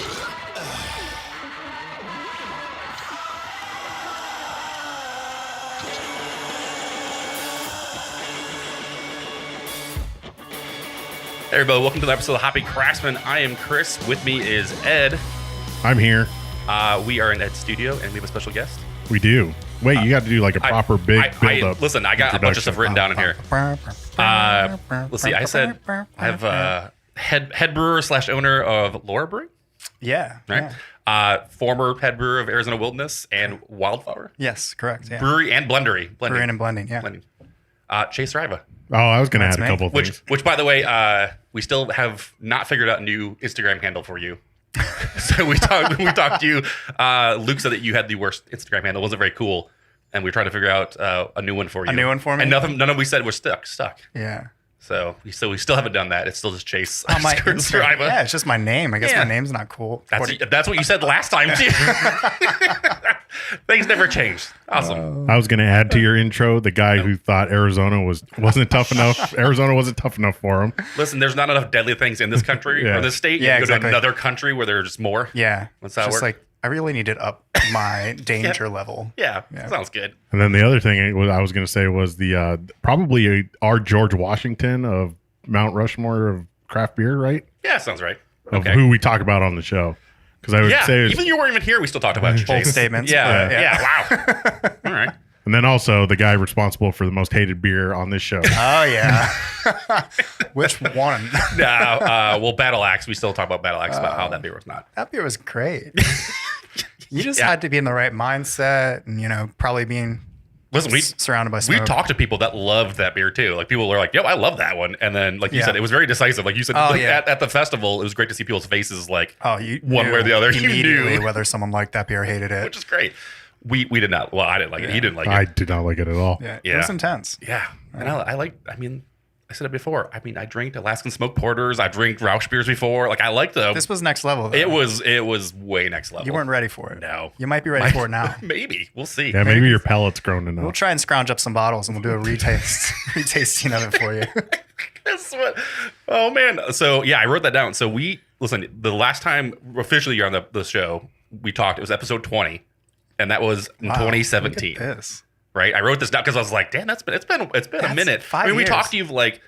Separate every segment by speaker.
Speaker 1: Hey everybody, welcome to the episode of Hoppy Craftsmen. I am Chris. With me is Ed.
Speaker 2: I'm here.
Speaker 1: We are in Ed's studio, and we have a special guest.
Speaker 2: We do. Wait, you got to do like a proper big build-up.
Speaker 1: Listen, I got a bunch of stuff written down in here. Let's see. I said I have head brewer / owner of Lora Brewing.
Speaker 3: Yeah.
Speaker 1: Right. Yeah. Former head brewer of Arizona Wilderness and Wildflower.
Speaker 3: Yes, correct. Yeah.
Speaker 1: Brewery and blending.
Speaker 3: Brewing and blending. Yeah.
Speaker 1: Blending. Chase Saraiva.
Speaker 2: Oh, I was going to add a couple of things.
Speaker 1: Which, by the way, we still have not figured out a new Instagram handle for you. So we talked to you. Luke said that you had the worst Instagram handle. It wasn't very cool. And we tried to figure out a new one for you.
Speaker 3: A new one for me?
Speaker 1: And none of we said was stuck.
Speaker 3: Yeah.
Speaker 1: So we still haven't done that. It's still just Chase.
Speaker 3: Oh, yeah, it's just my name. I guess my name's not cool.
Speaker 1: That's what you said last time, too. Things never changed. Awesome.
Speaker 2: I was going to add to your intro the guy who thought Arizona wasn't tough enough. Arizona wasn't tough enough for him.
Speaker 1: Listen, there's not enough deadly things in this country or this state. You go to another country where there's more.
Speaker 3: Yeah.
Speaker 1: That's how it works.
Speaker 3: Like, I really need to up my danger level.
Speaker 1: Yeah, sounds good.
Speaker 2: And then the other thing I was going to say was the probably our George Washington of Mount Rushmore of craft beer, right?
Speaker 1: Yeah, sounds right.
Speaker 2: Of who we talk about on the show. Because I would say
Speaker 1: even you weren't even here, we still talked about you,
Speaker 3: bold
Speaker 1: Chase.
Speaker 3: statements.
Speaker 1: Yeah. Wow. All right.
Speaker 2: And then also the guy responsible for the most hated beer on this show.
Speaker 3: Oh, yeah. Which one?
Speaker 1: Well, Battle Axe. We still talk about Battle Axe about how that beer was not.
Speaker 3: That beer was great. You just had to be in the right mindset and, probably being surrounded by smoke.
Speaker 1: We talked to people that loved that beer too. Like people were like, yo, I love that one. And then like you said, it was very decisive. Like you said, at the festival, it was great to see people's faces like one way or the other.
Speaker 3: Immediately whether someone liked that beer or hated it.
Speaker 1: Which is great. We did not. Well, I didn't like it. He didn't like it.
Speaker 2: I did not like it at all.
Speaker 3: Yeah. It was intense.
Speaker 1: Yeah. And I said it before. I drank Alaskan smoked porters. I drank Rausch beers before. Like I liked them.
Speaker 3: This was next level, though.
Speaker 1: It was way next level.
Speaker 3: You weren't ready for it.
Speaker 1: No.
Speaker 3: You might be ready for it now.
Speaker 1: Maybe. We'll see.
Speaker 2: Yeah, maybe your palate's grown enough.
Speaker 3: We'll try and scrounge up some bottles and we'll do a retasting of it for you.
Speaker 1: That's what. Oh man. So yeah, I wrote that down. So the last time officially you're on the show, we talked. It was episode 20, and that was in 2017.
Speaker 3: Look at this.
Speaker 1: Right. I wrote this down because I was like, damn, it's been a minute.
Speaker 3: 5 years.
Speaker 1: We talked to you like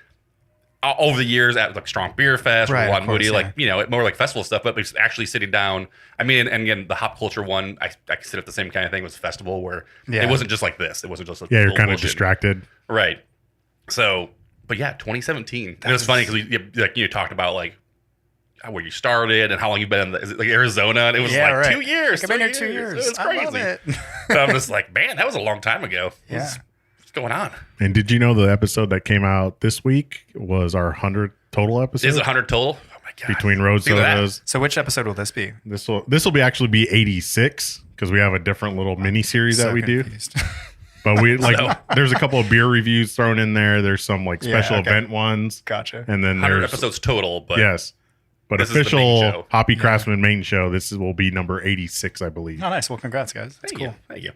Speaker 1: over the years at like Strong Beer Fest or Watt and Woody, more like festival stuff, but actually sitting down. I mean, and again, the hop culture one, I consider it the same kind of thing. It was a festival where it wasn't just like this. It wasn't just like
Speaker 2: you're kind of distracted.
Speaker 1: Right. So, but yeah, 2017. It was funny because you talked about like where you started and how long you've been in Arizona. And it was 2 years.
Speaker 3: I've been here 2 years.
Speaker 1: It's crazy.
Speaker 3: I love it.
Speaker 1: So I'm just like, man, that was a long time ago.
Speaker 3: Yeah.
Speaker 1: What's going on?
Speaker 2: And did you know the episode that came out this week was our 100th total episode?
Speaker 1: Is it 100 total? Oh my God.
Speaker 2: Between road sodas.
Speaker 3: So which episode will this be?
Speaker 2: This will actually be 86 because we have a different little mini series that we do. But we there's a couple of beer reviews thrown in there. There's some like special event ones.
Speaker 3: Gotcha.
Speaker 2: And then
Speaker 1: 100 episodes total. But
Speaker 2: yes. But official Hoppy Craftsmen main show, will be number 86, I believe.
Speaker 3: Oh, nice. Well, congrats, guys. That's cool.
Speaker 1: Thank you.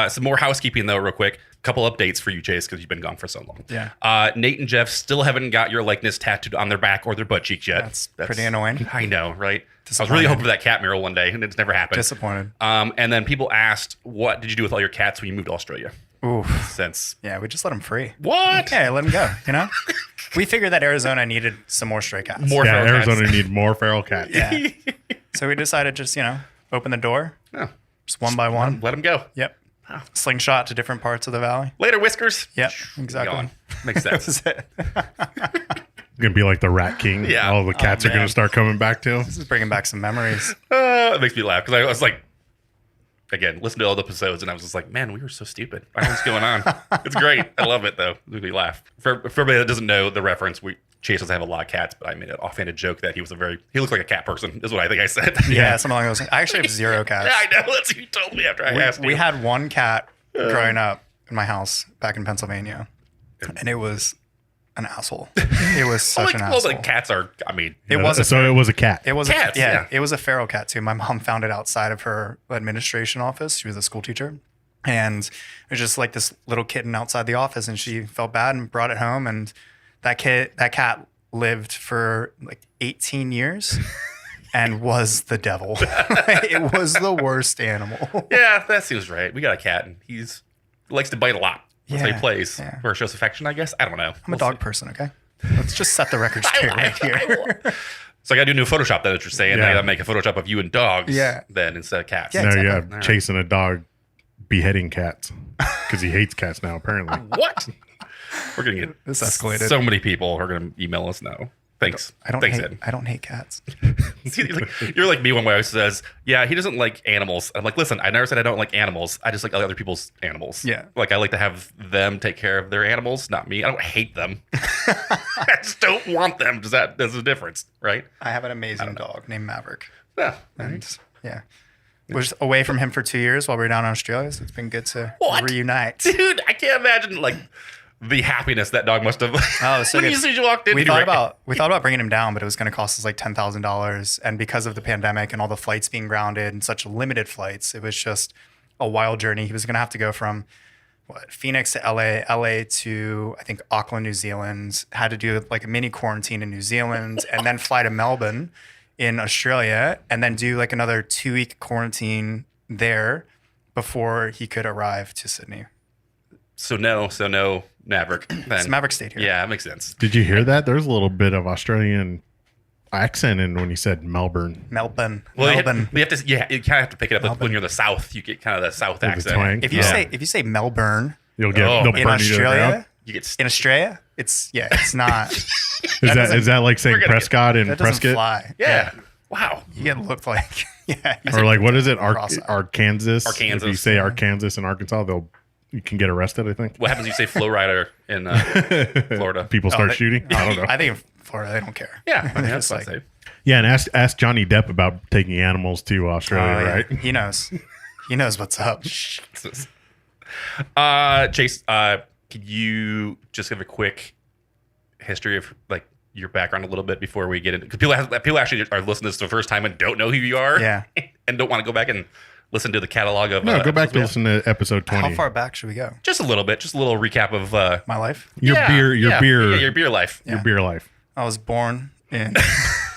Speaker 1: Some more housekeeping, though, real quick. Couple updates for you, Chase, because you've been gone for so long.
Speaker 3: Yeah.
Speaker 1: Nate and Jeff still haven't got your likeness tattooed on their back or their butt cheeks yet.
Speaker 3: That's pretty annoying.
Speaker 1: I know, right? I was really hoping for that cat mural one day, and it's never happened.
Speaker 3: Disappointed.
Speaker 1: And then people asked, what did you do with all your cats when you moved to Australia?
Speaker 3: Ooh.
Speaker 1: Yeah,
Speaker 3: we just let them free.
Speaker 1: What?
Speaker 3: Yeah, let them go, We figured that Arizona needed some more stray cats.
Speaker 2: Arizona needed more feral cats.
Speaker 3: Yeah. So we decided just, open the door.
Speaker 1: Oh.
Speaker 3: Just one by one.
Speaker 1: Let them go.
Speaker 3: Yep. Oh. Slingshot to different parts of the valley.
Speaker 1: Later, Whiskers.
Speaker 3: Yep, exactly.
Speaker 1: Gone. Makes sense.
Speaker 3: This is it.
Speaker 2: It's going to be like the Rat King.
Speaker 1: Yeah.
Speaker 2: All the cats are going to start coming back to him.
Speaker 3: This is bringing back some memories.
Speaker 1: It makes me laugh because I was like, again, listen to all the episodes, and I was just like, man, we were so stupid. I don't know what's going on. It's great. I love it, though. It made me laugh. For everybody that doesn't know the reference, Chase doesn't have a lot of cats, but I made an offhanded joke that he looks like a cat person, is what I think I said.
Speaker 3: Yeah, something along those lines. I actually have 0 cats.
Speaker 1: Yeah, I know. That's what you told me after I asked you.
Speaker 3: We had one cat growing up in my house back in Pennsylvania, and it was an asshole. It was such an asshole.
Speaker 1: Well, cats are,
Speaker 3: it was a
Speaker 2: cat.
Speaker 3: It was
Speaker 1: cats, yeah.
Speaker 3: It was a feral cat too. My mom found it outside of her administration office. She was a school teacher, and it was just like this little kitten outside the office, and she felt bad and brought it home, and that cat lived for like 18 years. and was the devil. It was the worst animal.
Speaker 1: Yeah, that seems right. We got a cat, and he likes to bite a lot. That's how he plays.
Speaker 3: Yeah.
Speaker 1: Or shows affection, I guess. I don't know.
Speaker 3: I'm a dog person, okay? Let's just set the record straight right here.
Speaker 1: So I got to do a new Photoshop. That's what you're saying.
Speaker 2: Yeah.
Speaker 1: I got to make a Photoshop of you and dogs.
Speaker 3: Yeah.
Speaker 1: Then instead of cats.
Speaker 3: Yeah.
Speaker 2: No,
Speaker 3: exactly.
Speaker 2: yeah, chasing a dog, beheading cats because he hates cats now. Apparently,
Speaker 1: What? We're gonna get
Speaker 3: This escalated.
Speaker 1: so many people are gonna email us now. Thanks. Thanks, Ed.
Speaker 3: I don't hate cats.
Speaker 1: You're like me one way. I says, yeah, he doesn't like animals. I'm like, listen, I never said I don't like animals. I just like other people's animals.
Speaker 3: Yeah.
Speaker 1: Like I like to have them take care of their animals, not me. I don't hate them. I just don't want them. There's a difference, right?
Speaker 3: I have an amazing dog named Maverick.
Speaker 1: Yeah.
Speaker 3: And yeah. Was away from him for 2 years while we were down in Australia, so it's been good to reunite.
Speaker 1: Dude, I can't imagine like the happiness that dog must have.
Speaker 3: Oh, so
Speaker 1: when
Speaker 3: good.
Speaker 1: you walked in.
Speaker 3: We thought about bringing him down, but it was going to cost us like $10,000. And because of the pandemic and all the flights being grounded and such limited flights, it was just a wild journey. He was going to have to go from Phoenix to LA to I think Auckland, New Zealand. Had to do like a mini quarantine in New Zealand, and then fly to Melbourne in Australia, and then do like another 2-week quarantine there before he could arrive to Sydney.
Speaker 1: So no Maverick. Then.
Speaker 3: So Maverick stayed here.
Speaker 1: Yeah, that makes sense.
Speaker 2: did you hear that? There's a little bit of Australian accent in when he said Melbourne.
Speaker 3: Melbourne.
Speaker 1: Well,
Speaker 3: Melbourne.
Speaker 1: you kind of have to pick it up when you're in the South. You get kind of the South
Speaker 2: With the
Speaker 1: accent.
Speaker 2: twang.
Speaker 3: If you say Melbourne
Speaker 2: You'll get
Speaker 1: Oh.
Speaker 2: they'll
Speaker 3: in
Speaker 2: burn you to the ground.
Speaker 3: Australia,
Speaker 1: You get
Speaker 3: in Australia, it's not.
Speaker 2: Is that like saying
Speaker 1: We're gonna
Speaker 2: Prescott and
Speaker 3: That doesn't
Speaker 2: Prescott?
Speaker 3: fly.
Speaker 1: yeah. Wow.
Speaker 3: You get looked like
Speaker 2: Or like what is it?
Speaker 3: Cross out.
Speaker 2: Arkansas.
Speaker 1: Arkansas.
Speaker 2: If you say Arkansas and Arkansas, you can get arrested. I think
Speaker 1: What happens if you say flow rider in Florida?
Speaker 2: people start shooting. I don't know.
Speaker 3: I think in Florida they don't care.
Speaker 1: Yeah, I mean,
Speaker 3: They're
Speaker 1: that's
Speaker 3: just
Speaker 1: what I say.
Speaker 2: Yeah, and ask Johnny Depp about taking animals to Australia,
Speaker 3: Oh, yeah.
Speaker 2: right?
Speaker 3: He knows. He knows what's up.
Speaker 1: Jesus. Chase, could you just give a quick history of like your background a little bit before we get into? Because people actually are listening to this for the first time and don't know who you are.
Speaker 3: Yeah.
Speaker 1: And don't want to go back and listen to the catalog of.
Speaker 2: No, go back
Speaker 1: episodes
Speaker 2: to
Speaker 1: we have.
Speaker 2: listen to episode 20.
Speaker 3: How far back should we go?
Speaker 1: Just a little bit, just a little recap of
Speaker 3: My life.
Speaker 2: Your beer
Speaker 1: your beer life.
Speaker 2: your beer life.
Speaker 3: I was born in.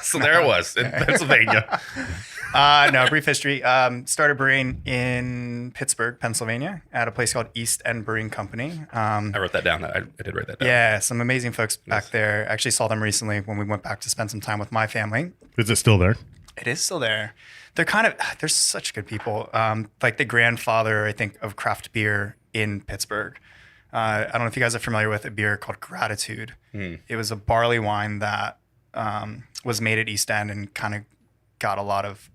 Speaker 1: So there it was in Pennsylvania.
Speaker 3: No, brief history. Started brewing in Pittsburgh, Pennsylvania, at a place called East End Brewing Company.
Speaker 1: I wrote that down. I did write that down.
Speaker 3: Yeah, some amazing folks back there. Actually saw them recently when we went back to spend some time with my family.
Speaker 2: Is it still there?
Speaker 3: It is still there. They're such good people. Like the grandfather, I think, of craft beer in Pittsburgh. I don't know if you guys are familiar with a beer called Gratitude. It was a barley wine that was made at East End and kind of got a lot of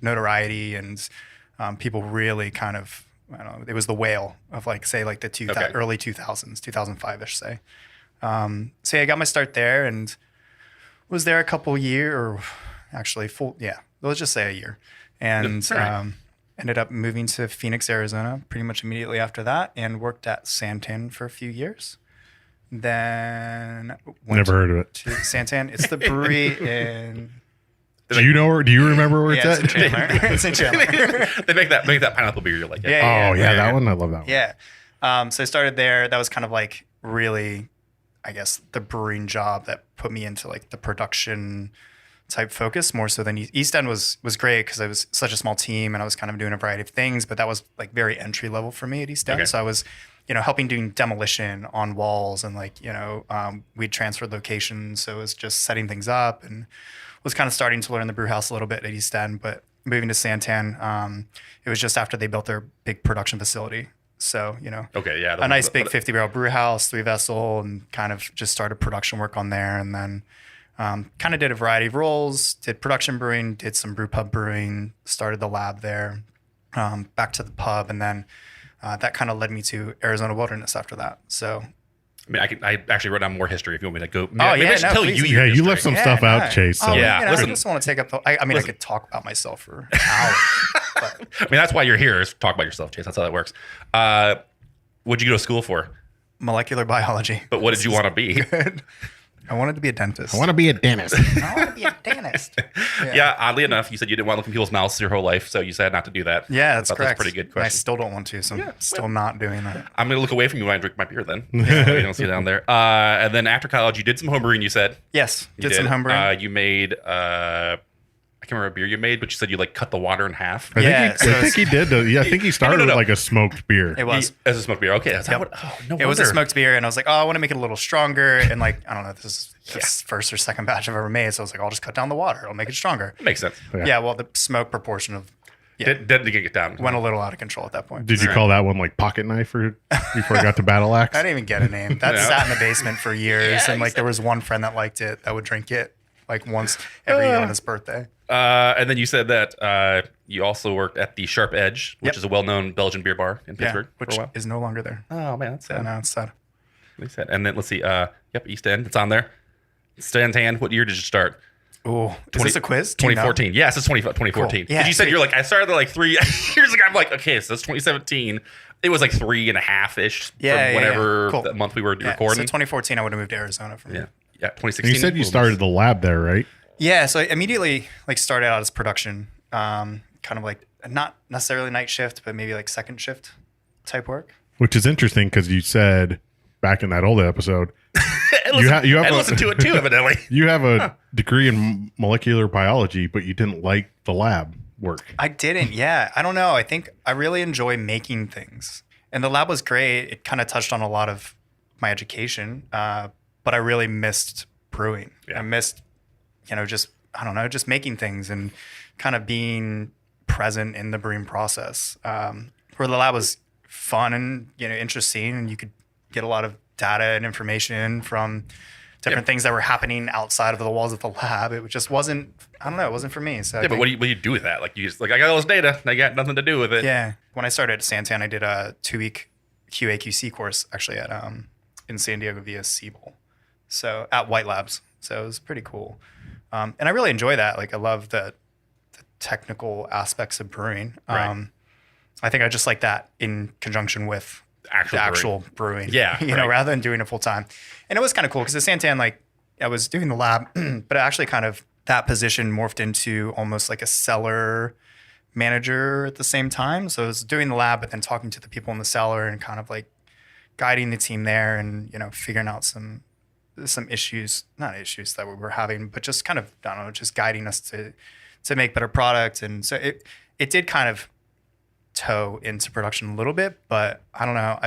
Speaker 3: notoriety, and people really kind of, I don't know, it was the whale of like, say, like the early 2000s, 2005-ish, say. So yeah, I got my start there and was there a couple years, or actually let's just say a year. And ended up moving to Phoenix, Arizona pretty much immediately after that, and worked at Santan for a few years. Then
Speaker 2: Never heard of it.
Speaker 3: to Santan. It's the brewery in...
Speaker 2: Do you remember where it's
Speaker 3: Yeah,
Speaker 2: at?
Speaker 3: it's in Chandler. It's in Chandler.
Speaker 1: They make that pineapple beer. You're like,
Speaker 2: Oh yeah, that one. I love that one.
Speaker 3: Yeah. So I started there. That was kind of like really, I guess, the brewing job that put me into like the production type focus more so than East End was great because I was such a small team and I was kind of doing a variety of things, but that was like very entry level for me at East End.
Speaker 1: Okay.
Speaker 3: So I was, helping doing demolition on walls and like, we'd transferred locations. So it was just setting things up and was kind of starting to learn the brew house a little bit at East End, but moving to Santan, it was just after they built their big production facility. So,
Speaker 1: okay, yeah,
Speaker 3: a nice big 50 barrel brew house, 3 vessel, and kind of just started production work on there. And then kind of did a variety of roles, did production brewing, did some brew pub brewing, started the lab there, back to the pub. And then that kind of led me to Arizona Wilderness after that. So,
Speaker 1: I mean, I actually wrote down more history if you want me to go.
Speaker 3: Oh,
Speaker 1: maybe
Speaker 3: yeah,
Speaker 1: I should
Speaker 3: no,
Speaker 1: tell
Speaker 3: please.
Speaker 1: you your
Speaker 2: Yeah, you
Speaker 1: history.
Speaker 2: left some stuff out, Chase. So.
Speaker 1: Yeah,
Speaker 3: I
Speaker 1: listen.
Speaker 3: just want to take up. I mean, I could talk about myself for hours. But
Speaker 1: I mean, that's why you're here is talk about yourself, Chase. That's how that works. What'd you go to school for?
Speaker 3: molecular biology.
Speaker 1: But what did you want to be?
Speaker 3: I wanted to be a dentist.
Speaker 2: I want to be a dentist.
Speaker 3: I want to be a dentist.
Speaker 1: Yeah, oddly enough, you said you didn't want to look in people's mouths your whole life, so you said not to do that.
Speaker 3: Yeah,
Speaker 1: I
Speaker 3: that's
Speaker 1: thought
Speaker 3: correct.
Speaker 1: That's a pretty good
Speaker 3: I
Speaker 1: question.
Speaker 3: still don't want to, so I'm still not doing that.
Speaker 1: I'm going to look away from you when I drink my beer then. You don't see it down there. And then after college, you did some homebrewing, you said.
Speaker 3: Yes,
Speaker 1: You
Speaker 3: did some homebrewing.
Speaker 1: You made I can't remember what beer you made, but you said you like cut the water in half.
Speaker 2: I think he did. I think he started with like a smoked beer.
Speaker 3: It was
Speaker 1: as a smoked beer. Okay, that's how
Speaker 3: it was a smoked beer, and I was like, oh, I want to make it a little stronger, and like I don't know, this is first or second batch I've ever made, so I was like, I'll just cut down the water, I'll make it stronger.
Speaker 1: Makes sense.
Speaker 3: Yeah, well, the smoke proportion of
Speaker 1: didn't get down.
Speaker 3: Went a little out of control at that point.
Speaker 2: Did you call that one like pocket knife before I got to battle axe?
Speaker 3: I didn't even get a name. That sat in the basement for years, and like there was one friend that liked it that would drink it like once every year on his birthday.
Speaker 1: And then you said that you also worked at the Sharp Edge, which is a well-known Belgian beer bar in Pittsburgh,
Speaker 3: which
Speaker 1: for a while.
Speaker 3: is no longer there.
Speaker 1: Oh man, that's sad.
Speaker 3: No, it's sad.
Speaker 1: And then let's see. East End. It's on there. Santan. What year did you start?
Speaker 3: Oh, is this a quiz?
Speaker 1: 2014. Yes, it's 2014.
Speaker 3: Cool. Yeah,
Speaker 1: you said you're like, I started like 3 years ago. I'm like, okay, so that's 2017. It was like 3.5-ish from whatever
Speaker 3: Cool.
Speaker 1: that month we were
Speaker 3: So
Speaker 1: recording.
Speaker 3: 2014, I would have moved to Arizona from
Speaker 1: Yeah, 2016.
Speaker 2: And you said you started the lab there, right?
Speaker 3: Yeah, so I immediately like started out as production, kind of like not necessarily night shift, but maybe like second shift type work.
Speaker 2: Which is interesting because you said back in that old episode,
Speaker 1: I listened to it too, evidently.
Speaker 2: you have a degree in molecular biology, but you didn't like the lab work.
Speaker 3: I didn't. Yeah, I don't know. I think I really enjoy making things, and the lab was great. It kind of touched on a lot of my education, but I really missed brewing.
Speaker 1: Yeah.
Speaker 3: I missed, just making things and kind of being present in the brewing process. Where the lab was fun and interesting, and you could get a lot of data and information from different things that were happening outside of the walls of the lab. It just wasn't. I don't know. It wasn't for me. So
Speaker 1: but what do you do with that? Like you just like, I got all this data, and I got nothing to do with it.
Speaker 3: Yeah. When I started at Santan, I did a 2-week QA/QC course actually at in San Diego via Siebel, so at White Labs. So it was pretty cool, and I really enjoy that. Like I love the technical aspects of brewing.
Speaker 1: Right.
Speaker 3: I think I just like that in conjunction with actual brewing.
Speaker 1: Yeah,
Speaker 3: rather than doing it full time. And it was kind of cool because at Santan, like I was doing the lab, but actually kind of that position morphed into almost like a cellar manager at the same time. So I was doing the lab, but then talking to the people in the cellar and kind of like guiding the team there and, figuring out some issues, not issues that we were having, but just kind of, I don't know, just guiding us to make better product. And so it did kind of toe into production a little bit, but I don't know.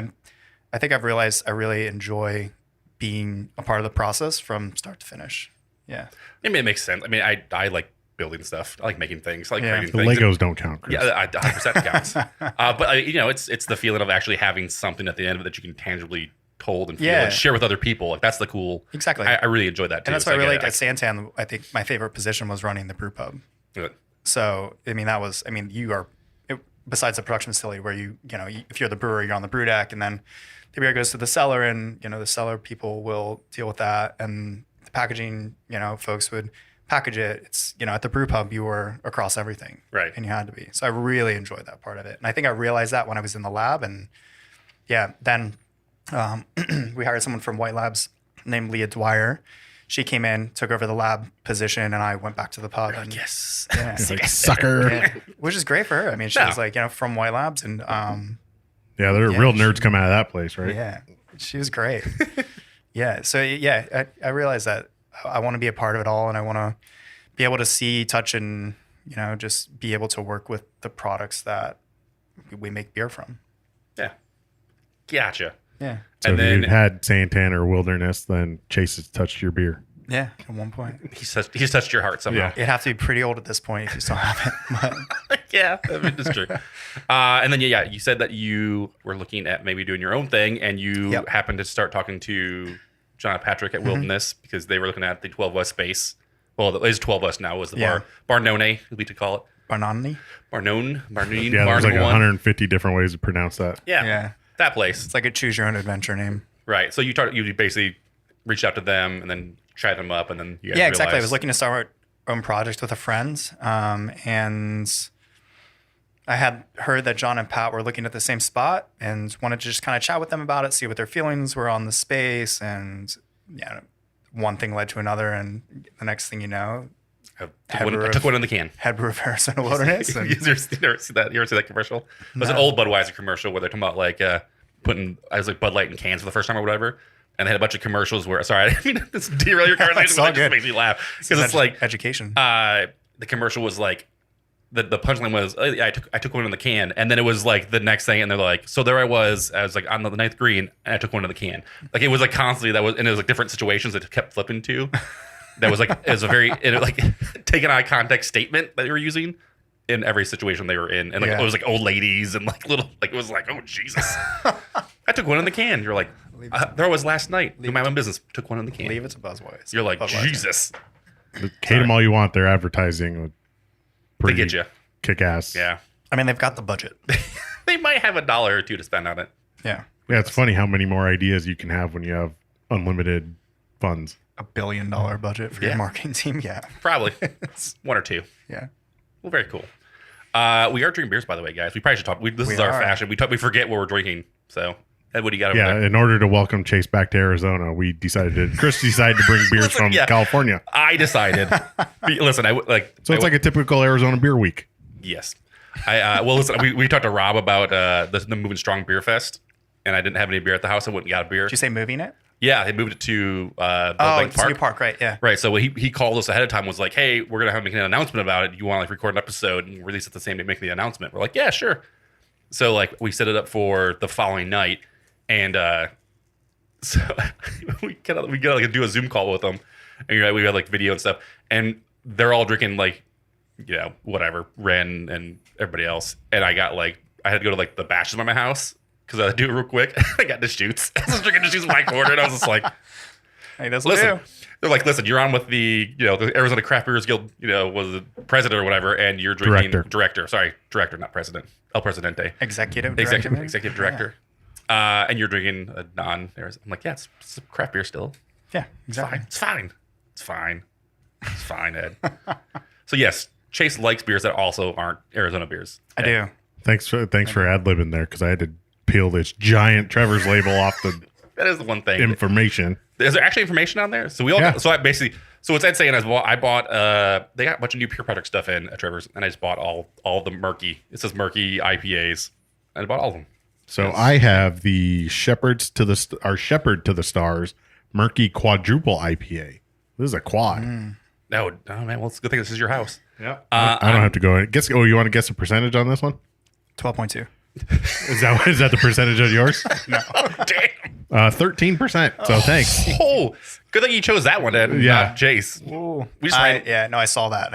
Speaker 3: I think I've realized I really enjoy being a part of the process from start to finish. Yeah.
Speaker 1: I mean, it makes sense. I mean, I like building stuff. I like making things. I like creating
Speaker 2: the
Speaker 1: things.
Speaker 2: Legos don't count, Chris.
Speaker 1: Yeah, 100% counts. But it's the feeling of actually having something at the end of it that you can tangibly hold and feel and share with other people. Like that's the cool.
Speaker 3: Exactly.
Speaker 1: I really enjoyed that too.
Speaker 3: And that's why I really liked at Santan. I think my favorite position was running the Brew Pub.
Speaker 1: Good.
Speaker 3: So you are. Besides the production facility where if you're the brewer, you're on the brew deck, and then the beer goes to the cellar, and the cellar people will deal with that, and the packaging, folks would package it. It's at the Brew Pub you were across everything,
Speaker 1: right?
Speaker 3: And you had to be. So I really enjoyed that part of it, and I think I realized that when I was in the lab, and then we hired someone from White Labs named Leah Dwyer. She came in, took over the lab position, and I went back to the pub. And,
Speaker 1: yes.
Speaker 3: Yeah.
Speaker 2: Like, sucker.
Speaker 3: Which is great for her. I mean, she was like, from White Labs. And
Speaker 2: there are real nerds come out of that place, right?
Speaker 3: Yeah. She was great. So, I realized that I want to be a part of it all, and I want to be able to see, touch, and, just be able to work with the products that we make beer from.
Speaker 1: Yeah. Gotcha.
Speaker 3: Yeah.
Speaker 2: So
Speaker 1: and
Speaker 2: if you had Santan or Wilderness, then Chase has touched your beer.
Speaker 3: Yeah, at one point.
Speaker 1: He's touched your heart somehow.
Speaker 2: Yeah.
Speaker 3: It'd have to be pretty old at this point if you still have it.
Speaker 1: Yeah, that's true. And then, you said that you were looking at maybe doing your own thing, and you happened to start talking to John and Patrick at Wilderness because they were looking at the 12 West space. Well, it is 12 West now, was the bar. Barnone, we could call it.
Speaker 3: Barnone?
Speaker 1: Barnone.
Speaker 2: Yeah, there's like 150 different ways to pronounce that.
Speaker 1: Yeah. That place.
Speaker 3: It's like a choose your own adventure name.
Speaker 1: Right. So you basically reached out to them and then tried them up, and then you guys
Speaker 3: exactly. I was looking to start my own project with a friend, and I had heard that John and Pat were looking at the same spot and wanted to just kind of chat with them about it, see what their feelings were on the space, and one thing led to another, and the next thing you know,
Speaker 1: I took one in the can.
Speaker 3: Head brewer of Arizona Wilderness.
Speaker 1: You ever see that commercial? It was an old Budweiser commercial where they're talking about like putting Bud Light in cans for the first time or whatever. And they had a bunch of commercials where, sorry, I didn't mean to derail your conversation, but it just makes me laugh. Because it's like
Speaker 3: education.
Speaker 1: the commercial was like, the punchline was, oh, yeah, I took one in the can, and then it was like the next thing, and they're like, so there I was like on the ninth green, and I took one in the can. Like it was like constantly and it was like different situations that it kept flipping to. That was like it was a very like take an eye contact statement that they were using in every situation they were in, and like it was like old ladies and like little like it was like, oh Jesus, I took one in the can. You're like, there was last night. Do my own business. Took one in the can.
Speaker 3: Leave it to Buzzwise.
Speaker 1: You're like, Jesus.
Speaker 2: Hate them all you want. Their advertising.
Speaker 1: They get you.
Speaker 2: Kick ass.
Speaker 1: Yeah.
Speaker 3: I mean, they've got the budget.
Speaker 1: They might have $1 or $2 to spend on it.
Speaker 3: Yeah.
Speaker 2: Yeah, it's funny how many more ideas you can have when you have unlimited funds.
Speaker 3: $1 billion budget for your marketing team. Yeah.
Speaker 1: Probably. 1 or 2.
Speaker 3: Yeah.
Speaker 1: Well, very cool. We are drinking beers, by the way, guys. We probably should talk. This is our fashion. We forget what we're drinking. So, Ed, what do you got over there?
Speaker 2: Yeah, in order to welcome Chase back to Arizona, Chris decided to bring beers from California.
Speaker 1: I decided. Listen,
Speaker 2: So it's like a typical Arizona beer week.
Speaker 1: Yes. Well, listen, we talked to Rob about the Moving Strong Beer Fest, and I didn't have any beer at the house. I went and got a beer.
Speaker 3: Did you say moving it?
Speaker 1: Yeah, they moved it to
Speaker 3: it's New Park, right? Yeah.
Speaker 1: Right. So he called us ahead of time, was like, hey, we're going to make an announcement about it. You want to like record an episode and release it the same day, make the announcement? We're like, yeah, sure. So like we set it up for the following night. And so we gotta like do a Zoom call with them, and we had like video and stuff, and they're all drinking like, you know, whatever, Ren and everybody else, and I had to go to like the bashes by my house because I had to do it real quick. I got the shoots. I was drinking the shoots in my corner, and I was just like,
Speaker 3: hey, that's
Speaker 1: listen. They're like, listen, you're on with the Arizona Craft Brewers Guild, was the president or whatever, and you're drinking director, not president, El Presidente,
Speaker 3: executive
Speaker 1: director.
Speaker 3: Yeah.
Speaker 1: And you're drinking a non-Arizona. I'm like, yeah, it's a craft beer still.
Speaker 3: Yeah, exactly.
Speaker 1: It's fine, Ed. So yes, Chase likes beers that also aren't Arizona beers.
Speaker 3: I do.
Speaker 2: Thanks for ad-libbing there, because I had to peel this giant Trevor's label off the
Speaker 1: that is the one thing.
Speaker 2: Information.
Speaker 1: Is there actually information on there? So we all so what's Ed saying is, well, I bought they got a bunch of new Pure Project stuff in at Trevor's, and I just bought all the murky. It says murky IPAs. And I bought all of them.
Speaker 2: So I have the Shepherd to the Stars Murky Quadruple IPA. This is a quad.
Speaker 1: No, man. Well, it's a good thing this is your house.
Speaker 2: Yeah. I don't have to go. Guess. Oh, you want to guess the percentage on this one?
Speaker 3: 12.2.
Speaker 2: Is that the percentage of yours?
Speaker 3: No.
Speaker 1: Damn.
Speaker 2: 13%. So thanks.
Speaker 1: Oh, good thing you chose that one, Ed.
Speaker 2: Yeah.
Speaker 1: Jace.
Speaker 3: Ooh.
Speaker 1: We just
Speaker 3: I saw that.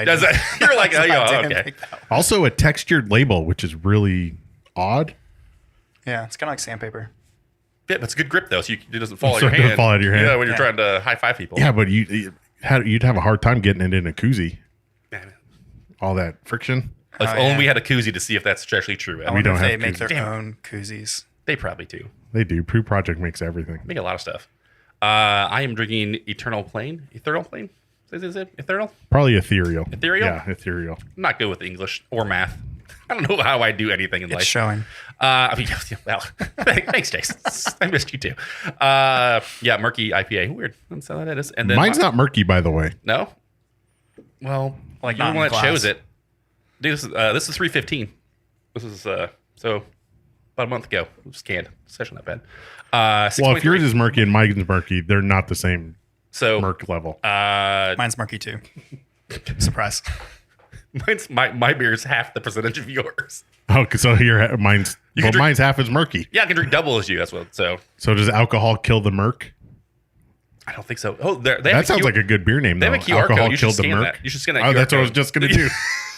Speaker 1: You're like, oh, okay.
Speaker 2: Also a textured label, which is really odd.
Speaker 3: Yeah, it's kind of like sandpaper.
Speaker 1: Yeah, but it's a good grip though, so it doesn't fall out
Speaker 2: So
Speaker 1: of
Speaker 2: it
Speaker 1: your hand.
Speaker 2: doesn't fall out of your hand.
Speaker 1: Yeah, when you're trying to high five people.
Speaker 2: Yeah, but you'd have a hard time getting it in a koozie.
Speaker 1: Man.
Speaker 2: All that friction.
Speaker 1: If only we had a koozie to see if that's actually true.
Speaker 3: I wonder if they make their own koozies.
Speaker 1: They probably do.
Speaker 2: They do. Brew Project makes everything.
Speaker 1: Make a lot of stuff. I am drinking Eternal Plane. Ethereal Plane? Is it ethereal?
Speaker 2: Probably ethereal.
Speaker 1: Ethereal?
Speaker 2: Yeah, ethereal.
Speaker 1: I'm not good with English or math. I don't know how I do anything in life.
Speaker 3: It's showing.
Speaker 1: I mean, well, thanks, Jason. I missed you too. Yeah, murky IPA. Weird. That's how that is. And then
Speaker 2: mine's not murky, by the way.
Speaker 1: No. Well,
Speaker 3: like
Speaker 1: you're the one that chose it. Dude, this is 315. This is so about a month ago. It was canned. It's actually not bad.
Speaker 2: Well, if yours is murky and mine's murky, they're not the same murk level.
Speaker 3: Mine's murky too. Surprise.
Speaker 1: My beer is half the percentage of yours.
Speaker 2: Oh, so mine's half as murky.
Speaker 1: Yeah, I can drink double as you. That's what. So
Speaker 2: does alcohol kill the murk?
Speaker 1: I don't think so. Oh,
Speaker 2: that sounds like a good beer name.
Speaker 1: They
Speaker 2: though.
Speaker 1: have a QR
Speaker 2: alcohol
Speaker 1: code. You should
Speaker 2: killed the
Speaker 1: scan
Speaker 2: murk.
Speaker 1: that. You should scan that.
Speaker 2: Oh,
Speaker 1: QR
Speaker 2: that's
Speaker 1: code.
Speaker 2: what I was just gonna do.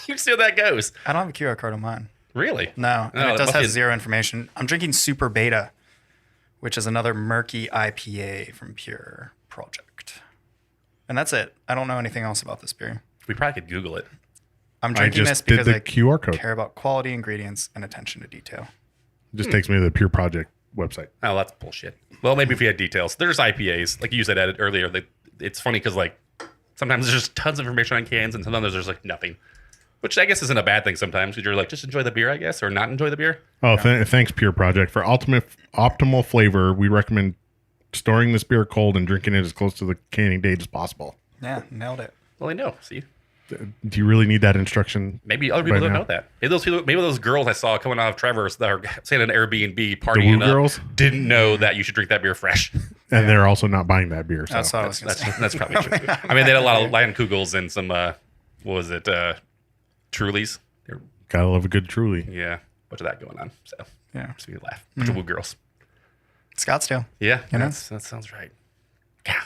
Speaker 1: You see how that goes.
Speaker 3: I don't have a QR code on mine.
Speaker 1: Really?
Speaker 3: No, and it does have zero information. I'm drinking Super Beta, which is another murky IPA from Pure Project, and that's it. I don't know anything else about this beer.
Speaker 1: We probably could Google it.
Speaker 3: I'm drinking this because I
Speaker 2: QR code.
Speaker 3: care about quality, ingredients, and attention to detail.
Speaker 2: It just takes me to the Pure Project website.
Speaker 1: Oh, that's bullshit. Well, maybe if we had details. There's IPAs, like you said earlier. It's funny because like sometimes there's just tons of information on cans, and sometimes there's like nothing, which I guess isn't a bad thing sometimes. Because you're like, just enjoy the beer, I guess, or not enjoy the beer.
Speaker 2: Oh, thanks, Pure Project. For optimal flavor, we recommend storing this beer cold and drinking it as close to the canning date as possible.
Speaker 3: Yeah, nailed it.
Speaker 1: Well, I know. See.
Speaker 2: Do you really need that instruction?
Speaker 1: Maybe other people don't know that. Maybe those girls I saw coming out of Trevor's that are saying an Airbnb partying
Speaker 2: girls
Speaker 1: didn't know that you should drink that beer fresh.
Speaker 2: And they're also not buying that beer. So.
Speaker 3: That's what I was gonna say.
Speaker 1: That's probably true. I mean, they had a lot of Lion Kugels and some what was it? Truly's.
Speaker 2: Gotta love a good Truly.
Speaker 1: Yeah, bunch of that going on. So
Speaker 3: Yeah.
Speaker 1: just made me laugh. Bunch of woo girls.
Speaker 3: Scottsdale.
Speaker 1: Yeah,
Speaker 3: You know?
Speaker 1: that sounds right. Yeah,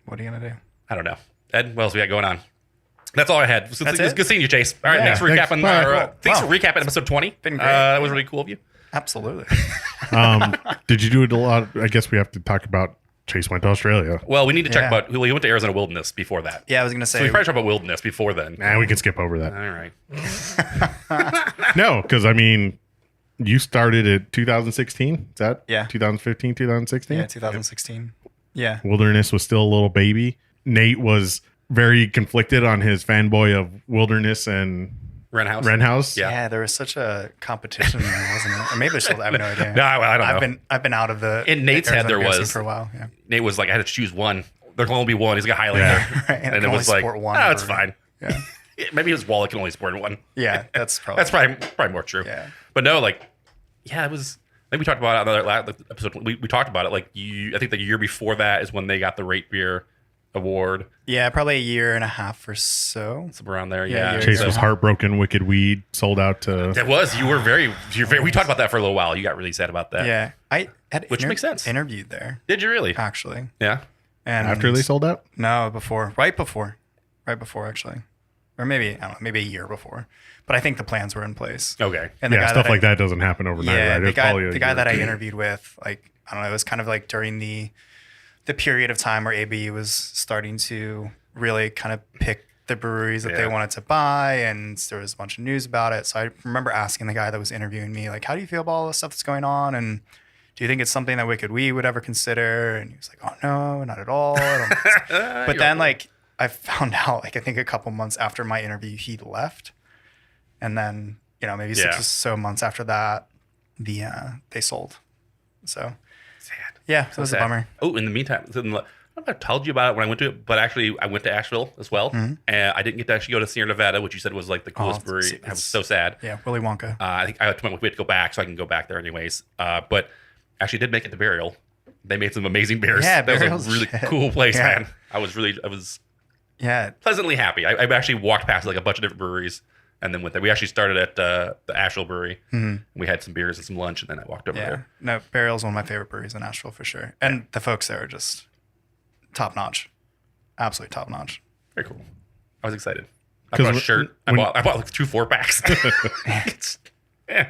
Speaker 3: What are you gonna do?
Speaker 1: I don't know. Ed, what else we got going on? That's all I had. It's
Speaker 3: it?
Speaker 1: good seeing you, Chase. All right,
Speaker 3: Yeah,
Speaker 1: thanks for
Speaker 2: thanks.
Speaker 1: recapping.
Speaker 2: Bye.
Speaker 1: Thanks
Speaker 3: Wow.
Speaker 1: for recapping episode 20.
Speaker 3: Been great.
Speaker 1: That was really cool of you.
Speaker 3: Absolutely.
Speaker 2: Did you do it a lot? I guess we have to talk about Chase went to Australia.
Speaker 1: Well, we need to check
Speaker 3: Yeah.
Speaker 1: about. We went to Arizona Wilderness before that.
Speaker 3: Yeah, I was gonna
Speaker 1: So
Speaker 3: say.
Speaker 1: we probably talk about Wilderness before then.
Speaker 2: Nah, we can skip over that.
Speaker 1: All right.
Speaker 2: No, because I mean, you started at 2016. Is that 2015, 2016?
Speaker 3: Yeah, 2016. Yeah.
Speaker 2: Wilderness was still a little baby. Nate was very conflicted on his fanboy of Wilderness and
Speaker 1: Renhouse.
Speaker 2: Yeah.
Speaker 3: Yeah, there was such a competition there, wasn't it? Or maybe there's still. I have no idea.
Speaker 1: No, I don't know.
Speaker 3: I've been out of the.
Speaker 1: In Nate's head,
Speaker 3: Arizona
Speaker 1: there
Speaker 3: beer
Speaker 1: was.
Speaker 3: scene for a while. Yeah.
Speaker 1: Nate was like, I had to choose one. There can only be one. He's got Highlander.
Speaker 2: Yeah.
Speaker 3: Right, and
Speaker 1: And
Speaker 3: I
Speaker 1: it
Speaker 3: can
Speaker 1: was
Speaker 3: only
Speaker 1: like,
Speaker 3: sport one
Speaker 1: oh, it's
Speaker 3: or-
Speaker 1: fine.
Speaker 3: Yeah.
Speaker 1: Maybe his wallet can only sport one.
Speaker 3: Yeah, that's probably.
Speaker 1: That's probably more true.
Speaker 3: Yeah.
Speaker 1: But no, like, yeah, it was. I think we talked about it on another episode. We talked about it. Like, I think the year before that is when they got the Rate Beer Award.
Speaker 3: Yeah, probably a year and a half or so.
Speaker 1: Somewhere around there.
Speaker 3: Yeah,
Speaker 1: Yeah.
Speaker 2: Chase
Speaker 3: So-
Speaker 2: was heartbroken. Wicked Weed sold out to.
Speaker 1: That was. You're very. We talked about that for a little while. You got really sad about that.
Speaker 3: Yeah, I had
Speaker 1: Which makes sense.
Speaker 3: Interviewed there
Speaker 1: Did you really?
Speaker 3: actually,
Speaker 1: Yeah.
Speaker 3: and
Speaker 2: After they sold out?
Speaker 3: No, right before actually, or maybe I don't know, maybe a year before. But I think the plans were in place.
Speaker 1: Okay.
Speaker 3: And the
Speaker 2: Yeah,
Speaker 3: guy
Speaker 2: stuff
Speaker 3: that
Speaker 2: like that doesn't happen overnight,
Speaker 3: Yeah,
Speaker 2: right?
Speaker 3: the
Speaker 2: It's probably
Speaker 3: guy,
Speaker 2: a
Speaker 3: the guy
Speaker 2: year.
Speaker 3: that I interviewed with, like, I don't know, it was kind of like during the period of time where ABE was starting to really kind of pick the breweries that they
Speaker 1: Yeah.
Speaker 3: wanted to buy, and there was a bunch of news about it. So I remember asking the guy that was interviewing me, like, how do you feel about all the stuff that's going on? And do you think it's something that Wicked We would ever consider? And he was like, oh, no, not at all. I don't think so. But then, like, I found out, like, I think a couple months after my interview, he left. And then, you know, maybe 6 or so months after that, they sold. So,
Speaker 1: Sad.
Speaker 3: yeah, it was a
Speaker 1: sad.
Speaker 3: bummer.
Speaker 1: Oh, in the meantime, I don't know if I told you about it when I went to it, but actually I went to Asheville as well, and I didn't get to actually go to Sierra Nevada, which you said was like the coolest brewery. I was so sad.
Speaker 3: Yeah, Willy Wonka.
Speaker 1: I think we had to go back, so I can go back there anyways. But actually did make it to Burial. They made some amazing beers.
Speaker 3: Yeah,
Speaker 1: that
Speaker 3: Burial's
Speaker 1: was a really
Speaker 3: shit.
Speaker 1: cool place,
Speaker 3: Yeah.
Speaker 1: man. I was
Speaker 3: Yeah,
Speaker 1: pleasantly happy. I actually walked past like a bunch of different breweries and then went there. We actually started at the Asheville Brewery. We had some beers and some lunch, and then I walked over
Speaker 3: yeah.
Speaker 1: there.
Speaker 3: No, Burial's one of my favorite breweries in Nashville for sure. And the folks there are just top notch. Absolutely top notch.
Speaker 1: Very cool. I was excited. I
Speaker 2: 'Cause
Speaker 1: bought a shirt. I
Speaker 2: when-
Speaker 1: bought like 2 4-packs. Yeah.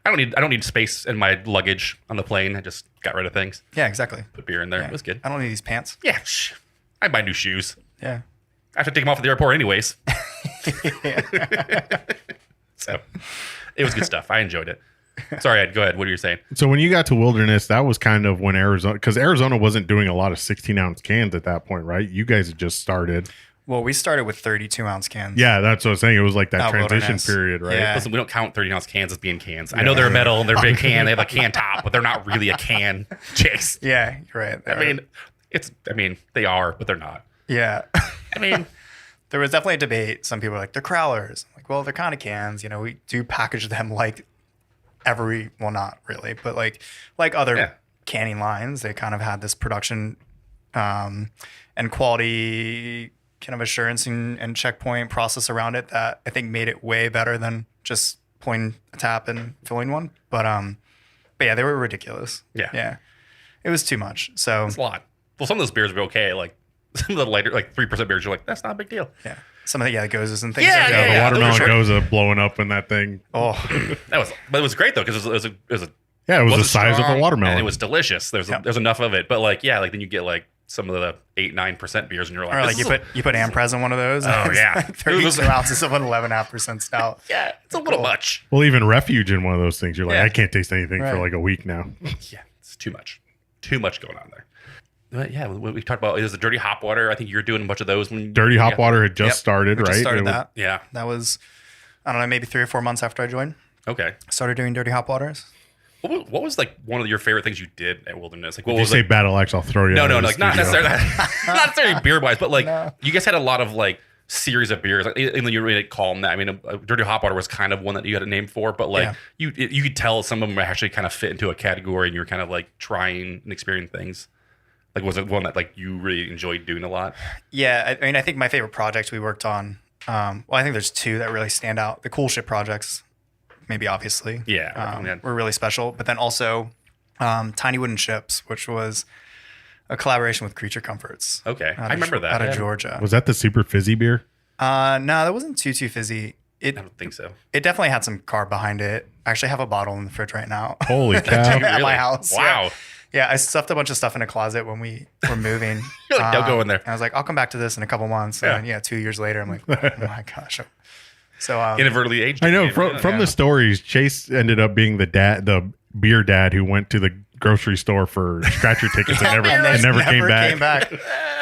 Speaker 1: I don't need space in my luggage on the plane. I just got rid of things.
Speaker 3: Yeah, exactly.
Speaker 1: Put beer in there.
Speaker 3: Yeah.
Speaker 1: It was good.
Speaker 3: I don't need these pants.
Speaker 1: Yeah. I buy new shoes.
Speaker 3: Yeah.
Speaker 1: I have to take them off at the airport anyways. So it was good stuff. I enjoyed it. Sorry, Ed, go ahead. What are you saying?
Speaker 2: So when you got to Wilderness, that was kind of when Arizona, because Arizona wasn't doing a lot of 16-ounce cans at that point, right? You guys had just started.
Speaker 3: Well, we started with 32-ounce cans.
Speaker 2: Yeah, that's what I was saying. It was like that
Speaker 3: Oh,
Speaker 2: transition
Speaker 3: Wilderness.
Speaker 2: period, right?
Speaker 3: Yeah.
Speaker 1: Listen, we don't count 30-ounce cans as being cans. I know they're metal and they're a big can. They have a can top, but they're not really a can. Chase.
Speaker 3: Yeah, you're right.
Speaker 1: I mean, they are, but they're not.
Speaker 3: Yeah.
Speaker 1: I mean,
Speaker 3: There was definitely a debate. Some people are like, they're crowlers. I'm like, well, they're kind of cans. You know, we do package them like well, not really, but like other canning lines. They kind of had this production and quality kind of assurance and checkpoint process around it that I think made it way better than just pulling a tap and filling one. But yeah, they were ridiculous.
Speaker 1: Yeah.
Speaker 3: Yeah. It was too much. So
Speaker 1: it's a lot. Well, some of those beers were okay. Like some of the lighter, like 3% beers, you're like, that's not a big deal.
Speaker 3: yeah, some of the gozes and things.
Speaker 1: Yeah,
Speaker 3: like
Speaker 1: yeah,
Speaker 3: that.
Speaker 2: The watermelon
Speaker 1: sure.
Speaker 2: goza blowing up in that thing.
Speaker 3: Oh,
Speaker 1: But it was great though because it was a
Speaker 2: Yeah, it was the
Speaker 1: wasn't
Speaker 2: size of
Speaker 1: strong,
Speaker 2: a watermelon.
Speaker 1: and it was delicious. There's
Speaker 3: Yeah.
Speaker 1: there's enough of it, but like then you get like some of the 8-9% beers, and you're like,
Speaker 3: or like
Speaker 1: this
Speaker 3: you
Speaker 1: is
Speaker 3: put Amprez in one of those.
Speaker 1: Oh, yeah.
Speaker 3: 32 ounces of an 11.5% stout.
Speaker 1: yeah, it's a little much.
Speaker 2: Well, even refuge in one of those things, you're like,
Speaker 1: Yeah.
Speaker 2: I can't taste anything for
Speaker 3: Right.
Speaker 2: like a week now.
Speaker 1: Yeah, it's too much going on there. But yeah, we talked about is the dirty hop water. I think you're doing a bunch of those.
Speaker 2: Dirty hop water had just
Speaker 3: Yep.
Speaker 2: started,
Speaker 3: We
Speaker 2: right?
Speaker 3: just started
Speaker 2: It was-
Speaker 3: that.
Speaker 1: Yeah.
Speaker 3: That was, I don't know, maybe 3 or 4 months after I joined.
Speaker 1: Okay.
Speaker 3: Started doing dirty hop waters.
Speaker 1: What was like one of your favorite things you did at Wilderness? Like what
Speaker 2: If you
Speaker 1: was
Speaker 2: say
Speaker 1: like,
Speaker 2: Battle Axe, I'll throw you.
Speaker 1: no,
Speaker 2: out of the
Speaker 1: like not
Speaker 2: studio.
Speaker 1: necessarily not necessarily beer wise, but like
Speaker 3: No.
Speaker 1: you guys had a lot of like series of beers. Like, and then you really call them that. I mean, dirty hop water was kind of one that you had a name for, but like you could tell some of them actually kind of fit into a category, and you were kind of like trying and experiencing things. Like was it one that like you really enjoyed doing a lot?
Speaker 3: Yeah, I mean, I think my favorite project we worked on Well, I think there's two that really stand out. The Cool Ship projects, maybe obviously, were really special. But then also Tiny Wooden Ships, which was a collaboration with Creature Comforts.
Speaker 1: Okay, I remember that.
Speaker 3: Out of Georgia.
Speaker 2: Was that the super fizzy beer?
Speaker 3: No, that wasn't too fizzy.
Speaker 1: I don't think so.
Speaker 3: It definitely had some carb behind it. I actually have a bottle in the fridge right now.
Speaker 2: Holy cow.
Speaker 3: At my house.
Speaker 1: Wow.
Speaker 3: Yeah, I stuffed a bunch of stuff in a closet when we were moving.
Speaker 1: Don't go in there.
Speaker 3: I was like, I'll come back to this in a couple months. And then, 2 years later, I'm like, oh my gosh. So
Speaker 1: inadvertently aged.
Speaker 2: I know from the stories, Chase ended up being the beer dad who went to the grocery store for scratcher tickets and never came back.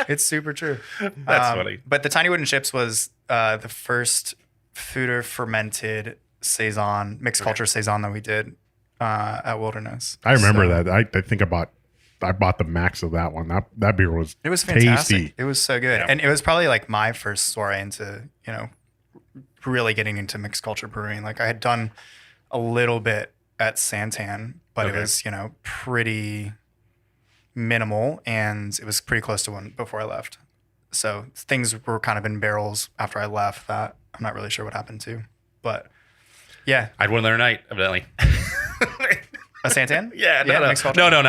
Speaker 3: It's super true.
Speaker 1: That's funny.
Speaker 3: But the Tiny Wooden Ships was the first foeder fermented saison, mixed culture saison that we did at Wilderness.
Speaker 2: I remember that. I think I bought the max of that one. That beer was
Speaker 3: fantastic.
Speaker 2: tasty.
Speaker 3: It was so good. Yeah. And it was probably like my first soiree into, really getting into mixed culture brewing. Like I had done a little bit at Santan, but it was, pretty minimal, and it was pretty close to one before I left. So things were kind of in barrels after I left that I'm not really sure what happened to, but yeah.
Speaker 1: I had one the other night, evidently.
Speaker 3: A Santan?
Speaker 1: Yeah, no, not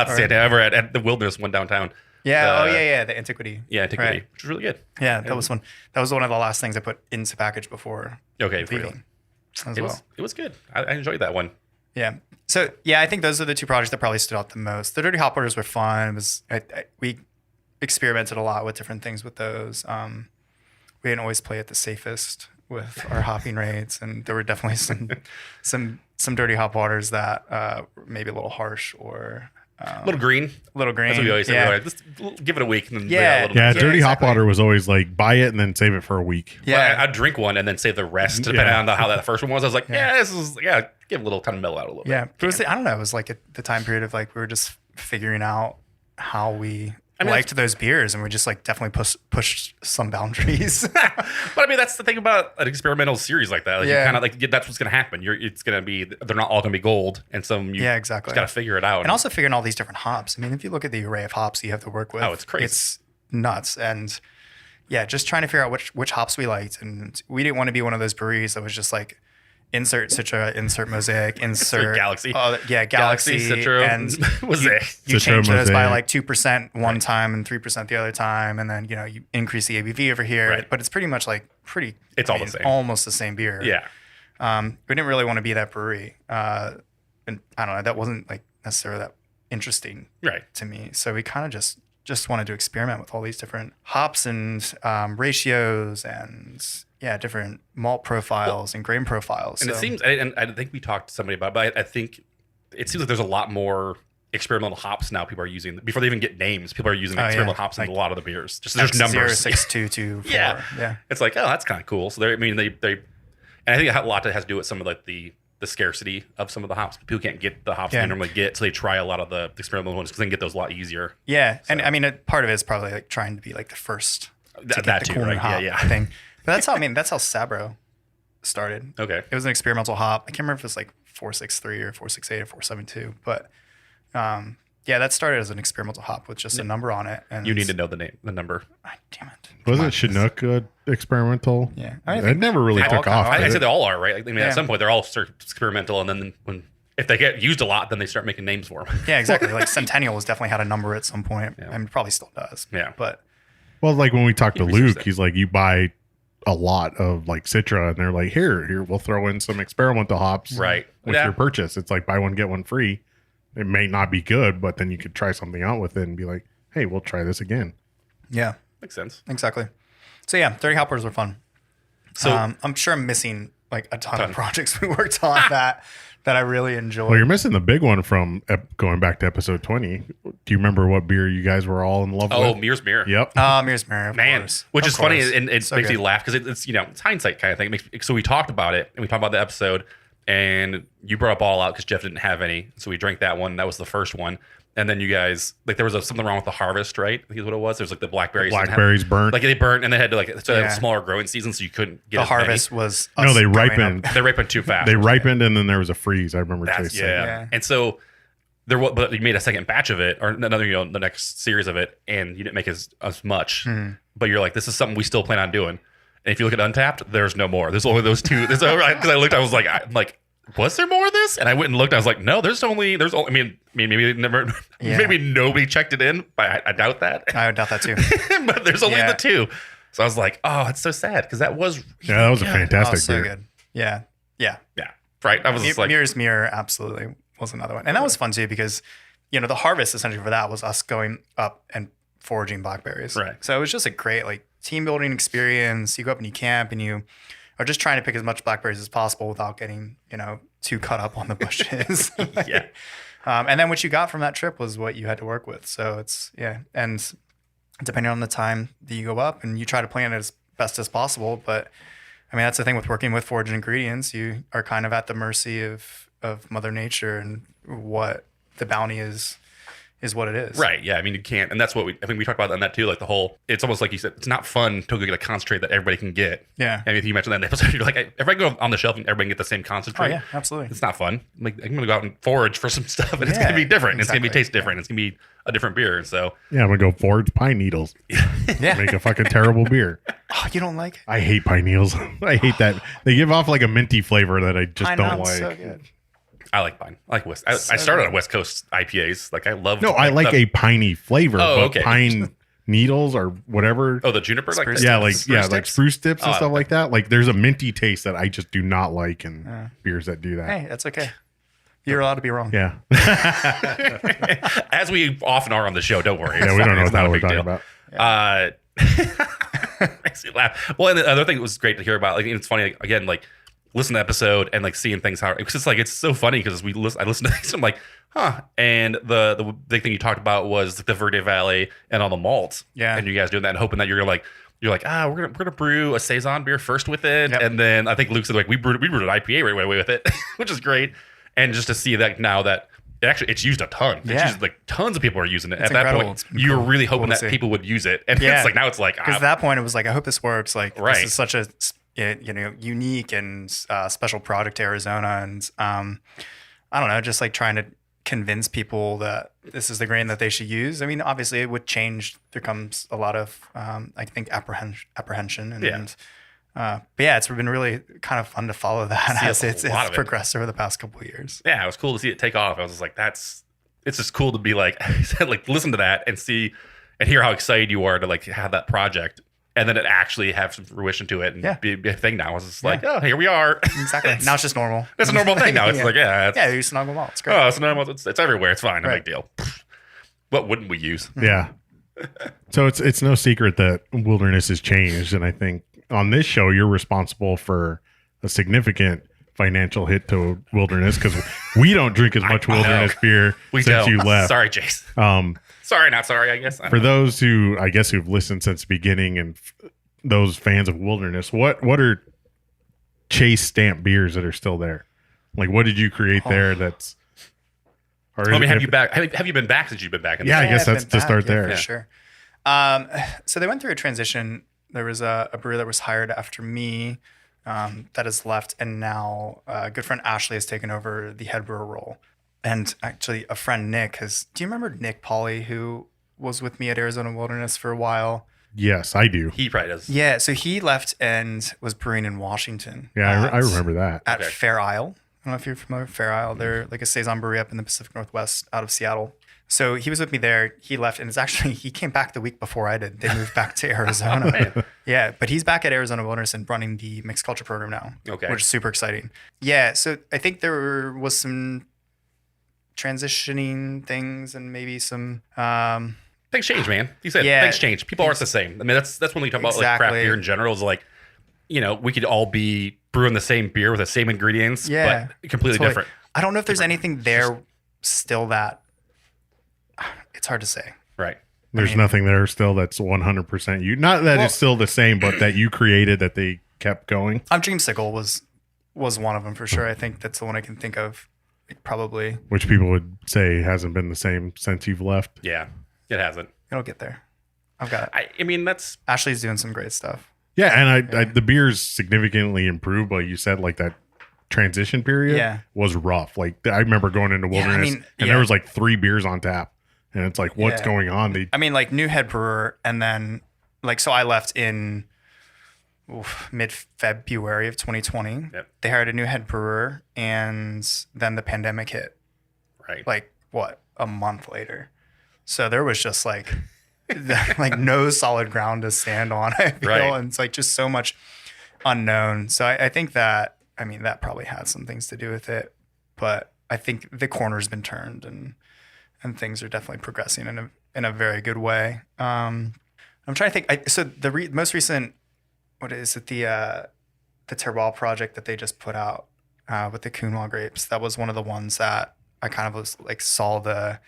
Speaker 1: the Santan. Over at the Wilderness one downtown.
Speaker 3: Yeah, the Antiquity.
Speaker 1: Yeah, Antiquity,
Speaker 3: right.
Speaker 1: Which was really good.
Speaker 3: Yeah, that was one. That was one of the last things I put into package before leaving.
Speaker 1: It was good. I enjoyed that one.
Speaker 3: Yeah. So yeah, I think those are the two projects that probably stood out the most. The Dirty Hop Orders were fun. It was we experimented a lot with different things with those. We didn't always play it the safest with our hopping rates, and there were definitely some dirty hop waters that were maybe a little harsh or
Speaker 1: a little green.
Speaker 3: That's
Speaker 1: what we always say. Yeah. Just give it a week. And
Speaker 3: then
Speaker 2: dirty hop water was always like buy it and then save it for a week.
Speaker 1: Yeah, I'd drink one and then save the rest depending on how that first one was. I was like, this is give a little kind of mellow out a little bit.
Speaker 3: Yeah, but it was, I don't know. It was like at the time period of like we were just figuring out how we liked those beers, and we just like definitely pushed some boundaries.
Speaker 1: But that's the thing about an experimental series like that. Like you kind of like that's what's going to happen. It's going to be they're not all going to be gold, and some
Speaker 3: exactly.
Speaker 1: Just got to figure it out.
Speaker 3: And also figuring all these different hops. I mean, if you look at the array of hops you have to work with,
Speaker 1: it's crazy.
Speaker 3: It's nuts. And just trying to figure out which hops we liked, and we didn't want to be one of those breweries that was just like insert Citra, insert Mosaic, insert
Speaker 1: Galaxy.
Speaker 3: Galaxy,
Speaker 1: Citra,
Speaker 3: and
Speaker 1: Mosaic.
Speaker 3: You change those by like 2% one time and 3% the other time, and then you increase the ABV over here.
Speaker 1: Right.
Speaker 3: But it's pretty much like
Speaker 1: It's all the same,
Speaker 3: almost the same beer.
Speaker 1: Yeah.
Speaker 3: We didn't really want to be that brewery, and I don't know. That wasn't like necessarily that interesting, to me. So we kind of just wanted to experiment with all these different hops and ratios and different malt profiles and grain profiles.
Speaker 1: And it seems, and I think we talked to somebody about it, but I think it seems like there's a lot more experimental hops now people are using. Before they even get names, people are using experimental hops in a lot of the beers. Just there's numbers.
Speaker 3: 06224.
Speaker 1: Yeah. It's like, that's kind of cool. So they and I think a lot has to do with some of like the scarcity of some of the hops. People can't get the hops they normally get, so they try a lot of the experimental ones because they can get those a lot easier.
Speaker 3: Yeah, so. And I mean, part of it is probably like trying to be like the first to get the cool hop thing. But that's how Sabro started.
Speaker 1: Okay.
Speaker 3: It was an experimental hop. I can't remember if it was like 463 or 468 or 472, but that started as an experimental hop with just a number on it. And
Speaker 1: you need to know the number.
Speaker 3: Damn it.
Speaker 2: Wasn't Chinook experimental?
Speaker 3: Yeah.
Speaker 2: It never really took off.
Speaker 1: I say they all are, right? I mean, at some point they're all experimental, and then if they get used a lot, then they start making names for them.
Speaker 3: Yeah, exactly. Like Centennial has definitely had a number at some point. Yeah. I mean, probably still does.
Speaker 1: Yeah.
Speaker 3: But
Speaker 2: like when we talked to Luke, he's like, you buy a lot of like Citra, and they're like, here, we'll throw in some experimental hops with your purchase. It's like buy one, get one free. It may not be good, but then you could try something out with it and be like, hey, we'll try this again.
Speaker 3: Yeah.
Speaker 1: Makes sense.
Speaker 3: Exactly. So dirty hoppers were fun. So I'm sure I'm missing like a ton of projects we worked on that I really enjoyed.
Speaker 2: Well, you're missing the big one from going back to episode 20. Do you remember what beer you guys were all in love with?
Speaker 1: Oh, Mears Mirror.
Speaker 2: Yep.
Speaker 3: Mears Mirror,
Speaker 1: man. Which is funny, and it makes me laugh because it's it's hindsight kind of thing. So we talked about it, and we talked about the episode, and you brought up All Out because Jeff didn't have any, so we drank that one. That was the first one. And then you guys, like, there was something wrong with the harvest, right? I think is what it was. There's like the blackberries.
Speaker 2: Burnt.
Speaker 1: Like they burnt, and they had to a smaller growing season, so you couldn't get
Speaker 3: the harvest many. Was
Speaker 2: no, they ripened.
Speaker 1: They ripened too fast.
Speaker 2: They ripened, and then there was a freeze. I remember Chase saying.
Speaker 1: And so there was, but you made a second batch of it, or another, the next series of it, and you didn't make as much. But you're like, this is something we still plan on doing. And if you look at Untapped, there's no more. There's only those two. Because I looked, I was like, was there more of this? And I went and looked. I was like, no, there's only. I mean, maybe never. Yeah. Maybe nobody checked it in. But I doubt that.
Speaker 3: I would doubt that too.
Speaker 1: But there's only the two. So I was like, oh, it's so sad because that was.
Speaker 2: That was a fantastic
Speaker 3: so
Speaker 2: beer.
Speaker 3: Good. Yeah.
Speaker 1: Right. I was just like,
Speaker 3: Mirror's Mirror absolutely was another one, and that was fun too because, the harvest essentially for that was us going up and foraging blackberries.
Speaker 1: Right.
Speaker 3: So it was just a great team building experience. You go up and you camp and you are just trying to pick as much blackberries as possible without getting, too cut up on the bushes.
Speaker 1: Yeah.
Speaker 3: And then what you got from that trip was what you had to work with. So it's, and depending on the time that you go up and you try to plan it as best as possible. But I mean, that's the thing with working with foraged ingredients. You are kind of at the mercy of Mother Nature and what the bounty is what it is.
Speaker 1: Right. Yeah. I mean, you can't. And that's what I think we talked about on that too. Like the whole, it's almost like you said, it's not fun to go get a concentrate that everybody can get.
Speaker 3: Yeah.
Speaker 1: I mean, if you mentioned that in the episode, you're like, if I go on the shelf and everybody can get the same concentrate.
Speaker 3: Oh, yeah, absolutely.
Speaker 1: It's not fun. Like, I'm going to go out and forage for some stuff and it's going to be different. Exactly. It's going to taste different. It's going to be a different beer. So,
Speaker 2: yeah, I'm going to go forage pine needles.
Speaker 3: Yeah.
Speaker 2: Make a fucking terrible beer.
Speaker 3: Oh, you don't like it?
Speaker 2: I hate pine needles. I hate that. They give off like a minty flavor that I just don't like.
Speaker 3: So good.
Speaker 1: I like pine. I like West. I started on West Coast IPAs. Like I love.
Speaker 2: No, I like a piney flavor, but
Speaker 1: okay.
Speaker 2: pine needles or whatever.
Speaker 1: Oh, the juniper, like
Speaker 3: Spruce
Speaker 1: that?
Speaker 2: like spruce tips and stuff like that. Like there's a minty taste that I just do not like in beers that do that.
Speaker 3: Hey, that's okay. You're allowed to be wrong.
Speaker 2: Yeah.
Speaker 1: As we often are on the show. Don't worry.
Speaker 2: Yeah, we don't know what the hell we're talking about.
Speaker 1: Makes me laugh. Well, and the other thing that was great to hear about, like, it's funny, again, like, listen to the episode and like seeing things how it's just like it's so funny because I listened to things, I'm like, huh. And the big thing you talked about was the Verde Valley and all the malts.
Speaker 3: Yeah.
Speaker 1: And you guys doing that and hoping that you're like, we're gonna brew a saison beer first with it.
Speaker 3: Yep.
Speaker 1: And then I think Luke said like we brewed an IPA right away with it, which is great. And just to see that now that it's used a ton. It's used, like tons of people are using it.
Speaker 3: It's
Speaker 1: at that
Speaker 3: incredible.
Speaker 1: point, you were really hoping
Speaker 3: Cool
Speaker 1: that people would use it. And it's like now it's like
Speaker 3: because at that point it was like, I hope this works. Like this is such a unique and special product to Arizona, and I don't know, just like trying to convince people that this is the grain that they should use. I mean, obviously, with change there comes a lot of I think apprehension, and but yeah, it's been really kind of fun to follow that as it's progressed over the past couple of years.
Speaker 1: Yeah, it was cool to see it take off. I was just like, it's just cool to be like, like listen to that and see and hear how excited you are to like have that project. And then it actually have some fruition to it and be a thing now. It's just like, oh, here we are.
Speaker 3: Exactly. Now it's just normal.
Speaker 1: It's a normal thing now. It's like,
Speaker 3: you snuggle malt. It's great.
Speaker 1: Oh, it's normal. It's everywhere. It's fine. No big deal. What wouldn't we use?
Speaker 2: Yeah. So it's no secret that wilderness has changed. And I think on this show, you're responsible for a significant financial hit to wilderness because we don't drink as much wilderness beer since you left.
Speaker 1: Sorry, Chase. Sorry, not sorry, I guess.
Speaker 2: For those who, I guess, who've listened since the beginning and those fans of wilderness, what are Chase stamp beers that are still there? Like, what did you create there that's...
Speaker 1: Let me have you back. Have you been back since you've been back?
Speaker 2: I guess that's to start there.
Speaker 3: For sure. So they went through a transition. There was a brewer that was hired after me that has left, and now a good friend Ashley has taken over the head brewer role. And actually, a friend, Nick, do you remember Nick Pauly, who was with me at Arizona Wilderness for a while?
Speaker 2: Yes, I do.
Speaker 1: He probably does.
Speaker 3: Yeah, so he left and was brewing in Washington.
Speaker 2: Yeah, I remember that.
Speaker 3: At Fair Isle. I don't know if you're familiar with Fair Isle. They're like a saison brewery up in the Pacific Northwest out of Seattle. So he was with me there. He left, and he came back the week before I did. They moved back to Arizona. Yeah, but he's back at Arizona Wilderness and running the mixed culture program now, which is super exciting. Yeah, so I think there was some transitioning things and maybe some
Speaker 1: things change, man. You said things change. People aren't the same. I mean, that's when we talk about like craft beer in general. Is like, we could all be brewing the same beer with the same ingredients, but completely different.
Speaker 3: I don't know if there's anything there still that it's hard to say.
Speaker 1: Right.
Speaker 2: There's nothing there still that's 100% you. Not that it's still the same, but that you created that they kept going.
Speaker 3: Dreamsicle was one of them for sure. I think that's the one I can think of. Probably.
Speaker 2: Which people would say hasn't been the same since you've left.
Speaker 1: Yeah, it hasn't.
Speaker 3: It'll get there. I've got it.
Speaker 1: I mean, that's...
Speaker 3: Ashley's doing some great stuff.
Speaker 2: Yeah, and I the beer's significantly improved, but you said like that transition period was rough. Like I remember going into Wilderness and there was like 3 beers on tap. And it's like, what's going on?
Speaker 3: Like new head brewer, and then like, so I left in mid-February of 2020.
Speaker 1: Yep.
Speaker 3: They hired a new head brewer, and then the pandemic hit.
Speaker 1: Right.
Speaker 3: Like what, a month later. So there was just like no solid ground to stand on, I feel.
Speaker 1: Right.
Speaker 3: And it's like just so much unknown. So I think that, I mean, that probably had some things to do with it, but I think the corner's been turned and things are definitely progressing in a very good way. I'm trying to think. So the most recent, what is it? The terroir project that they just put out with the Cunwall grapes. That was one of the ones that I kind of was like saw the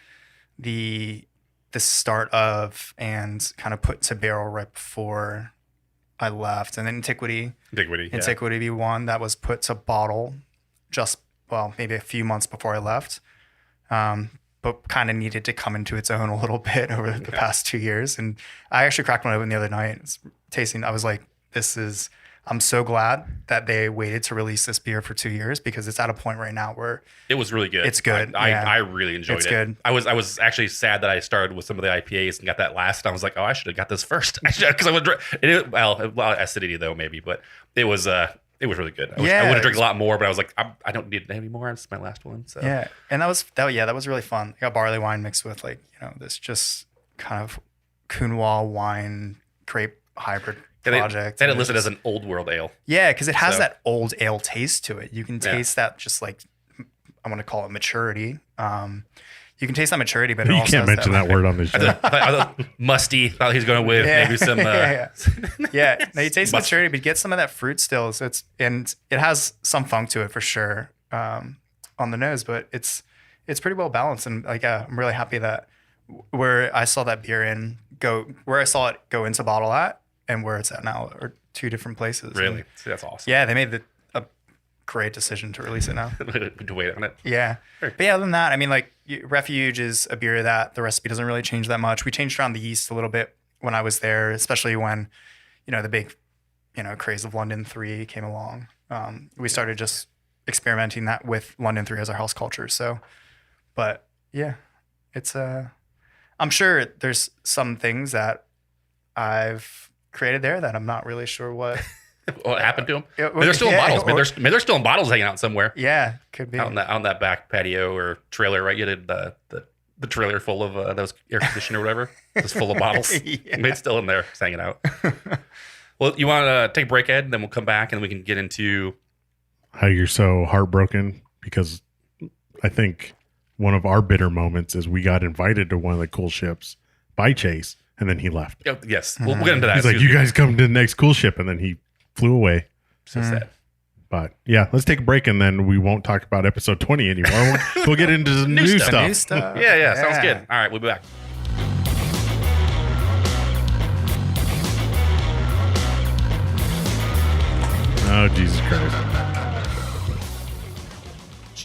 Speaker 3: start of and kind of put to barrel right before I left. And then Antiquity be one that was put to bottle maybe a few months before I left. But kind of needed to come into its own a little bit over the past 2 years. And I actually cracked one open the other night. It's tasting, I was like, I'm so glad that they waited to release this beer for 2 years, because it's at a point right now where
Speaker 1: it was really good.
Speaker 3: It's good.
Speaker 1: I really enjoyed it.
Speaker 3: It's good.
Speaker 1: I was actually sad that I started with some of the IPAs and got that last. I was like, oh, I should have got this first. Because I would, acidity though, maybe, but it was really good. I would have drank a lot more, but I was like, I don't need any more. It's my last one. So
Speaker 3: yeah, and that was really fun. I got barley wine mixed with this just kind of Cunwall wine grape hybrid project.
Speaker 1: They had it listed as an old world ale.
Speaker 3: Yeah, because it has that old ale taste to it. You can taste that, just like, I want to call it maturity. You can taste that maturity, but
Speaker 2: you can't mention that word on this show.
Speaker 1: I thought musty. Thought he was going with maybe some.
Speaker 3: Yeah. No, you taste maturity, but you get some of that fruit still. So it has some funk to it for sure on the nose, but it's pretty well balanced. And I'm really happy that where I saw that beer where I saw it go into bottle at and where it's at now are two different places.
Speaker 1: Really? See, that's awesome.
Speaker 3: Yeah, they made a great decision to release it now.
Speaker 1: To wait on it.
Speaker 3: Yeah. But yeah, other than that, I mean, like, Refuge is a beer that the recipe doesn't really change that much. We changed around the yeast a little bit when I was there, especially when, the big, craze of London 3 came along. We started just experimenting that with London 3 as our house culture. So, but yeah, it's, I'm sure there's some things that I've created there that I'm not really sure what
Speaker 1: happened to them. Maybe they're still in bottles. Maybe they're still in bottles hanging out somewhere.
Speaker 3: Yeah, could be
Speaker 1: out on that back patio or trailer. Right, you did the trailer full of those air conditioner or whatever, just full of bottles.
Speaker 3: Yeah.
Speaker 1: Maybe it's still in there, just hanging out. Well, you want to take a break, Ed, and then we'll come back and we can get into
Speaker 2: how you're so heartbroken, because I think one of our bitter moments is we got invited to one of the cool ships by Chase, and then he left.
Speaker 1: Oh, yes, we'll get into that.
Speaker 2: He's like, you guys come to the next cool ship, and then he flew away.
Speaker 1: So sad.
Speaker 2: But yeah, let's take a break, and then we won't talk about episode 20 anymore. We'll get into the new stuff.
Speaker 3: New stuff.
Speaker 1: Yeah, sounds good. All right, we'll be back.
Speaker 2: Oh, Jesus Christ.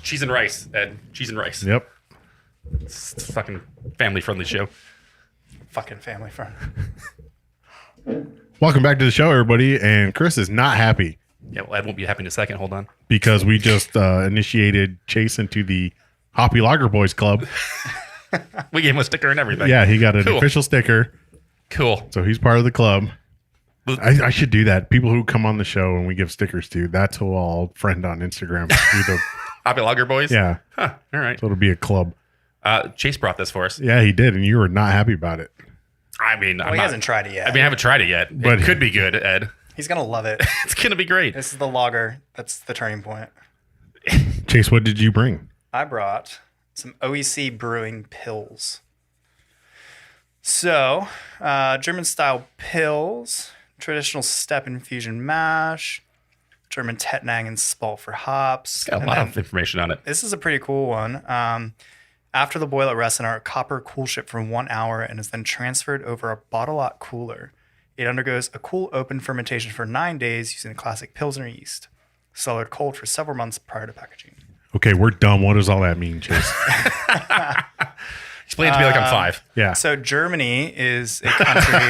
Speaker 1: Cheese and rice, Ed. Cheese and rice.
Speaker 2: Yep.
Speaker 1: It's a fucking family-friendly show.
Speaker 3: Fucking family friend.
Speaker 2: Welcome back to the show, everybody. And Chris is not happy.
Speaker 1: Yeah, well, Ed won't be happy in a second. Hold on.
Speaker 2: Because we just initiated Chase into the Hoppy Lager Bois Club.
Speaker 1: We gave him a sticker and everything.
Speaker 2: Yeah, he got an official sticker.
Speaker 1: Cool.
Speaker 2: So he's part of the club. I should do that. People who come on the show and we give stickers to, that's who I'll friend on Instagram.
Speaker 1: Hoppy Lager Bois?
Speaker 2: Yeah.
Speaker 1: Huh. All right.
Speaker 2: So it'll be a club.
Speaker 1: Chase brought this for us.
Speaker 2: Yeah, he did. And you were not happy about it.
Speaker 1: I mean,
Speaker 3: he hasn't tried it yet.
Speaker 1: I mean, I haven't tried it yet. But it could be good, Ed.
Speaker 3: He's going to love it.
Speaker 1: It's going to be great.
Speaker 3: This is the lager. That's the turning point.
Speaker 2: Chase, what did you bring?
Speaker 3: I brought some OEC Brewing Pills. So, German-style pills, traditional step infusion mash, German Tettnang and Spalt for hops.
Speaker 1: Got a lot of information on it.
Speaker 3: This is a pretty cool one. After the boil, it rests in our copper coolship for 1 hour and is then transferred over a bottle-lock cooler. It undergoes a cool open fermentation for 9 days using a classic Pilsner yeast. Cellared cold for several months prior to packaging.
Speaker 2: Okay, we're dumb. What does all that mean, Chase?
Speaker 1: Explain it to me like I'm 5.
Speaker 2: Yeah.
Speaker 3: So Germany is a country.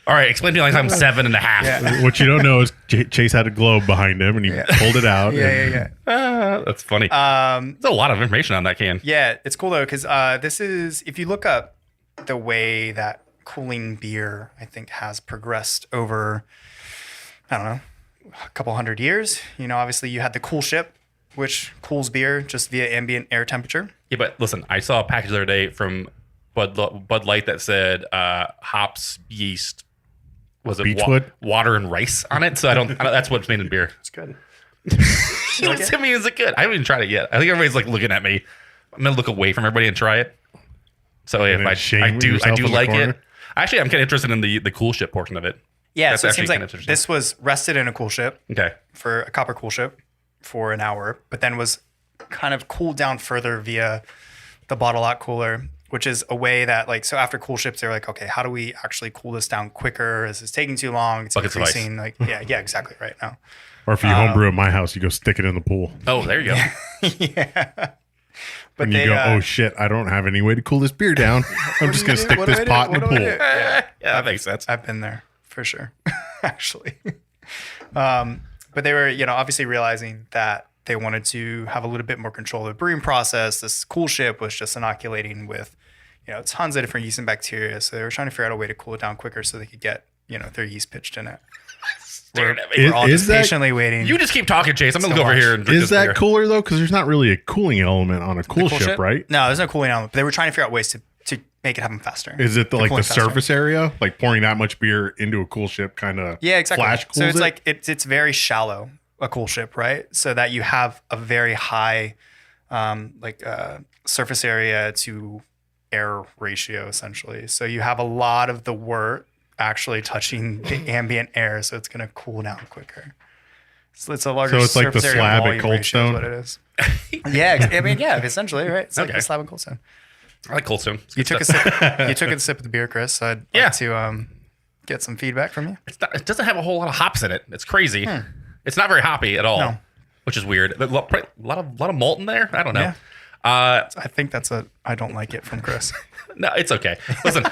Speaker 1: All right, explain to me like I'm 7.5.
Speaker 3: Yeah.
Speaker 2: What you don't know is Chase had a globe behind him and he pulled it out.
Speaker 3: Yeah.
Speaker 1: That's funny. There's a lot of information on that can.
Speaker 3: Yeah, it's cool though, because this is, if you look up the way that cooling beer, I think, has progressed over, I don't know, a couple hundred years. Obviously you had the cool ship, which cools beer just via ambient air temperature.
Speaker 1: Yeah, but listen, I saw a package the other day from Bud Light that said hops, yeast, was it water and rice on it? So I don't that's what's made in beer.
Speaker 3: It's good.
Speaker 1: She looks at me, is it good? I haven't even tried it yet. I think everybody's like looking at me. I'm gonna look away from everybody and try it. So if I do like it. Actually, I'm kind of interested in the cool ship portion of it.
Speaker 3: Yeah, so it seems like this was rested in a cool ship.
Speaker 1: Okay.
Speaker 3: For a copper cool ship for an hour, but then was kind of cooled down further via the bottle lock cooler, which is a way that so after cool ships, they're like, okay, how do we actually cool this down quicker? Is this taking too long? It's increasing. Yeah, exactly right now.
Speaker 2: Or if you homebrew at my house, you go stick it in the pool.
Speaker 1: Oh, there you go.
Speaker 3: Yeah. But
Speaker 2: and you go, oh shit, I don't have any way to cool this beer down. I'm just going to stick this pot in the pool.
Speaker 1: Yeah, that makes sense.
Speaker 3: I've been there for sure, actually. But they were, obviously realizing that they wanted to have a little bit more control of the brewing process. This cool ship was just inoculating with, tons of different yeast and bacteria. So they were trying to figure out a way to cool it down quicker so they could get, their yeast pitched in it. We're all just patiently waiting.
Speaker 1: You just keep talking, Chase. I'm going to go over here and drink
Speaker 2: Is that cooler, though? Because there's not really a cooling element on a cool ship, right?
Speaker 3: No, there's no cooling element. But they were trying to figure out ways to make it happen faster.
Speaker 2: Is it the surface area? Like pouring that much beer into a cool ship kind of flash cools
Speaker 3: so it's
Speaker 2: it?
Speaker 3: like it's very shallow, a cool ship, right? So that you have a very high surface area to air ratio, essentially. So you have a lot of the wort actually touching the ambient air, so it's going to cool down quicker. So it's a larger.
Speaker 2: So it's like the slab at Cold Stone.
Speaker 3: What it is. Yeah, essentially, right? It's like the slab at Cold Stone.
Speaker 1: I like Cold Stone.
Speaker 3: You took a sip of the beer, Chris. So I'd like to get some feedback from you.
Speaker 1: It doesn't have a whole lot of hops in it. It's crazy. It's not very hoppy at all, which is weird. A lot of malt in there. I don't know.
Speaker 3: Yeah. I think that's I don't like it from Chris.
Speaker 1: No, it's okay. Listen,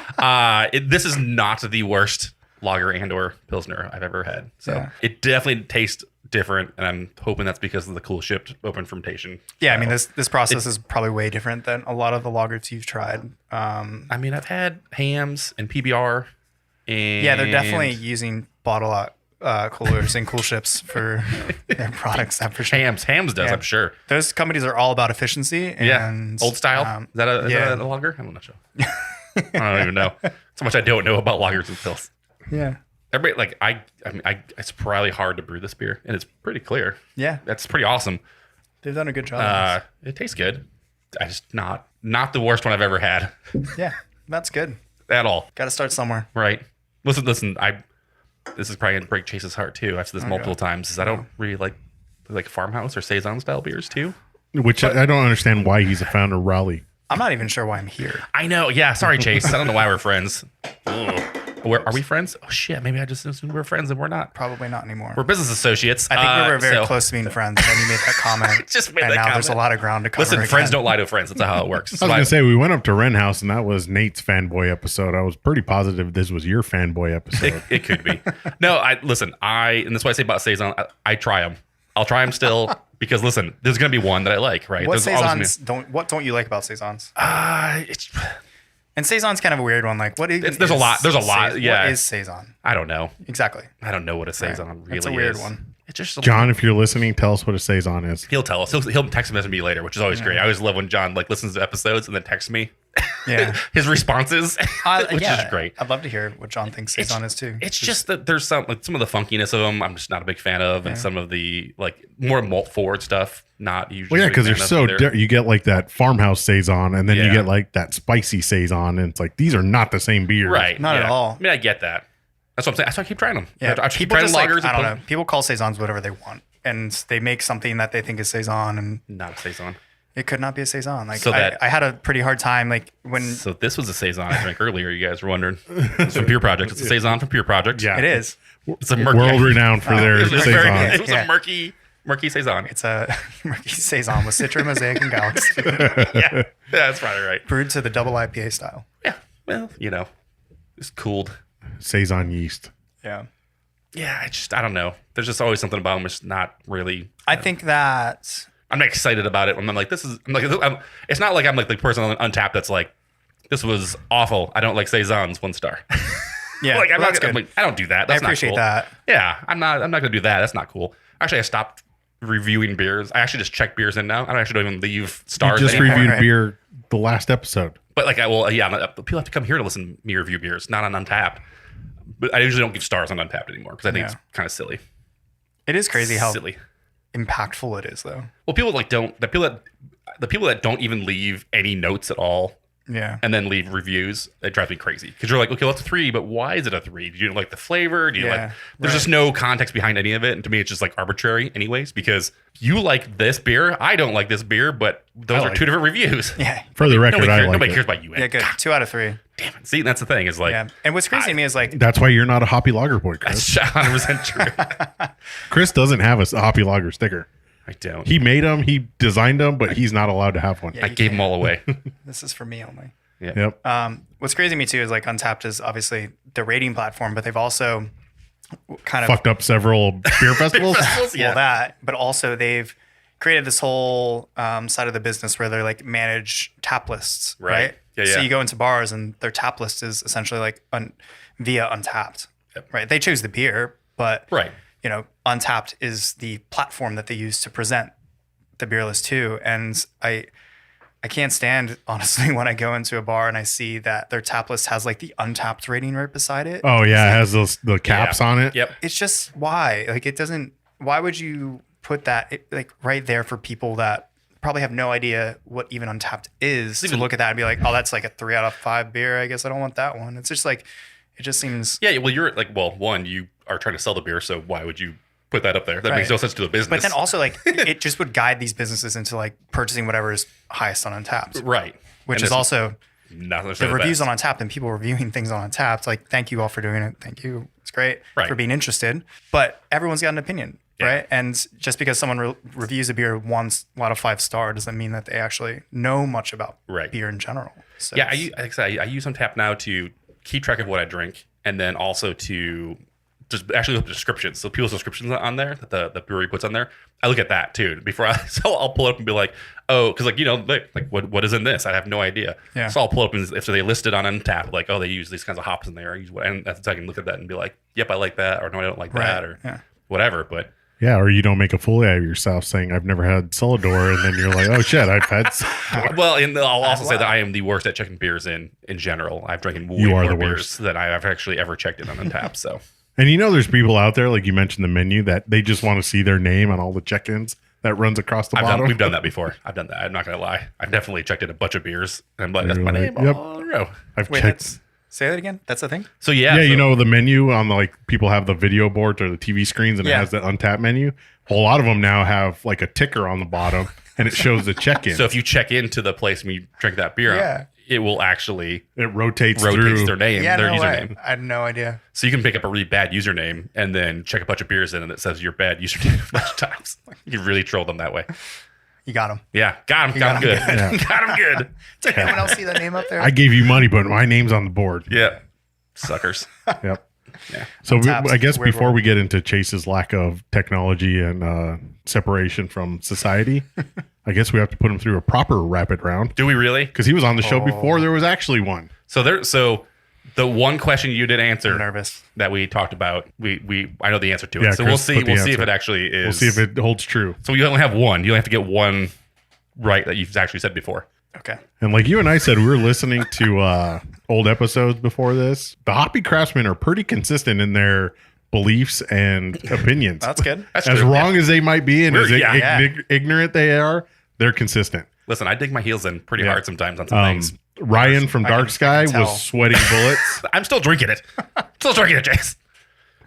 Speaker 1: this is not the worst lager and/or pilsner I've ever had. So it definitely tastes different, and I'm hoping that's because of the cool shipped open fermentation.
Speaker 3: Yeah, I mean this process is probably way different than a lot of the lagers you've tried.
Speaker 1: I mean, I've had hams and PBR, and
Speaker 3: they're definitely using bottle lock coolers and cool ships for their products. That for sure.
Speaker 1: Hams does, I'm sure.
Speaker 3: Those companies are all about efficiency. And,
Speaker 1: Old style. Is that a lager? I'm not sure. I don't even know. So much I don't know about lagers and pils.
Speaker 3: Yeah.
Speaker 1: Everybody it's probably hard to brew this beer, and it's pretty clear.
Speaker 3: Yeah,
Speaker 1: that's pretty awesome.
Speaker 3: They've done a good job.
Speaker 1: It tastes good. I just not the worst one I've ever had.
Speaker 3: Yeah, that's good
Speaker 1: at all.
Speaker 3: Got to start somewhere,
Speaker 1: right? Listen. This is probably gonna break Chase's heart too. I've said this multiple times. Is I don't really like farmhouse or saison style beers too.
Speaker 2: Which I don't understand why he's a founder of Raleigh.
Speaker 3: I'm not even sure why I'm here.
Speaker 1: I know. Yeah. Sorry, Chase. I don't know why we're friends. Are we friends? Oh shit! Maybe I just assumed we're friends and we're not.
Speaker 3: Probably not anymore.
Speaker 1: We're business associates.
Speaker 3: I think we were very close to being friends. And then you made that comment. There's a lot of ground to cover.
Speaker 1: Listen, friends don't lie to friends. That's how it works.
Speaker 2: I was going to say, we went up to Wren House, and that was Nate's fanboy episode. I was pretty positive this was your fanboy episode.
Speaker 1: It could be. No, and that's what I say about saison. I try them. I'll try them still because listen, there's going to be one that I like, right?
Speaker 3: What saisons what don't you like about saisons? And saison's kind of a weird one. Like, there's
Speaker 1: a lot. Yeah.
Speaker 3: What is saison?
Speaker 1: I don't know.
Speaker 3: Exactly.
Speaker 1: I don't know what a saison really is.
Speaker 3: It's a weird one.
Speaker 1: It's just
Speaker 2: John, if you're listening, tell us what a saison is.
Speaker 1: He'll tell us. He'll text message me later, which is always great. I always love when John listens to episodes and then texts me.
Speaker 3: Yeah.
Speaker 1: His responses, which is great.
Speaker 3: I'd love to hear what John thinks saison is too.
Speaker 1: It's just that there's some of the funkiness of them I'm just not a big fan of, and some of the more malt forward stuff not usually.
Speaker 2: Well, yeah, because they're so you get like that farmhouse saison, and then you get like that spicy saison, and it's like these are not the same beer,
Speaker 1: right?
Speaker 3: Not at all.
Speaker 1: I mean, I get that. That's what I'm saying. That's why I keep trying them.
Speaker 3: Yeah,
Speaker 1: I keep trying lagers.
Speaker 3: I don't know. People call saisons whatever they want, and they make something that they think is saison, and
Speaker 1: not a saison.
Speaker 3: It could not be a saison. I had a pretty hard time when.
Speaker 1: So this was a saison I drank earlier. You guys were wondering. It's from Pure Project. It's a saison from Pure Project.
Speaker 3: Yeah, it is.
Speaker 1: It's a murky,
Speaker 2: world renowned for their saison.
Speaker 1: It was a murky saison.
Speaker 3: It's a murky saison with Citra, Mosaic, and Galaxy.
Speaker 1: Yeah, that's probably right.
Speaker 3: Brewed to the double IPA style.
Speaker 1: Yeah, well, it's cooled
Speaker 2: saison yeast.
Speaker 3: Yeah.
Speaker 1: Yeah, I don't know. There's just always something about them that's not really.
Speaker 3: I think that.
Speaker 1: I'm not excited about it. I'm like, it's not like I'm like the person on Untapped that's like, this was awful. I don't like saisons. 1 star.
Speaker 3: Yeah,
Speaker 1: like,
Speaker 3: I'm
Speaker 1: like, I don't do that. That's
Speaker 3: I appreciate
Speaker 1: not cool.
Speaker 3: that.
Speaker 1: Yeah, I'm not gonna do that. That's not cool. Actually, I stopped reviewing beers. I actually just check beers in now. I actually don't even leave stars.
Speaker 2: You just
Speaker 1: anymore.
Speaker 2: reviewed beer the last episode.
Speaker 1: But like, people have to come here to listen to me review beers, not on Untapped. But I usually don't give stars on Untapped anymore because I think it's kind of silly.
Speaker 3: It is crazy how impactful it is, though.
Speaker 1: Well, people don't. The people that don't even leave any notes at all.
Speaker 3: Yeah.
Speaker 1: And then leave reviews. It drives me crazy because you're like, okay, well, it's a 3, but why is it a 3? Do you like the flavor? Do you like? There's just no context behind any of it, and to me, it's just like arbitrary, anyways. Because you like this beer, I don't like this beer, but those are 2 different reviews.
Speaker 3: Yeah.
Speaker 2: For the record,
Speaker 1: nobody cares about you.
Speaker 3: Yeah, good. 2 out of 3.
Speaker 1: Damn it. See, that's the thing. Is like,
Speaker 3: and what's crazy to me is like,
Speaker 2: that's why you're not a Hoppy Lager boy, Chris.
Speaker 1: That's 100% true.
Speaker 2: Chris doesn't have a Hoppy Lager sticker.
Speaker 1: I don't.
Speaker 2: He made them, he designed them, but he's not allowed to have one.
Speaker 3: Yeah,
Speaker 1: I gave them all away.
Speaker 3: This is for me only.
Speaker 1: Yeah.
Speaker 2: Yep.
Speaker 3: What's crazy to me too is like Untapped is obviously the rating platform, but they've also kind of
Speaker 2: fucked up several beer festivals.
Speaker 3: Well, that, but also they've created this whole side of the business where they're like manage tap lists, right?
Speaker 1: Yeah.
Speaker 3: So you go into bars and their tap list is essentially like via Untapped, right? They choose the beer, but you know, Untapped is the platform that they use to present the beer list to, and I can't stand, honestly, when I go into a bar and I see that their tap list has like the Untapped rating right beside it.
Speaker 2: Oh yeah, it has the caps on it.
Speaker 1: Yep.
Speaker 3: It's just why? Like it doesn't. Why would you put that like right there for people that probably have no idea what even Untapped is to look at that and be like, oh, that's like a 3 out of 5 beer. I guess I don't want that one. It's just like, it just seems.
Speaker 1: Yeah. Well, you're like, one, you are trying to sell the beer, so why would you put that up there? That makes no sense to the business.
Speaker 3: But then also like it just would guide these businesses into like purchasing whatever is highest on Untapped.
Speaker 1: Right.
Speaker 3: Which is also the reviews
Speaker 1: best.
Speaker 3: on Untapped and people reviewing things on Untapped. Like, thank you all for doing it. Thank you. It's great for being interested. But everyone's got an opinion, right? And just because someone reviews a beer once out of 5 star doesn't mean that they actually know much about beer in general. So
Speaker 1: yeah, I use Untapped now to keep track of what I drink, and then also to just actually look at the descriptions. So people's descriptions on there that the brewery puts on there, I look at that too before so I'll pull it up and be like, oh, because like, you know, like what is in this? I have no idea. Yeah. So I'll pull it up and if they list it on Untapped, like, oh, they use these kinds of hops in there. And that's I can look at that and be like, yep, I like that, or no, I don't like that, or whatever. But
Speaker 2: yeah, or you don't make a fool out of yourself saying I've never had Celador, and then you're like, oh shit, I've had Celador.
Speaker 1: Well, and I'll also say that I am the worst at checking beers in general. I've drinking way more beers than I've actually ever checked in on Untapped. So.
Speaker 2: And you know, there's people out there, like you mentioned the menu, that they just want to see their name on all the check-ins that runs across the bottom.
Speaker 1: We've done that before. I've done that. I'm not going to lie. I've definitely checked in a bunch of beers. And I'm like, that's my name all in a row.
Speaker 2: I've checked.
Speaker 3: Say that again. That's the thing?
Speaker 1: So, yeah.
Speaker 2: You know, the menu on the, like, people have the video boards or the TV screens and it has the Untapped menu. A lot of them now have like a ticker on the bottom and it shows the check-in.
Speaker 1: So if you check into the place and you drink that beer, it will actually
Speaker 2: it rotates
Speaker 1: through their name, their username.
Speaker 3: I had no idea.
Speaker 1: So you can pick up a really bad username and then check a bunch of beers in and it says your bad username a bunch of times. You can really troll them that way.
Speaker 3: You got him.
Speaker 1: Yeah, got him. Got him good. Got him good.
Speaker 3: Did anyone else see that name up there?
Speaker 2: I gave you money, but my name's on the board.
Speaker 1: Yeah, suckers.
Speaker 2: Yep. Yeah. So I guess before we get into Chase's lack of technology and separation from society, I guess we have to put him through a proper rapid round.
Speaker 1: Do we really?
Speaker 2: Because he was on the show before there was actually one.
Speaker 1: So the one question you did answer,
Speaker 3: I'm nervous,
Speaker 1: that we talked about, I know the answer to it. So Chris, we'll see if it actually is.
Speaker 2: We'll see if it holds true.
Speaker 1: So you only have one. You only have to get one right that you've actually said before.
Speaker 3: Okay.
Speaker 2: And like you and I said, we were listening to old episodes before this. The Hoppy Craftsmen are pretty consistent in their beliefs and opinions.
Speaker 3: That's good.
Speaker 1: That's
Speaker 2: as
Speaker 1: true.
Speaker 2: wrong as they might be and ignorant they are, they're consistent.
Speaker 1: Listen, I dig my heels in pretty hard sometimes on some things.
Speaker 2: Ryan from Dark Sky was sweating bullets.
Speaker 1: I'm still drinking it. Still drinking it, Jace.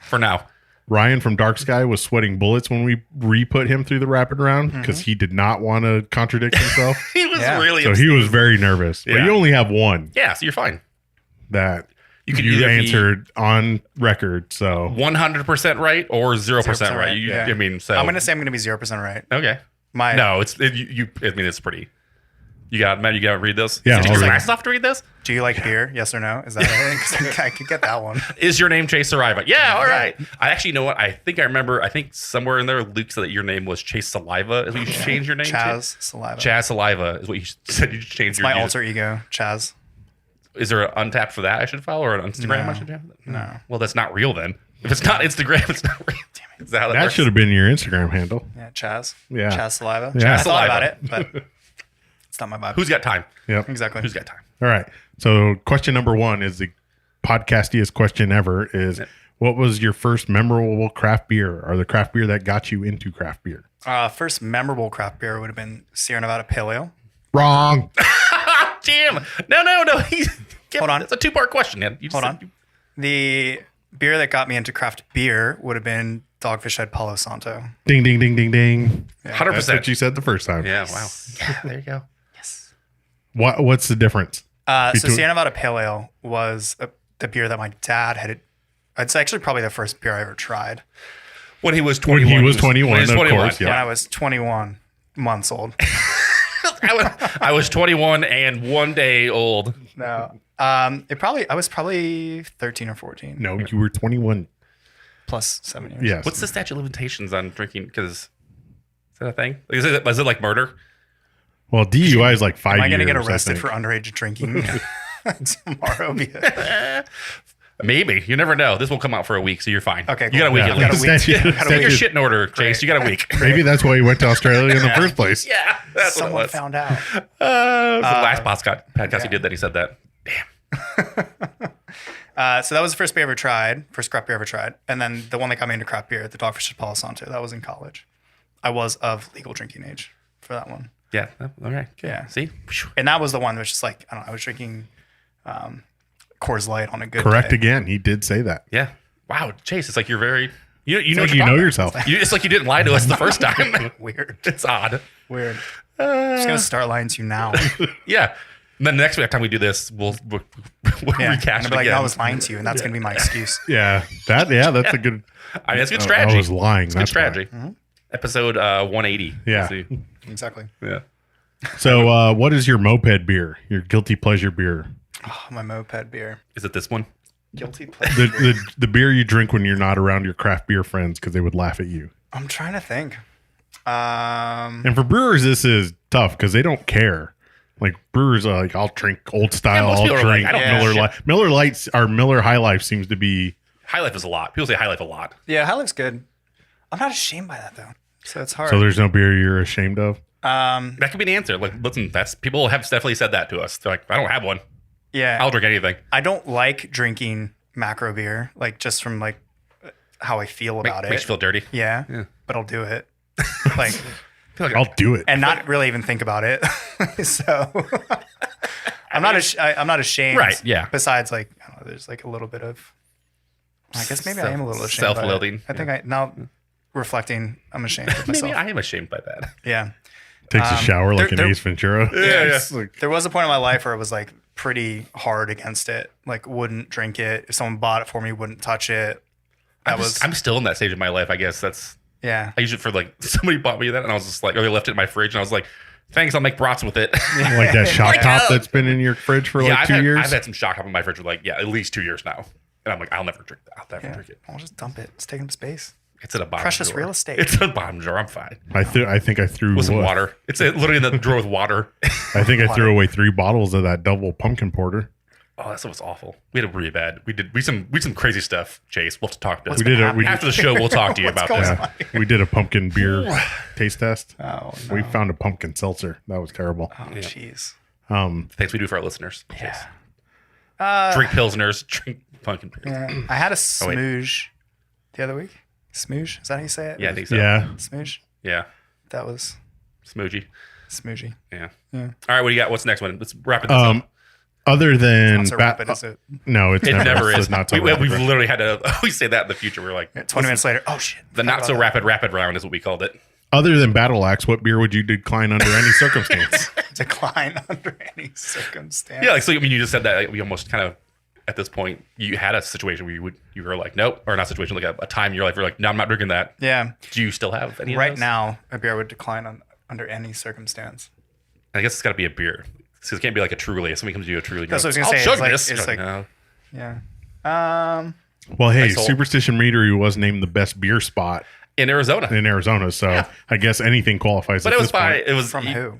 Speaker 1: For now.
Speaker 2: Ryan from Dark Sky was sweating bullets when we re-put him through the rapid round because he did not want to contradict himself.
Speaker 1: He was really
Speaker 2: so
Speaker 1: upset.
Speaker 2: he was very nervous. But you only have one.
Speaker 1: Yeah, so you're fine.
Speaker 2: That you answered on record. So
Speaker 1: 100% right or 0% right. I mean, so
Speaker 3: I'm going to say I'm going to be 0% right.
Speaker 1: Okay. It's pretty. You got to read this.
Speaker 2: Yeah.
Speaker 1: Did you get off to read this?
Speaker 3: Do you like beer? Yes or no? Is that it? I could get that one.
Speaker 1: Is your name Chase Saraiva? Yeah, all right. I actually know what I think. I remember. I think somewhere in there, Luke said that your name was Chase Saliva. Is what you should change your name?
Speaker 3: Chaz Saliva.
Speaker 1: Chaz Saliva is what you said. You should change
Speaker 3: my alter ego, Chaz.
Speaker 1: Is there an Untapped for that I should follow, or an Instagram I should have?
Speaker 3: No.
Speaker 1: Well, that's not real then. If it's not Instagram, it's not real. Damn it. Is that how
Speaker 2: that should have been your Instagram handle.
Speaker 3: Yeah, Chaz.
Speaker 2: Yeah.
Speaker 3: Chaz Saraiva.
Speaker 2: Yeah.
Speaker 3: I thought about it, but it's not my vibe.
Speaker 1: Who's got time?
Speaker 2: Yep.
Speaker 3: Exactly.
Speaker 1: Who's got time?
Speaker 2: All right. So question number 1 is the podcastiest question ever is, what was your first memorable craft beer, or the craft beer that got you into craft beer?
Speaker 3: First memorable craft beer would have been Sierra Nevada Pale Ale.
Speaker 2: Wrong.
Speaker 1: Damn. No.
Speaker 3: Hold on.
Speaker 1: It's a 2-part question, man.
Speaker 3: Hold on. The beer that got me into craft beer would have been Dogfish Head Palo Santo.
Speaker 2: Ding, ding, ding, ding, ding.
Speaker 1: 100%.
Speaker 2: That's what you said the first time.
Speaker 1: Yeah, wow. Yeah, there you go.
Speaker 3: Yes.
Speaker 2: What's the difference?
Speaker 3: So Sierra Nevada Pale Ale was the beer that my dad had. It's actually probably the first beer I ever tried.
Speaker 1: When he was 21.
Speaker 2: When he was 21, of course.
Speaker 3: When I was 21 months old.
Speaker 1: I was 21 and 1 day old.
Speaker 3: No. I was probably 13 or 14.
Speaker 2: No, you were 21.
Speaker 3: Plus 7 years.
Speaker 2: Yes.
Speaker 1: What's the statute of limitations on drinking? Because is that a thing? Is it like murder?
Speaker 2: Well, DUI is like 5 years.
Speaker 3: Am I going to get arrested for underage drinking tomorrow?
Speaker 1: Maybe. You never know. This will come out for a week, so you're fine.
Speaker 3: Okay,
Speaker 1: You got a week
Speaker 2: Yeah.
Speaker 1: at least. Get your shit in order, Chase. You got a week.
Speaker 2: Maybe that's why you went to Australia in the first place.
Speaker 1: Yeah, that's
Speaker 3: Someone
Speaker 1: what it was.
Speaker 3: found out.
Speaker 1: It was the last podcast he did that. He said that. Damn.
Speaker 3: So that was the first beer I ever tried, first craft beer I ever tried. And then the one that got me into craft beer, the Dogfish Palo Santo, that was in college. I was of legal drinking age for that one.
Speaker 1: Yeah. Okay. Good.
Speaker 3: Yeah.
Speaker 1: See?
Speaker 3: And that was the one that was just like, I don't know, I was drinking Coors Light on a good
Speaker 2: Correct
Speaker 3: day.
Speaker 2: again. He did say that.
Speaker 1: Yeah. Wow, Chase. It's like you're very. You know.
Speaker 2: Like
Speaker 1: what
Speaker 2: you
Speaker 1: you're
Speaker 2: know
Speaker 1: talking
Speaker 2: yourself.
Speaker 1: about. It's like you didn't lie to us the first time.
Speaker 3: Weird.
Speaker 1: It's odd.
Speaker 3: Weird. I'm just going to start lying to you now.
Speaker 1: Yeah. And then the next time we do this, we'll recash
Speaker 3: And
Speaker 1: it
Speaker 3: I'll be like,
Speaker 1: again.
Speaker 3: I was lying to you, and that's going to be my excuse.
Speaker 2: Yeah. That's a good.
Speaker 1: I mean, that's good strategy.
Speaker 2: I was lying.
Speaker 1: It's good
Speaker 2: That's
Speaker 1: strategy.
Speaker 3: Mm-hmm.
Speaker 1: Episode 180.
Speaker 2: Yeah.
Speaker 1: Let's see.
Speaker 3: Exactly.
Speaker 1: Yeah.
Speaker 2: So, what is your moped beer? Your guilty pleasure beer?
Speaker 3: Oh, my moped beer.
Speaker 1: Is it this one?
Speaker 3: Guilty pleasure.
Speaker 2: The beer you drink when you're not around your craft beer friends because they would laugh at you.
Speaker 3: I'm trying to think.
Speaker 2: And for brewers, this is tough because they don't care. Like brewers are like, I'll drink old style.
Speaker 1: most
Speaker 2: I'll
Speaker 1: people are like,
Speaker 2: drink
Speaker 1: I don't give a
Speaker 2: Miller
Speaker 1: shit.
Speaker 2: Lite. Miller Lights or Miller High Life seems to be.
Speaker 1: High Life is a lot. People say High Life a lot.
Speaker 3: Yeah, High Life's good. I'm not ashamed by that, though. So it's hard.
Speaker 2: So there's no beer you're ashamed of.
Speaker 1: That could be the answer. Like, listen, that's people have definitely said that to us. They're like, I don't have one.
Speaker 3: Yeah.
Speaker 1: I'll drink anything.
Speaker 3: I don't like drinking macro beer, like just from like how I feel about
Speaker 1: Makes you
Speaker 3: it.
Speaker 1: feel dirty.
Speaker 3: Yeah, but I'll do it. Like,
Speaker 2: I'll do it.
Speaker 3: and not really even think about it. So I'm not ashamed.
Speaker 1: Right, yeah.
Speaker 3: Besides, like, I don't know, there's like a little bit of. I guess maybe I am a little ashamed. by it.
Speaker 1: Self-loathing.
Speaker 3: I think now reflecting, I'm ashamed of myself.
Speaker 1: Maybe I am ashamed by that.
Speaker 3: Yeah.
Speaker 2: Takes a shower like
Speaker 3: there-
Speaker 2: an Ace Ventura.
Speaker 1: Yeah.
Speaker 2: It's like-
Speaker 3: There was a point in my life where I was like pretty hard against it. Like, wouldn't drink it. If someone bought it for me, wouldn't touch it.
Speaker 1: I'm still in that stage of my life, I guess.
Speaker 3: Yeah.
Speaker 1: I use it for like, somebody bought me that and I was just like, or they left it in my fridge and I was like, thanks, I'll make brats with it.
Speaker 2: like that shock top that's been in your fridge for like 2 years.
Speaker 1: I've had some shock top in my fridge for like, at least 2 years now. And I'm like, I'll never drink that. I'll never drink it.
Speaker 3: I'll just dump it. It's taking up space.
Speaker 1: It's in a bottom
Speaker 3: Precious
Speaker 1: drawer.
Speaker 3: real estate.
Speaker 1: It's in a bottom drawer. I'm fine.
Speaker 2: I think I threw
Speaker 1: With some
Speaker 2: what?
Speaker 1: water. It's literally in the drawer with water.
Speaker 2: I think I threw away 3 bottles of that double pumpkin porter.
Speaker 1: Oh, that stuff was awful. We had it really bad. We did some crazy stuff, Chase. We'll have to talk about
Speaker 2: We
Speaker 1: after the show. We'll talk to you about
Speaker 3: going
Speaker 1: that.
Speaker 2: We did a pumpkin beer taste test.
Speaker 3: Oh, no.
Speaker 2: We found a pumpkin seltzer. That was terrible.
Speaker 3: Oh, jeez.
Speaker 1: Things we do for our listeners.
Speaker 3: Yeah.
Speaker 1: Chase. Drink Pilsners, drink pumpkin beers.
Speaker 3: Yeah. I had a
Speaker 1: wait.
Speaker 3: smooge the other week. Smooge? Is that how you say it?
Speaker 1: Yeah, I think so.
Speaker 2: Yeah.
Speaker 3: Smooge?
Speaker 1: Yeah.
Speaker 3: That was
Speaker 1: Smoogie.
Speaker 3: smoogie.
Speaker 1: Yeah.
Speaker 3: Yeah.
Speaker 1: All right, what do you got? What's the next one? Let's wrap it this up.
Speaker 2: Other than
Speaker 3: Not so rapid, is it?
Speaker 2: no, it's
Speaker 1: It never
Speaker 2: it's
Speaker 1: is.
Speaker 2: not so
Speaker 1: We've
Speaker 2: rapid.
Speaker 1: literally had to always say that in the future. We're like,
Speaker 3: 20 minutes later. Oh, shit.
Speaker 1: the not so rapid round is what we called it.
Speaker 2: Other than Battle Axe, what beer would you decline under any circumstance?
Speaker 3: Decline under any circumstance.
Speaker 1: Yeah, like so. I mean, you just said that like, we almost kind of at this point you had a situation where you were like, nope, or not a situation, like a time in your life where you're like, no, I'm not drinking that.
Speaker 3: Yeah.
Speaker 1: Do you still have any?
Speaker 3: Right
Speaker 1: of those?
Speaker 3: now, a beer would decline under any circumstance.
Speaker 1: I guess it's got to be a beer. So it can't be like a Truly. If somebody comes to you a Truly,
Speaker 3: That's what I was
Speaker 1: I'll
Speaker 3: gonna say.
Speaker 1: chug
Speaker 3: It's like-
Speaker 1: this.
Speaker 3: it's
Speaker 1: You're
Speaker 3: like-
Speaker 1: no.
Speaker 3: Yeah.
Speaker 2: Well, hey,
Speaker 1: Nice hole.
Speaker 2: Superstition Meadery was named the best beer spot
Speaker 1: In Arizona.
Speaker 2: in Arizona, so I guess anything qualifies.
Speaker 1: But
Speaker 2: at
Speaker 1: it was
Speaker 2: this point.
Speaker 1: fine. It was
Speaker 3: From who?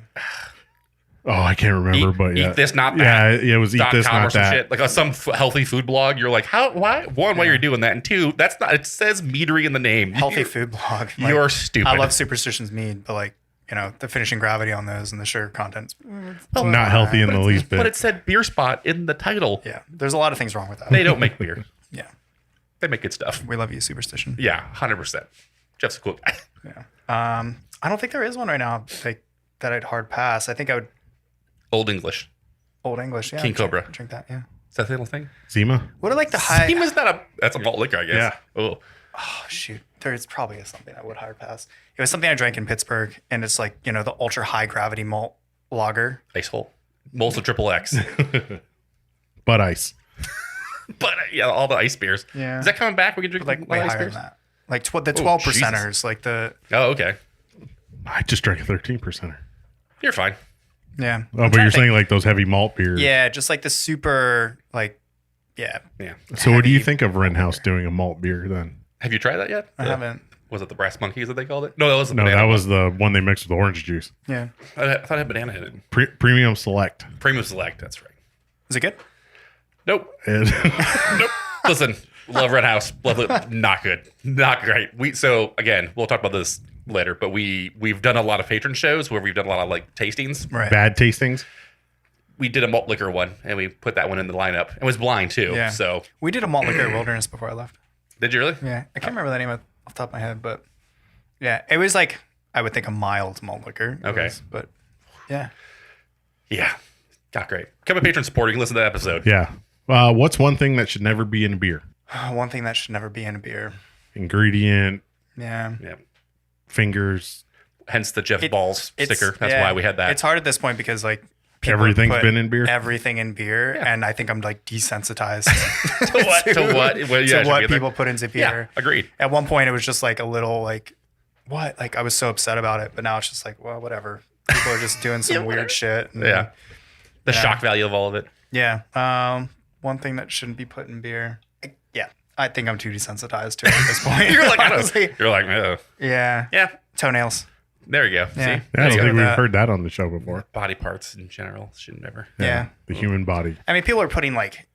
Speaker 2: Oh, I can't remember, but
Speaker 1: eat this, not that.
Speaker 2: Yeah, it was eat this, not that.
Speaker 1: Shit. Like on some healthy food blog, you're like, how? Why? One, why you're doing that, and two, that's not. It says meadery in the name.
Speaker 3: Healthy food blog.
Speaker 1: You're stupid.
Speaker 3: I love Superstition's mead, but like the finishing gravity on those and the sugar contents,
Speaker 2: not healthy in the least bit.
Speaker 1: But it said beer spot in the title.
Speaker 3: Yeah, there's a lot of things wrong with that.
Speaker 1: They don't make beer.
Speaker 3: Yeah,
Speaker 1: they make good stuff.
Speaker 3: We love you, Superstition.
Speaker 1: Yeah, 100%. Jeff's a quote.
Speaker 3: Yeah. I don't think there is one right now that I'd hard pass. I think I would.
Speaker 1: Old English.
Speaker 3: Old English, yeah.
Speaker 1: King Cobra.
Speaker 3: Drink that, yeah.
Speaker 1: Is that the little thing?
Speaker 2: Zima?
Speaker 3: What are like the high...
Speaker 1: Zima's not that's a malt liquor, I guess.
Speaker 2: Yeah.
Speaker 1: Oh,
Speaker 3: shoot. There's probably something I would hard pass. It was something I drank in Pittsburgh, and it's like, the ultra high gravity malt lager.
Speaker 1: Ice hole. Malts of triple X.
Speaker 2: Bud Ice.
Speaker 1: But yeah, all the ice beers.
Speaker 3: Yeah.
Speaker 1: Is that coming back? We can drink
Speaker 3: Like way
Speaker 1: ice
Speaker 3: higher
Speaker 1: beers?
Speaker 3: than that. Like the 12 percenters, like the...
Speaker 1: Oh, okay.
Speaker 2: I just drank a 13%er.
Speaker 1: You're fine.
Speaker 3: Yeah.
Speaker 2: Oh, but you're saying like those heavy malt beers.
Speaker 3: Yeah, just like the super, like, yeah.
Speaker 1: Yeah.
Speaker 2: So what do you think of Wrenhouse doing a malt beer then?
Speaker 1: Have you tried that yet?
Speaker 3: I haven't.
Speaker 1: Was it the Brass Monkeys that they called it? No, that was the
Speaker 2: No,
Speaker 1: banana
Speaker 2: that was the one they mixed with orange juice.
Speaker 3: Yeah.
Speaker 1: I thought it had banana in it.
Speaker 2: Premium Select.
Speaker 1: Premium Select, that's right.
Speaker 3: Is it good?
Speaker 1: Nope.
Speaker 2: And
Speaker 1: Nope. Listen, love Wrenhouse. Love it. Not good. Not great. So again, we'll talk about this later, but we've done a lot of patron shows where we've done a lot of like tastings.
Speaker 3: Right.
Speaker 2: bad tastings.
Speaker 1: We did a malt liquor one and we put that one in the lineup. It was blind too.
Speaker 3: Yeah.
Speaker 1: So
Speaker 3: We did a malt liquor wilderness before I left.
Speaker 1: did you really?
Speaker 3: Yeah. I can't remember the name off the top of my head, but yeah, it was like, I would think a mild malt liquor.
Speaker 1: Okay.
Speaker 3: But yeah.
Speaker 1: Yeah. Not great. Become a patron supporter. You can listen to that episode.
Speaker 2: Yeah. What's one thing that should never be in a beer?
Speaker 3: One thing that should never be in a beer.
Speaker 2: Ingredient,
Speaker 3: Yeah.
Speaker 1: Yeah.
Speaker 2: fingers.
Speaker 1: Hence the Jeff Balls
Speaker 3: It's-
Speaker 1: sticker. That's
Speaker 3: yeah,
Speaker 1: why we had that.
Speaker 3: It's hard at this point because like people
Speaker 2: Everything's
Speaker 3: put
Speaker 2: been in beer?
Speaker 3: Everything in beer, and I think I'm like desensitized
Speaker 1: to what? To what? Well, yeah, it should be in there.
Speaker 3: people put into
Speaker 1: Yeah.
Speaker 3: beer.
Speaker 1: Agreed.
Speaker 3: At one point, it was just like a little like, what? Like I was so upset about it, but now it's just like, well, whatever. People are just doing some
Speaker 1: Yeah, whatever.
Speaker 3: weird shit. And,
Speaker 1: Yeah. The shock value of all of it.
Speaker 3: yeah. One thing that shouldn't be put in beer. Yeah. I think I'm too desensitized to it at this point.
Speaker 1: You're like,
Speaker 3: honestly.
Speaker 1: you're like, oh.
Speaker 3: Yeah.
Speaker 1: Yeah.
Speaker 3: Toenails.
Speaker 1: There you go.
Speaker 3: Yeah.
Speaker 1: See?
Speaker 2: I don't
Speaker 3: Let's go
Speaker 2: think
Speaker 3: with
Speaker 2: we've
Speaker 3: that.
Speaker 2: heard that on the show before.
Speaker 1: Body parts in general should never.
Speaker 3: Yeah.
Speaker 2: The human body.
Speaker 3: I mean, people are putting like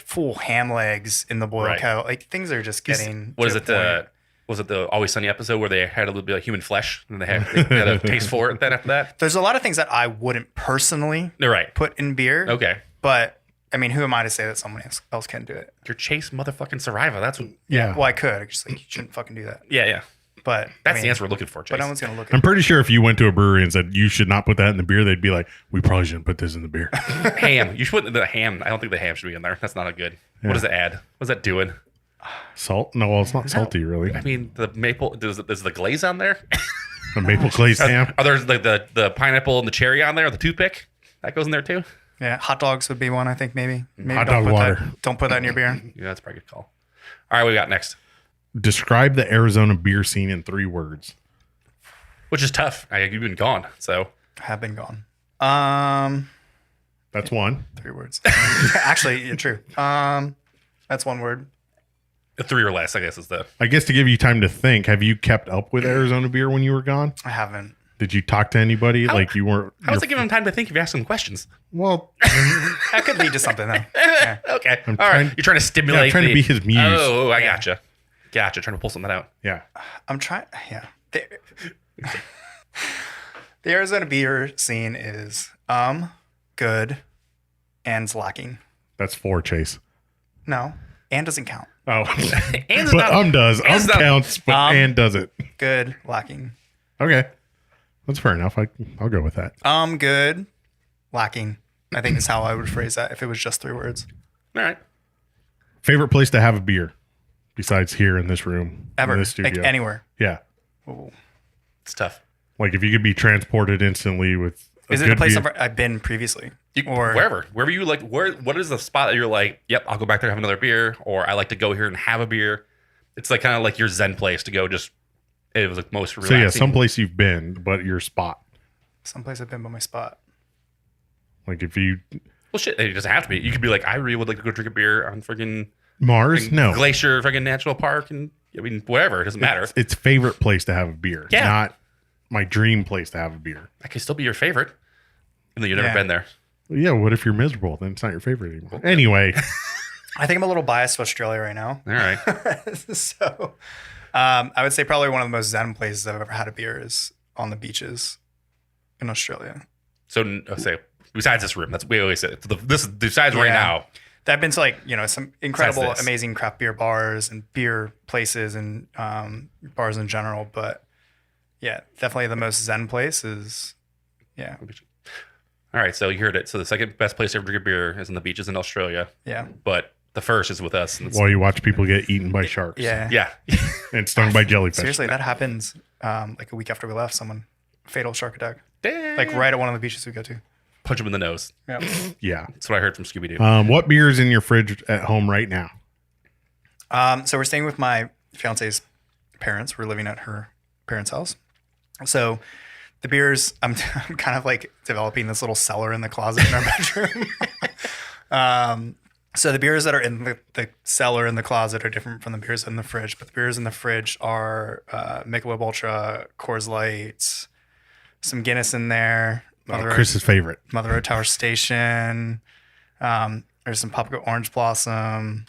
Speaker 3: full ham legs in the boiled
Speaker 1: Right.
Speaker 3: kettle. Like things are just getting.
Speaker 1: What
Speaker 3: to
Speaker 1: is
Speaker 3: a
Speaker 1: it?
Speaker 3: point.
Speaker 1: Was it the Always Sunny episode where they had a little bit of human flesh and they had a taste for it then after that?
Speaker 3: There's a lot of things that I wouldn't personally
Speaker 1: They're right.
Speaker 3: put in beer.
Speaker 1: Okay.
Speaker 3: But I mean, who am I to say that someone else can do it?
Speaker 1: You're Chase motherfucking Saraiva. That's what.
Speaker 2: Yeah.
Speaker 3: Well, I could. I just like you shouldn't fucking do that.
Speaker 1: Yeah, yeah.
Speaker 3: But
Speaker 1: That's the answer we're looking for, Chase.
Speaker 3: But no one's gonna look
Speaker 2: I'm
Speaker 3: at
Speaker 2: pretty sure if you went to a brewery and said you should not put that in the beer, they'd be like, we probably shouldn't put this in the beer.
Speaker 1: Ham. You should put the ham. I don't think the ham should be in there. That's not a good.
Speaker 2: Yeah.
Speaker 1: What does it add? What's that doing?
Speaker 2: Salt? No, well, it's not salty, really.
Speaker 1: I mean, the maple. Is the glaze on there?
Speaker 2: A maple glazed ham.
Speaker 1: Are there like the pineapple and the cherry on there? The toothpick that goes in there too.
Speaker 3: Yeah, hot dogs would be one. I think maybe.
Speaker 2: Hot
Speaker 3: don't
Speaker 2: dog
Speaker 3: put
Speaker 2: water.
Speaker 3: Don't put that in your beer.
Speaker 1: Yeah, that's probably a good call. All right, what we got next?
Speaker 2: Describe the Arizona beer scene in 3 words.
Speaker 1: Which is tough. You've been gone, so
Speaker 3: Have been gone.
Speaker 2: That's one.
Speaker 3: 3 words. Actually, yeah, true. That's one word.
Speaker 1: 3 or less, I guess, is the.
Speaker 2: I guess to give you time to think, have you kept up with Arizona beer when you were gone?
Speaker 3: I haven't.
Speaker 2: Did you talk to anybody?
Speaker 1: How-
Speaker 2: like you weren't.
Speaker 1: How was it giving him time to think if you ask him questions?
Speaker 2: Well,
Speaker 3: That could lead to something though. Yeah.
Speaker 1: Okay. All
Speaker 2: trying-
Speaker 1: right. You're trying to stimulate.
Speaker 2: yeah, I'm trying to be his muse.
Speaker 1: Oh, I gotcha. Gotcha. Trying to pull something out.
Speaker 2: Yeah.
Speaker 3: I'm trying. Yeah. The Arizona beer scene is good and lacking.
Speaker 2: That's 4, Chase.
Speaker 3: No, and doesn't count.
Speaker 2: Oh.
Speaker 1: And's
Speaker 2: but
Speaker 1: not-
Speaker 2: does.
Speaker 1: And's not-
Speaker 2: Counts, but and does it.
Speaker 3: Good, lacking.
Speaker 2: Okay. That's fair enough. I'll go with that.
Speaker 3: Good, lacking. I think is how I would phrase that if it was just 3 words.
Speaker 1: All right.
Speaker 2: Favorite place to have a beer besides here in this room?
Speaker 3: Ever.
Speaker 2: In this studio?
Speaker 3: Like anywhere.
Speaker 2: Yeah.
Speaker 3: Ooh.
Speaker 1: It's tough.
Speaker 2: Like if you could be transported instantly with
Speaker 3: Is it a place I've been previously?
Speaker 1: Or wherever you like. What is the spot that you're like? Yep, I'll go back there and have another beer, or I like to go here and have a beer. It's like kind of like your zen place to go. Just it was like most relaxing.
Speaker 2: So yeah, someplace you've been, but your spot.
Speaker 3: Someplace I've been by my spot.
Speaker 2: Like if you
Speaker 1: Well, shit, it doesn't have to be. You could be like, I really would like to go drink a beer on friggin'
Speaker 2: Mars, no.
Speaker 1: Glacier, friggin' National Park, and I mean whatever. It doesn't matter.
Speaker 2: It's favorite place to have a beer,
Speaker 1: Yeah.
Speaker 2: not my dream place to have a beer.
Speaker 1: That could still be your favorite. And then you've never been there.
Speaker 2: Yeah, what if you're miserable? Then it's not your favorite anymore. Anyway.
Speaker 3: I think I'm a little biased to Australia right now.
Speaker 1: All right.
Speaker 3: So I would say probably one of the most zen places I've ever had a beer is on the beaches in Australia.
Speaker 1: So say besides this room, that's we always say this is besides right now.
Speaker 3: I've been to like, some incredible, amazing craft beer bars and beer places and bars in general. But yeah, definitely the most zen place is,
Speaker 1: All right, so you heard it. So the second best place to ever drink a beer is on the beaches in Australia.
Speaker 3: Yeah.
Speaker 1: But the first is with us.
Speaker 2: While you watch people get eaten by sharks.
Speaker 3: Yeah.
Speaker 1: Yeah.
Speaker 2: And stung by jellyfish.
Speaker 3: Seriously, that happens like a week after we left, fatal shark attack.
Speaker 1: Damn.
Speaker 3: Like right at one of the beaches we go to.
Speaker 1: Punch him in the nose.
Speaker 3: Yeah.
Speaker 2: Yeah.
Speaker 1: That's what I heard from Scooby-Doo.
Speaker 2: What beer is in your fridge at home right now?
Speaker 3: So we're staying with my fiance's parents. We're living at her parents' house. So the beers, I'm kind of like developing this little cellar in the closet in our bedroom. So the beers that are in the cellar in the closet are different from the beers in the fridge. But the beers in the fridge are Michelob Ultra, Coors Light, some Guinness in there.
Speaker 2: Chris's favorite.
Speaker 3: Mother Road Tower Station. There's some Papago Orange Blossom.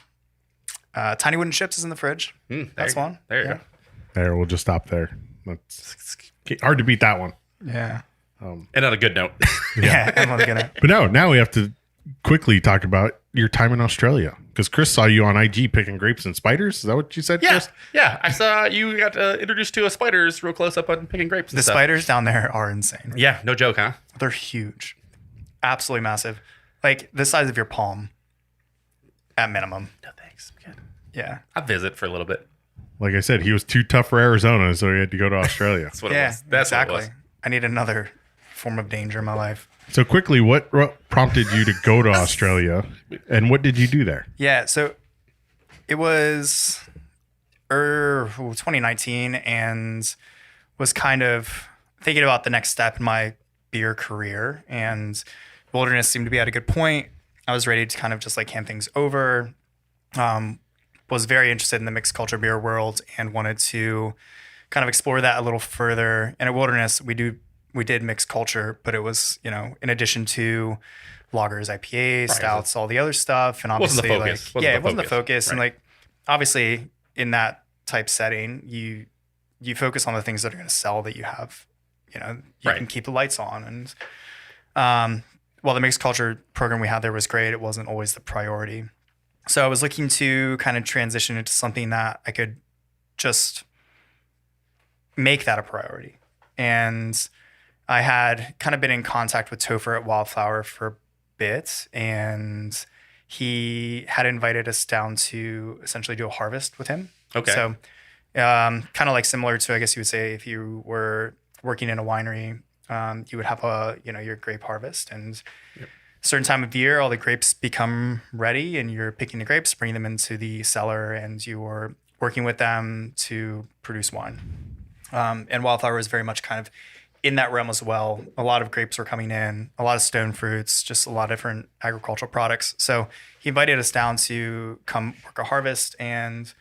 Speaker 3: Tiny Wooden Ships is in the fridge. That's one.
Speaker 1: There you go.
Speaker 2: There, we'll just stop there. That's hard to beat that one.
Speaker 3: Yeah.
Speaker 1: And on a good note.
Speaker 3: Yeah, I'm not gonna.
Speaker 2: But now we have to quickly talk about your time in Australia, because Chris saw you on IG picking grapes and spiders. Is that what you said, Chris?
Speaker 1: Yeah. I saw you got introduced to a spiders real close up on picking grapes.
Speaker 3: The spiders down there are insane.
Speaker 1: Yeah, no joke, huh?
Speaker 3: They're huge, absolutely massive, like the size of your palm, at minimum.
Speaker 1: No thanks. I'm good.
Speaker 3: Yeah,
Speaker 1: I'll visit for a little bit.
Speaker 2: Like I said, he was too tough for Arizona, so he had to go to Australia.
Speaker 1: That's what it was. That's
Speaker 3: exactly.
Speaker 1: what it was.
Speaker 3: I need another form of danger in my life.
Speaker 2: So quickly, what prompted you to go to Australia, and what did you do there?
Speaker 3: Yeah, so it was 2019, and was kind of thinking about the next step in my beer career, and wilderness seemed to be at a good point. I was ready to kind of just like hand things over. Was very interested in the mixed culture beer world and wanted to kind of explore that a little further. And at Wilderness, we did mixed culture, but it was, in addition to lagers, IPAs, stouts, all the other stuff. And obviously,
Speaker 1: it wasn't the focus.
Speaker 3: Right. And like, obviously in that type setting, you focus on the things that are going to sell that you have, you can keep the lights on. And while the mixed culture program we had there was great, it wasn't always the priority. So I was looking to kind of transition into something that I could just make that a priority. And I had kind of been in contact with Topher at Wildflower for a bit, and he had invited us down to essentially do a harvest with him.
Speaker 1: Okay.
Speaker 3: So kind of like similar to, I guess you would say, if you were working in a winery, you would have your grape harvest, and certain time of year, all the grapes become ready, and you're picking the grapes, bringing them into the cellar, and you're working with them to produce wine. And Wildflower was very much kind of in that realm as well. A lot of grapes were coming in, a lot of stone fruits, just a lot of different agricultural products. So he invited us down to come work a harvest and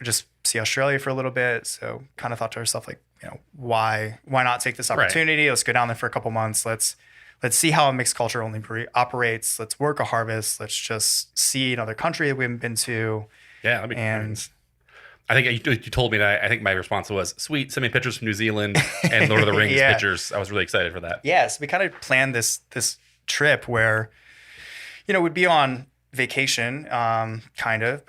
Speaker 3: just see Australia for a little bit. So kind of thought to ourselves, like, why not take this opportunity? Right. Let's go down there for a couple months. Let's see how a mixed culture only brewery operates. Let's work a harvest. Let's just see another country that we haven't been to.
Speaker 1: Yeah. I think you told me that. I think my response was, sweet, send me pictures from New Zealand and Lord of the Rings pictures. I was really excited for that.
Speaker 3: Yeah. So we kind of planned this trip where, we'd be on vacation, kind of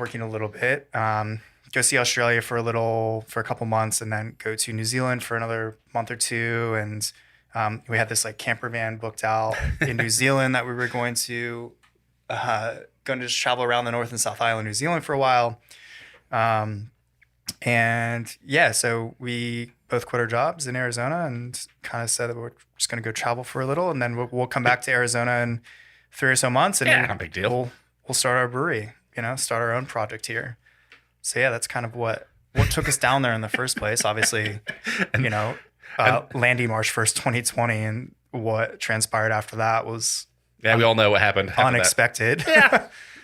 Speaker 3: working a little bit, go see Australia for a couple months, and then go to New Zealand for another month or two. And we had this like camper van booked out in New Zealand that we were going to just travel around the North and South Island, New Zealand for a while. So we both quit our jobs in Arizona and kind of said that we're just going to go travel for a little, and then we'll come back to Arizona in 3 or so months, and
Speaker 1: not a big deal.
Speaker 3: We'll start our brewery, start our own project here. So yeah, that's kind of what took us down there in the first place. Obviously, landing March 1st, 2020, and what transpired after that was
Speaker 1: we all know what happened.
Speaker 3: Unexpected.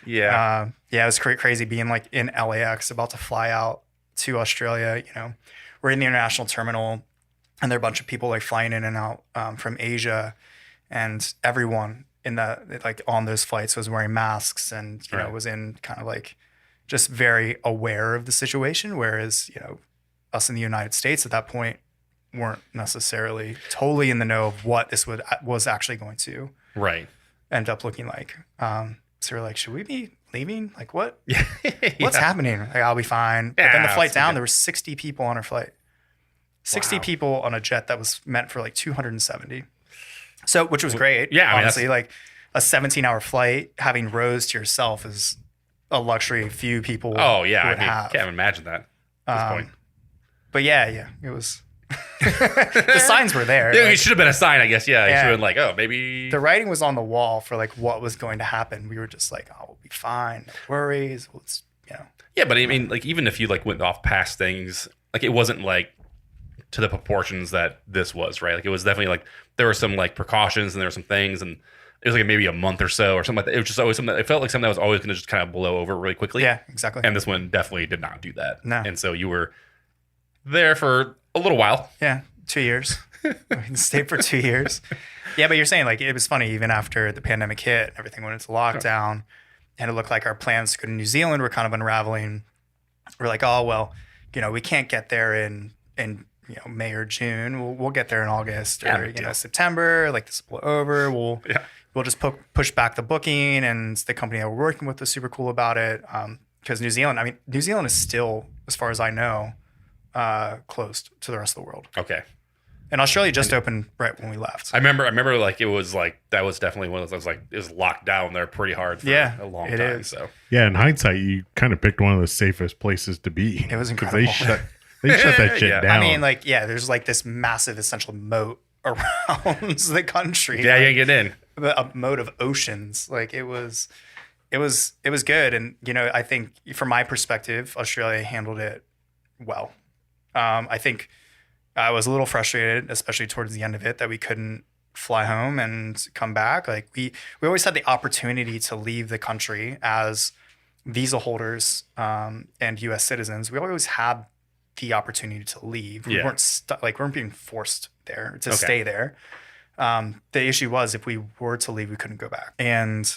Speaker 1: Yeah.
Speaker 3: It was crazy being like in LAX, about to fly out to Australia. We're in the international terminal. and there are a bunch of people like flying in and out from Asia, and everyone in the like on those flights was wearing masks and you know was in kind of like just very aware of the situation, whereas you know us in the United States at that point weren't necessarily totally in the know of what this was actually going to end up looking like. So we're like, should we be leaving? Like what? What's happening? Like, I'll be fine. But then the flight down, there were 60 people on our flight. 60 people on a jet that was meant for like 270. So, which was great. Yeah. Honestly, like a 17-hour flight, having rows to yourself is a luxury few people would have.
Speaker 1: Can't imagine that at this point.
Speaker 3: But yeah, it was... the signs were there.
Speaker 1: Yeah, like, it should have been a sign, I guess. Yeah, it should have been like, oh, maybe...
Speaker 3: The writing was on the wall for like what was going to happen. We were just like, oh, we'll be fine. No worries. Let's, you know.
Speaker 1: Yeah, but I mean, like even if you like went off past things, like it wasn't like to the proportions that this was, right? Like it was definitely like there were some like precautions and there were some things, and it was like maybe a month or so or something like that. It was just always something that, it felt like something that was always going to just kind of blow over really quickly.
Speaker 3: Yeah, exactly.
Speaker 1: And this one definitely did not do that.
Speaker 3: No.
Speaker 1: And so you were there for a little while.
Speaker 3: Yeah, 2 years. We stayed for 2 years. Yeah, but you're saying like it was funny even after the pandemic hit, everything went into lockdown, and it looked like our plans to go to New Zealand were kind of unraveling. We're like, oh well, you know, we can't get there in you know May or June. We'll get there in August or you know September. Like this will blow over. We'll just push back the booking, and the company that we're working with was super cool about it. Because New Zealand is still, as far as I know, closed to the rest of the world.
Speaker 1: Okay.
Speaker 3: And Australia just opened right when we left.
Speaker 1: I remember like it was like that was definitely one of those like it was locked down there pretty hard for a long time. Is. So
Speaker 2: yeah, in hindsight, you kind of picked one of the safest places to be.
Speaker 3: It was incredible.
Speaker 2: They shut that shit down.
Speaker 3: I mean, like there's like this massive essential moat around the country.
Speaker 1: Yeah, you get in
Speaker 3: a moat of oceans. Like it was good, and you know I think from my perspective, Australia handled it well. I think I was a little frustrated, especially towards the end of it, that we couldn't fly home and come back. Like we always had the opportunity to leave the country as visa holders and U.S. citizens. We always had the opportunity to leave. We weren't being forced there to stay there. The issue was if we were to leave, we couldn't go back, and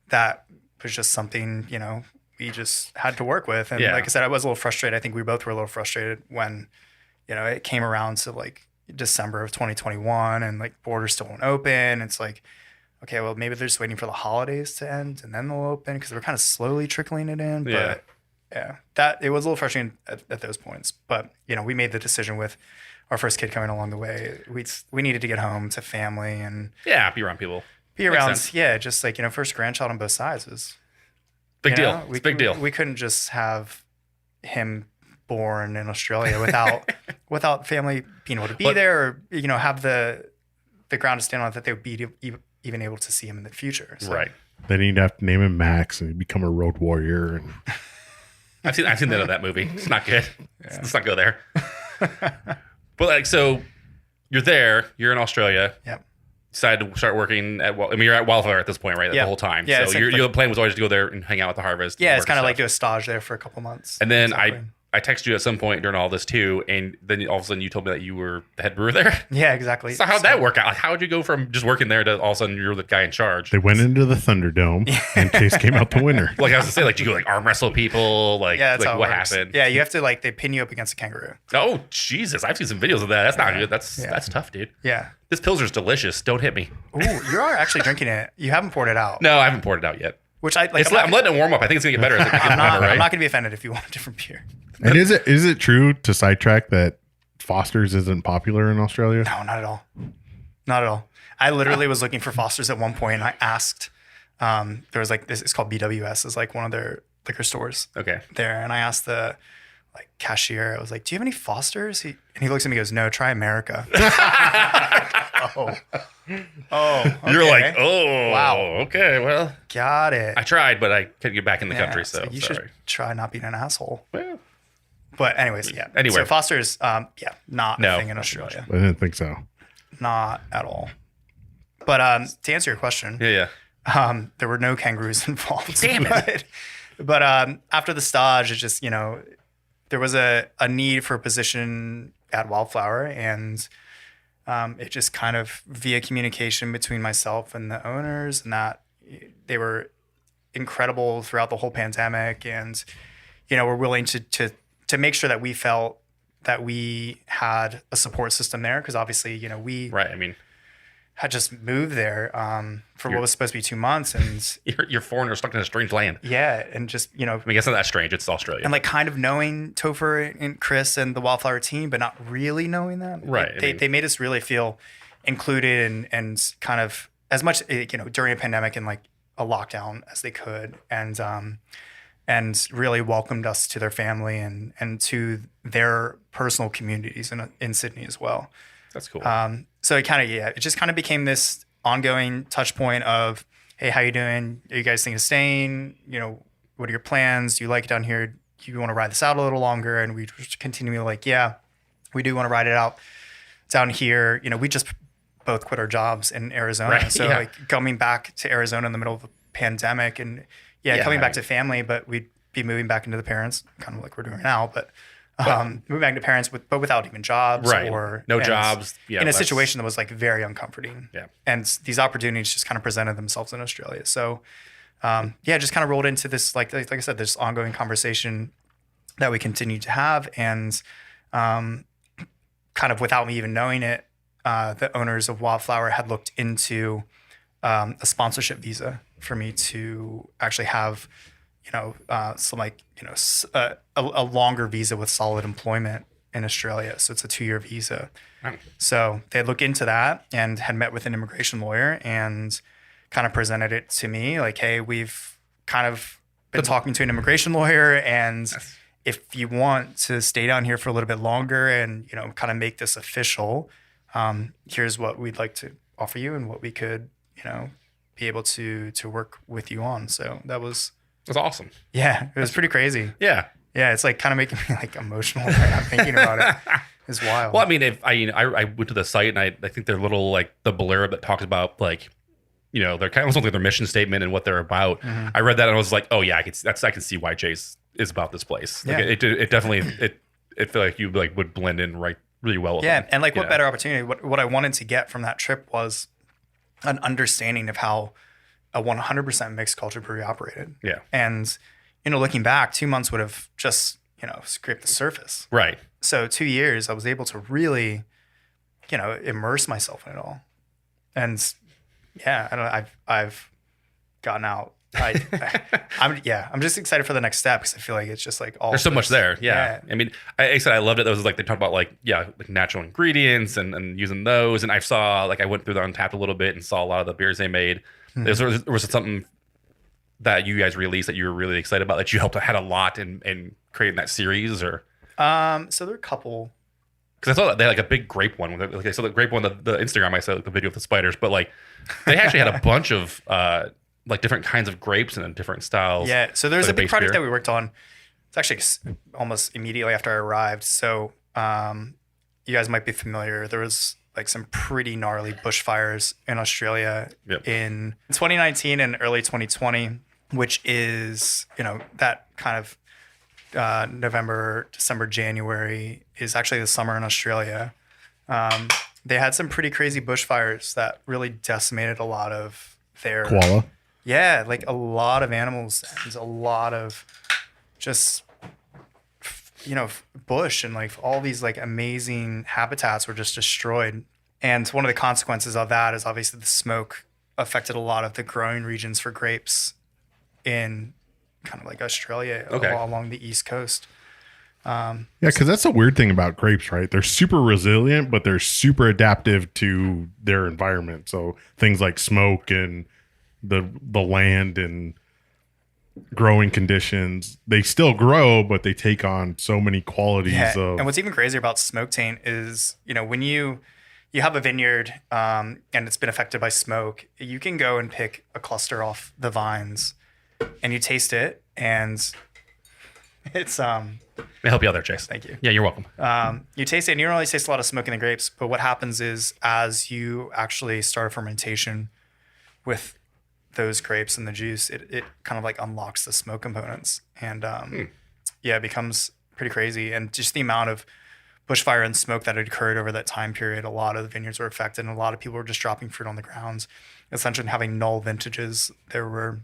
Speaker 3: that was just something we just had to work with. And like I said, I was a little frustrated. I think we both were a little frustrated when, it came around to like December of 2021 and like borders still won't open. It's like, okay, well, maybe they're just waiting for the holidays to end and then they'll open because we're kind of slowly trickling it in. But that it was a little frustrating at those points. But, we made the decision with our first kid coming along the way. We needed to get home to family and
Speaker 1: be around people.
Speaker 3: Be around, just like, first grandchild on both sides was
Speaker 1: big deal. It's a big deal.
Speaker 3: We couldn't just have him born in Australia without family being able to be there or, have the ground to stand on that they would be even able to see him in the future. So.
Speaker 1: Right.
Speaker 2: Then you'd have to name him Max and he'd become a road warrior. And
Speaker 1: I've seen that movie. It's not good. Let's not go there. But like, so you're there, you're in Australia.
Speaker 3: Yep.
Speaker 1: Decided to start working at, you're at Wildflower at this point, right? The whole time. Yeah. So your plan was always to go there and hang out with the harvest.
Speaker 3: Yeah. It's kind of like do a stage there for a couple months.
Speaker 1: And then I texted you at some point during all this too, and then all of a sudden you told me that you were the head brewer there.
Speaker 3: Yeah, exactly.
Speaker 1: So how'd that work out? Like, how'd you go from just working there to all of a sudden you're the guy in charge?
Speaker 2: They went into the Thunderdome and Chase came out the winner.
Speaker 1: Like I was to say, like, do you go like arm wrestle people? Like, what happened?
Speaker 3: Yeah, you have to they pin you up against a kangaroo.
Speaker 1: Oh Jesus, I've seen some videos of that. That's not good. That's tough, dude.
Speaker 3: Yeah.
Speaker 1: This Pilsner's delicious. Don't hit me.
Speaker 3: Ooh, you are actually drinking it. You haven't poured it out.
Speaker 1: No, I haven't poured it out yet.
Speaker 3: Which
Speaker 1: I'm letting it warm up. I think it's gonna get better.
Speaker 3: I'm not going to be offended if you want a different beer.
Speaker 2: And is it true to sidetrack that Foster's isn't popular in Australia?
Speaker 3: No, not at all. Not at all. I literally was looking for Foster's at one point and I asked, there was like this, it's called BWS, is like one of their liquor stores.
Speaker 1: Okay.
Speaker 3: There. And I asked the cashier, I was like, do you have any Foster's? And he looks at me and goes, no, try America. Oh, okay.
Speaker 1: You're like, oh, wow. Okay, well,
Speaker 3: got it.
Speaker 1: I tried, but I couldn't get back in the country. So
Speaker 3: you should try not being an asshole.
Speaker 1: Well,
Speaker 3: but anyways, yeah.
Speaker 1: Anyway,
Speaker 3: so Foster's, not a thing in Australia.
Speaker 2: I didn't think so.
Speaker 3: Not at all. But to answer your question, there were no kangaroos involved.
Speaker 1: Damn it.
Speaker 3: But after the stage, it just there was a need for a position at Wildflower, and it just kind of via communication between myself and the owners, and that they were incredible throughout the whole pandemic, and were willing to make sure that we felt that we had a support system there, because obviously we had just moved there for what was supposed to be 2 months, and
Speaker 1: you're foreigner stuck in a strange land.
Speaker 3: Yeah, and just
Speaker 1: I mean, it's not that strange. It's Australia,
Speaker 3: and like kind of knowing Topher and Chris and the Wildflower team, but not really knowing them.
Speaker 1: Right.
Speaker 3: They made us really feel included and kind of as much during a pandemic and like a lockdown as they could, and really welcomed us to their family and to their personal communities in Sydney as well.
Speaker 1: That's cool.
Speaker 3: So it just kind of became this ongoing touch point of, hey, how you doing? Are you guys thinking of staying? What are your plans? Do you like it down here? Do you want to ride this out a little longer? And we just continue like, yeah, we do want to ride it out down here. We just both quit our jobs in Arizona.
Speaker 1: Right,
Speaker 3: so
Speaker 1: yeah.
Speaker 3: like coming back to Arizona in the middle of the pandemic and coming back to family, but we'd be moving back into the parents, kind of like we're doing now, but moving back to parents but without even jobs,
Speaker 1: right?
Speaker 3: Or
Speaker 1: no jobs. Yeah,
Speaker 3: in a situation that was like very uncomforting.
Speaker 1: Yeah,
Speaker 3: and these opportunities just kind of presented themselves in Australia. So, just kind of rolled into this like I said, this ongoing conversation that we continue to have, and kind of without me even knowing it, the owners of Wildflower had looked into a sponsorship visa for me to actually have, some like, a longer visa with solid employment in Australia. So it's a 2-year visa.
Speaker 1: Wow.
Speaker 3: So they had looked into that and had met with an immigration lawyer and kind of presented it to me like, hey, we've kind of been talking to an immigration lawyer, and if you want to stay down here for a little bit longer and, kind of make this official, here's what we'd like to offer you and what we could, be able to work with you on. So that's
Speaker 1: awesome.
Speaker 3: Yeah, it was pretty crazy.
Speaker 1: Yeah.
Speaker 3: Yeah, it's like kind of making me like emotional right now thinking about it. It's wild.
Speaker 1: Well, I mean, if I went to the site and I think their little like the blurb that talks about like, they're kind of like their mission statement and what they're about. Mm-hmm. I read that and I was like, oh yeah, I can see why Chase is about this place. Like it definitely it felt like you like would blend in really well with them.
Speaker 3: And like what better opportunity? What I wanted to get from that trip was an understanding of how a 100% mixed culture brewery operated.
Speaker 1: Yeah.
Speaker 3: And, looking back, 2 months would have just, scraped the surface.
Speaker 1: Right.
Speaker 3: So 2 years, I was able to really, immerse myself in it all. And yeah, I don't know, I've gotten out. I'm just excited for the next step because I feel like it's just like all.
Speaker 1: There's so much there. Yeah. I mean, I said I loved it. That was like they talked about like natural ingredients and using those. And I went through the Untapped a little bit and saw a lot of the beers they made. Mm-hmm. There was something that you guys released that you were really excited about that you helped had a lot in creating that series, or?
Speaker 3: So there are a couple.
Speaker 1: Because I saw that they had like a big grape one. Like I saw the grape one, the Instagram I saw like the video of the spiders, but like they actually had a bunch of like different kinds of grapes and different styles.
Speaker 3: Yeah. So there's a big project that we worked on. It's actually almost immediately after I arrived. So you guys might be familiar. There was like some pretty gnarly bushfires in Australia in 2019 and early 2020, which is, that kind of November, December, January is actually the summer in Australia. They had some pretty crazy bushfires that really decimated a lot of their
Speaker 2: koala.
Speaker 3: Yeah, like a lot of animals and a lot of just, bush and like all these like amazing habitats were just destroyed. And one of the consequences of that is obviously the smoke affected a lot of the growing regions for grapes in kind of like Australia along the East Coast.
Speaker 2: Because that's the weird thing about grapes, right? They're super resilient, but they're super adaptive to their environment. So things like smoke and the land and growing conditions, they still grow, but they take on so many qualities of.
Speaker 3: And what's even crazier about smoke taint is, when you have a vineyard and it's been affected by smoke, you can go and pick a cluster off the vines and you taste it, and it's
Speaker 1: May I help you out there, Chase?
Speaker 3: Thank you.
Speaker 1: Yeah, you're welcome.
Speaker 3: You taste it, and you don't really taste a lot of smoke in the grapes. But what happens is, as you actually start a fermentation with those grapes and the juice, it kind of like unlocks the smoke components, and it becomes pretty crazy. And just the amount of bushfire and smoke that had occurred over that time period, a lot of the vineyards were affected, and a lot of people were just dropping fruit on the grounds, essentially having null vintages. There were,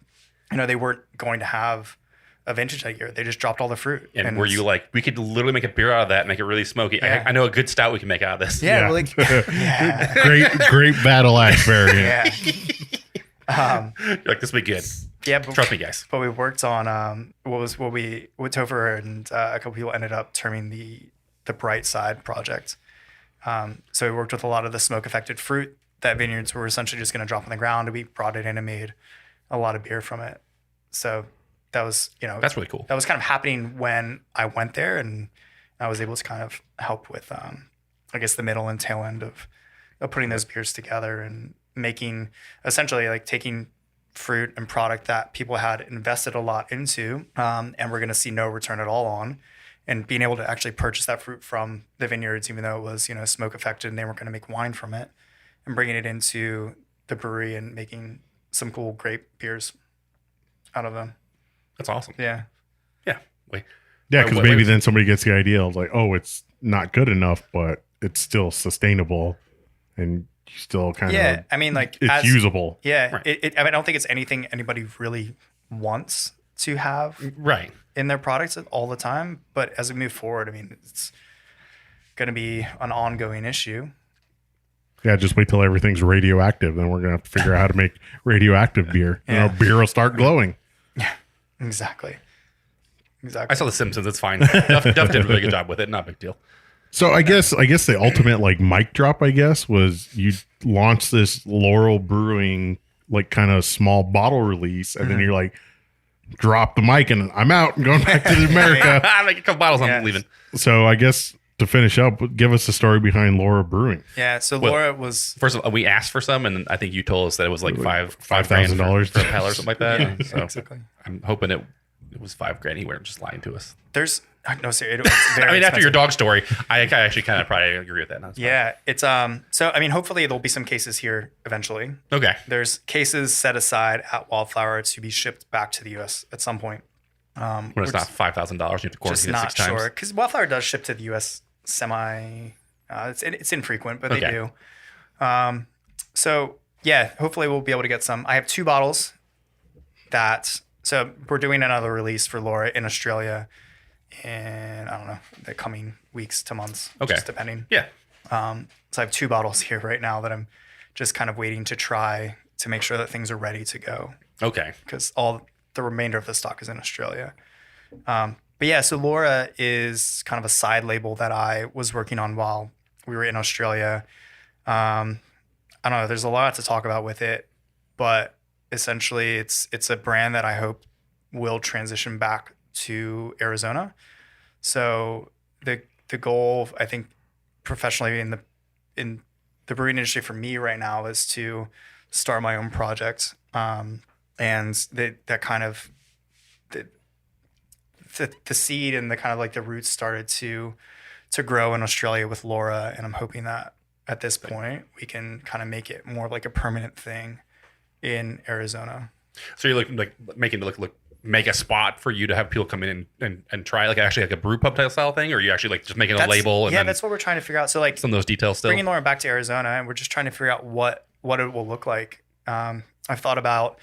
Speaker 3: they weren't going to have a vintage that year. They just dropped all the fruit.
Speaker 1: And were you like, we could literally make a beer out of that and make it really smoky?
Speaker 3: Yeah.
Speaker 1: I know a good stout we can make out of this.
Speaker 3: Yeah.
Speaker 2: Great battle axe variant.
Speaker 1: You're like, this will be good.
Speaker 3: Yeah,
Speaker 1: trust me, guys.
Speaker 3: But we worked on Topher and a couple people ended up terming the Bright Side project. So we worked with a lot of the smoke affected fruit that vineyards were essentially just going to drop on the ground, and we brought it in and made a lot of beer from it. So that was,
Speaker 1: that's really cool.
Speaker 3: That was kind of happening when I went there, and I was able to kind of help with, I guess, the middle and tail end of putting those beers together and making, essentially, like taking fruit and product that people had invested a lot into, and we're going to see no return at all on, and being able to actually purchase that fruit from the vineyards, even though it was, smoke affected and they weren't going to make wine from it, and bringing it into the brewery and making some cool grape beers out of them.
Speaker 1: That's awesome.
Speaker 3: Yeah.
Speaker 1: Yeah. Wait.
Speaker 2: Yeah, because maybe then somebody gets the idea of like, oh, it's not good enough, but it's still sustainable, and you still kind of,
Speaker 3: yeah. I mean, like,
Speaker 2: it's usable.
Speaker 3: Yeah.
Speaker 1: Right.
Speaker 3: I don't think it's anything anybody really wants to have
Speaker 1: right
Speaker 3: in their products all the time. But as we move forward, I mean, it's going to be an ongoing issue.
Speaker 2: Yeah, just wait till everything's radioactive. Then we're going to have to figure out how to make radioactive beer.
Speaker 3: Yeah.
Speaker 2: Beer will start glowing.
Speaker 3: Yeah, exactly.
Speaker 1: I saw The Simpsons. It's fine. Duff did a really good job with it. Not a big deal.
Speaker 2: So I guess the ultimate like mic drop, I guess, was you launched this Lora Brewing like kind of small bottle release, and then you're like, drop the mic and I'm out and going back to America.
Speaker 1: I make a couple bottles. I'm leaving.
Speaker 2: So I guess to finish up, give us the story behind Lora Brewing.
Speaker 3: Yeah. So Lora was,
Speaker 1: first of all, we asked for some, and I think you told us that it was like $5,000 for a pallet or something like that.
Speaker 3: Yeah,
Speaker 1: so
Speaker 3: exactly.
Speaker 1: I'm hoping it was $5,000. He weren't just lying to us.
Speaker 3: There's no, seriously, it's very
Speaker 1: I mean,
Speaker 3: expensive.
Speaker 1: after your dog story, I actually kind of probably agree with that. That's
Speaker 3: yeah, it's so I mean, hopefully there'll be some cases here eventually.
Speaker 1: Okay.
Speaker 3: There's cases set aside at Wildflower to be shipped back to the U.S. at some point.
Speaker 1: When it's not $5,000, you have to quarantine it 6 times.
Speaker 3: Sure, because Wildflower does ship to the U.S. semi. It's infrequent, but they do. So yeah, hopefully we'll be able to get some. I have 2 bottles so we're doing another release for Lora in Australia in, I don't know, the coming weeks to months.
Speaker 1: Okay.
Speaker 3: Just depending.
Speaker 1: Yeah.
Speaker 3: So I have 2 bottles here right now that I'm just kind of waiting to try to make sure that things are ready to go.
Speaker 1: Okay.
Speaker 3: Because all the remainder of the stock is in Australia. But yeah, so Lora is kind of a side label that I was working on while we were in Australia. I don't know, there's a lot to talk about with it, but essentially it's a brand that I hope will transition back to Arizona. So the goal, I think, professionally in the brewing industry for me right now is to start my own project. And that kind of the seed and the kind of like the roots started to grow in Australia with Lora, and I'm hoping that at this point we can kind of make it more like a permanent thing in Arizona.
Speaker 1: So you're looking like making it look make a spot for you to have people come in and try like actually like a brew pub type style thing, or are you actually like just making a label? And
Speaker 3: yeah, that's what we're trying to figure out. So like
Speaker 1: some of those details still
Speaker 3: bringing Lora back to Arizona, and we're just trying to figure out what it will look like. I've thought about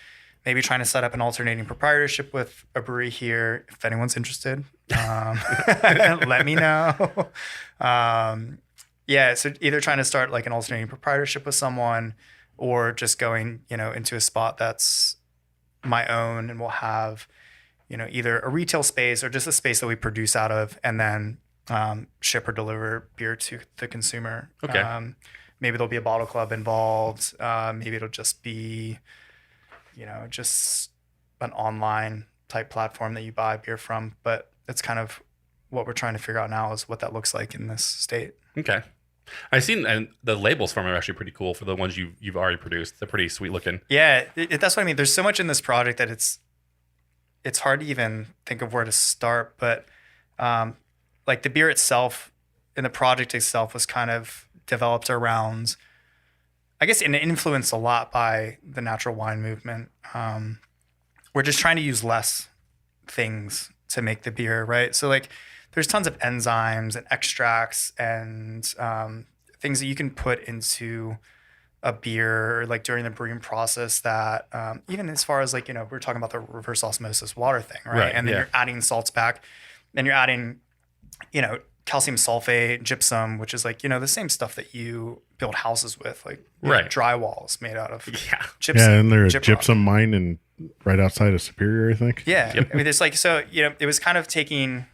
Speaker 3: maybe trying to set up an alternating proprietorship with a brewery here. If anyone's interested, let me know. Yeah, so either trying to start like an alternating proprietorship with someone, or just going, into a spot that's my own, and we'll have, either a retail space or just a space that we produce out of, and then ship or deliver beer to the consumer.
Speaker 1: Okay.
Speaker 3: Maybe there'll be a bottle club involved. Maybe it'll just be, just an online type platform that you buy beer from. But it's kind of what we're trying to figure out now is what that looks like in this state.
Speaker 1: Okay. I've seen, and the labels from them are actually pretty cool for the ones you've already produced. They're pretty sweet looking.
Speaker 3: Yeah, that's what I mean. There's so much in this project that it's hard to even think of where to start. But like the beer itself and the project itself was kind of developed around, I guess, and influenced a lot by the natural wine movement. We're just trying to use less things to make the beer, right? So like there's tons of enzymes and extracts and things that you can put into a beer like during the brewing process that even as far as like, we're talking about the reverse osmosis water thing, right? And then you're adding salts back, and you're adding, calcium sulfate, gypsum, which is like, the same stuff that you build houses with, like drywalls made out of gypsum.
Speaker 2: Yeah, and there's a gypsum mine and right outside of Superior, I think.
Speaker 3: Yeah. Yep. I mean, it's like, so, it was kind of taking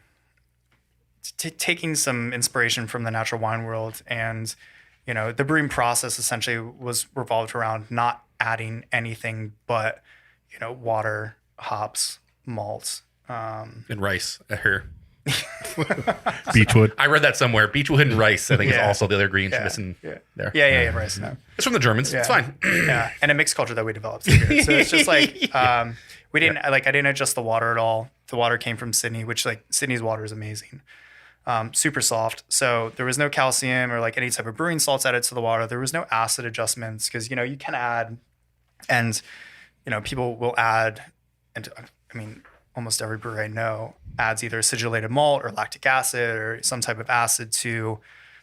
Speaker 3: some inspiration from the natural wine world, and the brewing process essentially was revolved around not adding anything but water, hops, malt,
Speaker 1: and rice. I hear
Speaker 2: beechwood.
Speaker 1: I read that somewhere. Beechwood and rice, I think, is also the other green tradition there.
Speaker 3: Yeah, rice. No.
Speaker 1: It's from the Germans. It's fine.
Speaker 3: Yeah, and a mixed culture that we developed here. So it's just like we didn't I didn't adjust the water at all. The water came from Sydney, which like Sydney's water is amazing. Super soft. So there was no calcium or like any type of brewing salts added to the water. There was no acid adjustments because, you can add, and, people will add, and I mean, almost every brewer I know adds either acidulated malt or lactic acid or some type of acid to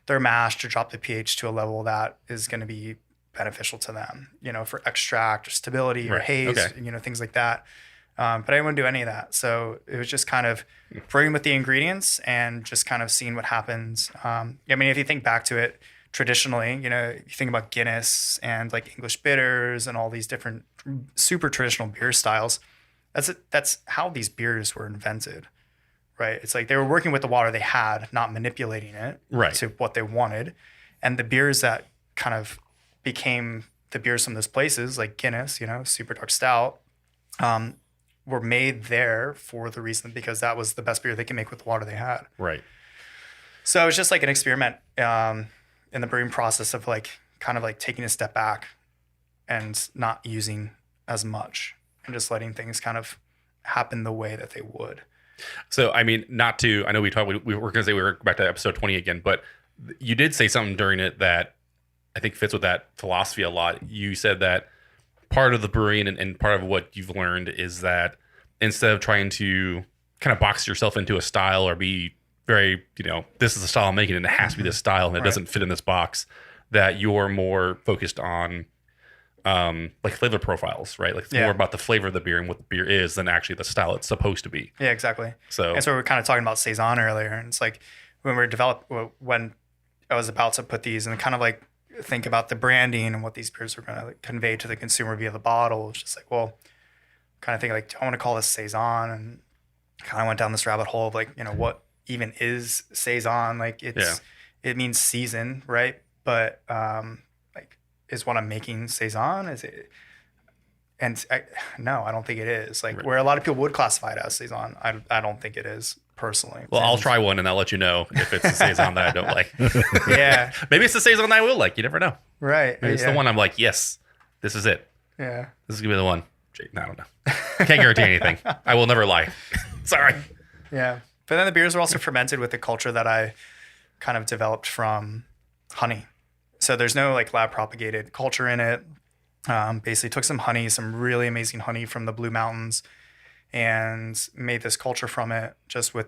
Speaker 3: their mash to drop the pH to a level that is going to be beneficial to them, for extract or stability or haze, things like that. But I didn't want to do any of that. So it was just kind of brewing with the ingredients and just kind of seeing what happens. I mean, if you think back to it traditionally, you think about Guinness and like English bitters and all these different super traditional beer styles. That's how these beers were invented, right? It's like they were working with the water they had, not manipulating it to what they wanted. And the beers that kind of became the beers from those places, like Guinness, super dark stout, were made there for the reason because that was the best beer they could make with the water they had.
Speaker 1: Right.
Speaker 3: So it was just like an experiment in the brewing process of like kind of like taking a step back and not using as much and just letting things kind of happen the way that they would.
Speaker 1: So, I mean, I know we were going to say we were back to episode 20 again, but you did say something during it that I think fits with that philosophy a lot. You said that part of the brewing and part of what you've learned is that instead of trying to kind of box yourself into a style or be very, this is the style I'm making and it has to be this style and it doesn't fit in this box, that you're more focused on like flavor profiles, right? Like it's more about the flavor of the beer and what the beer is than actually the style it's supposed to be.
Speaker 3: Yeah, exactly.
Speaker 1: So
Speaker 3: we were kind of talking about Saison earlier, and it's like when I was about to put these and kind of like think about the branding and what these beers were going to like convey to the consumer via the bottle. It's just like, well, kind of think like, do I want to call this Saison? And kind of went down this rabbit hole of like, what even is Saison? Like it means season, right? But is what I'm making Saison? Is it? And no, I don't think it is. Like where a lot of people would classify it as Saison, I don't think it is personally.
Speaker 1: Well, I'll try one and I'll let you know if it's a Saison that I don't like.
Speaker 3: Yeah.
Speaker 1: Maybe it's the Saison that I will like. You never know.
Speaker 3: Right.
Speaker 1: Maybe it's the one I'm like, yes, this is it.
Speaker 3: Yeah.
Speaker 1: This is going to be the one. I don't know. Can't guarantee anything. I will never lie. Sorry.
Speaker 3: Yeah. But then the beers were also fermented with the culture that I kind of developed from honey. So there's no like lab propagated culture in it. Basically took some honey, some really amazing honey from the Blue Mountains, and made this culture from it just with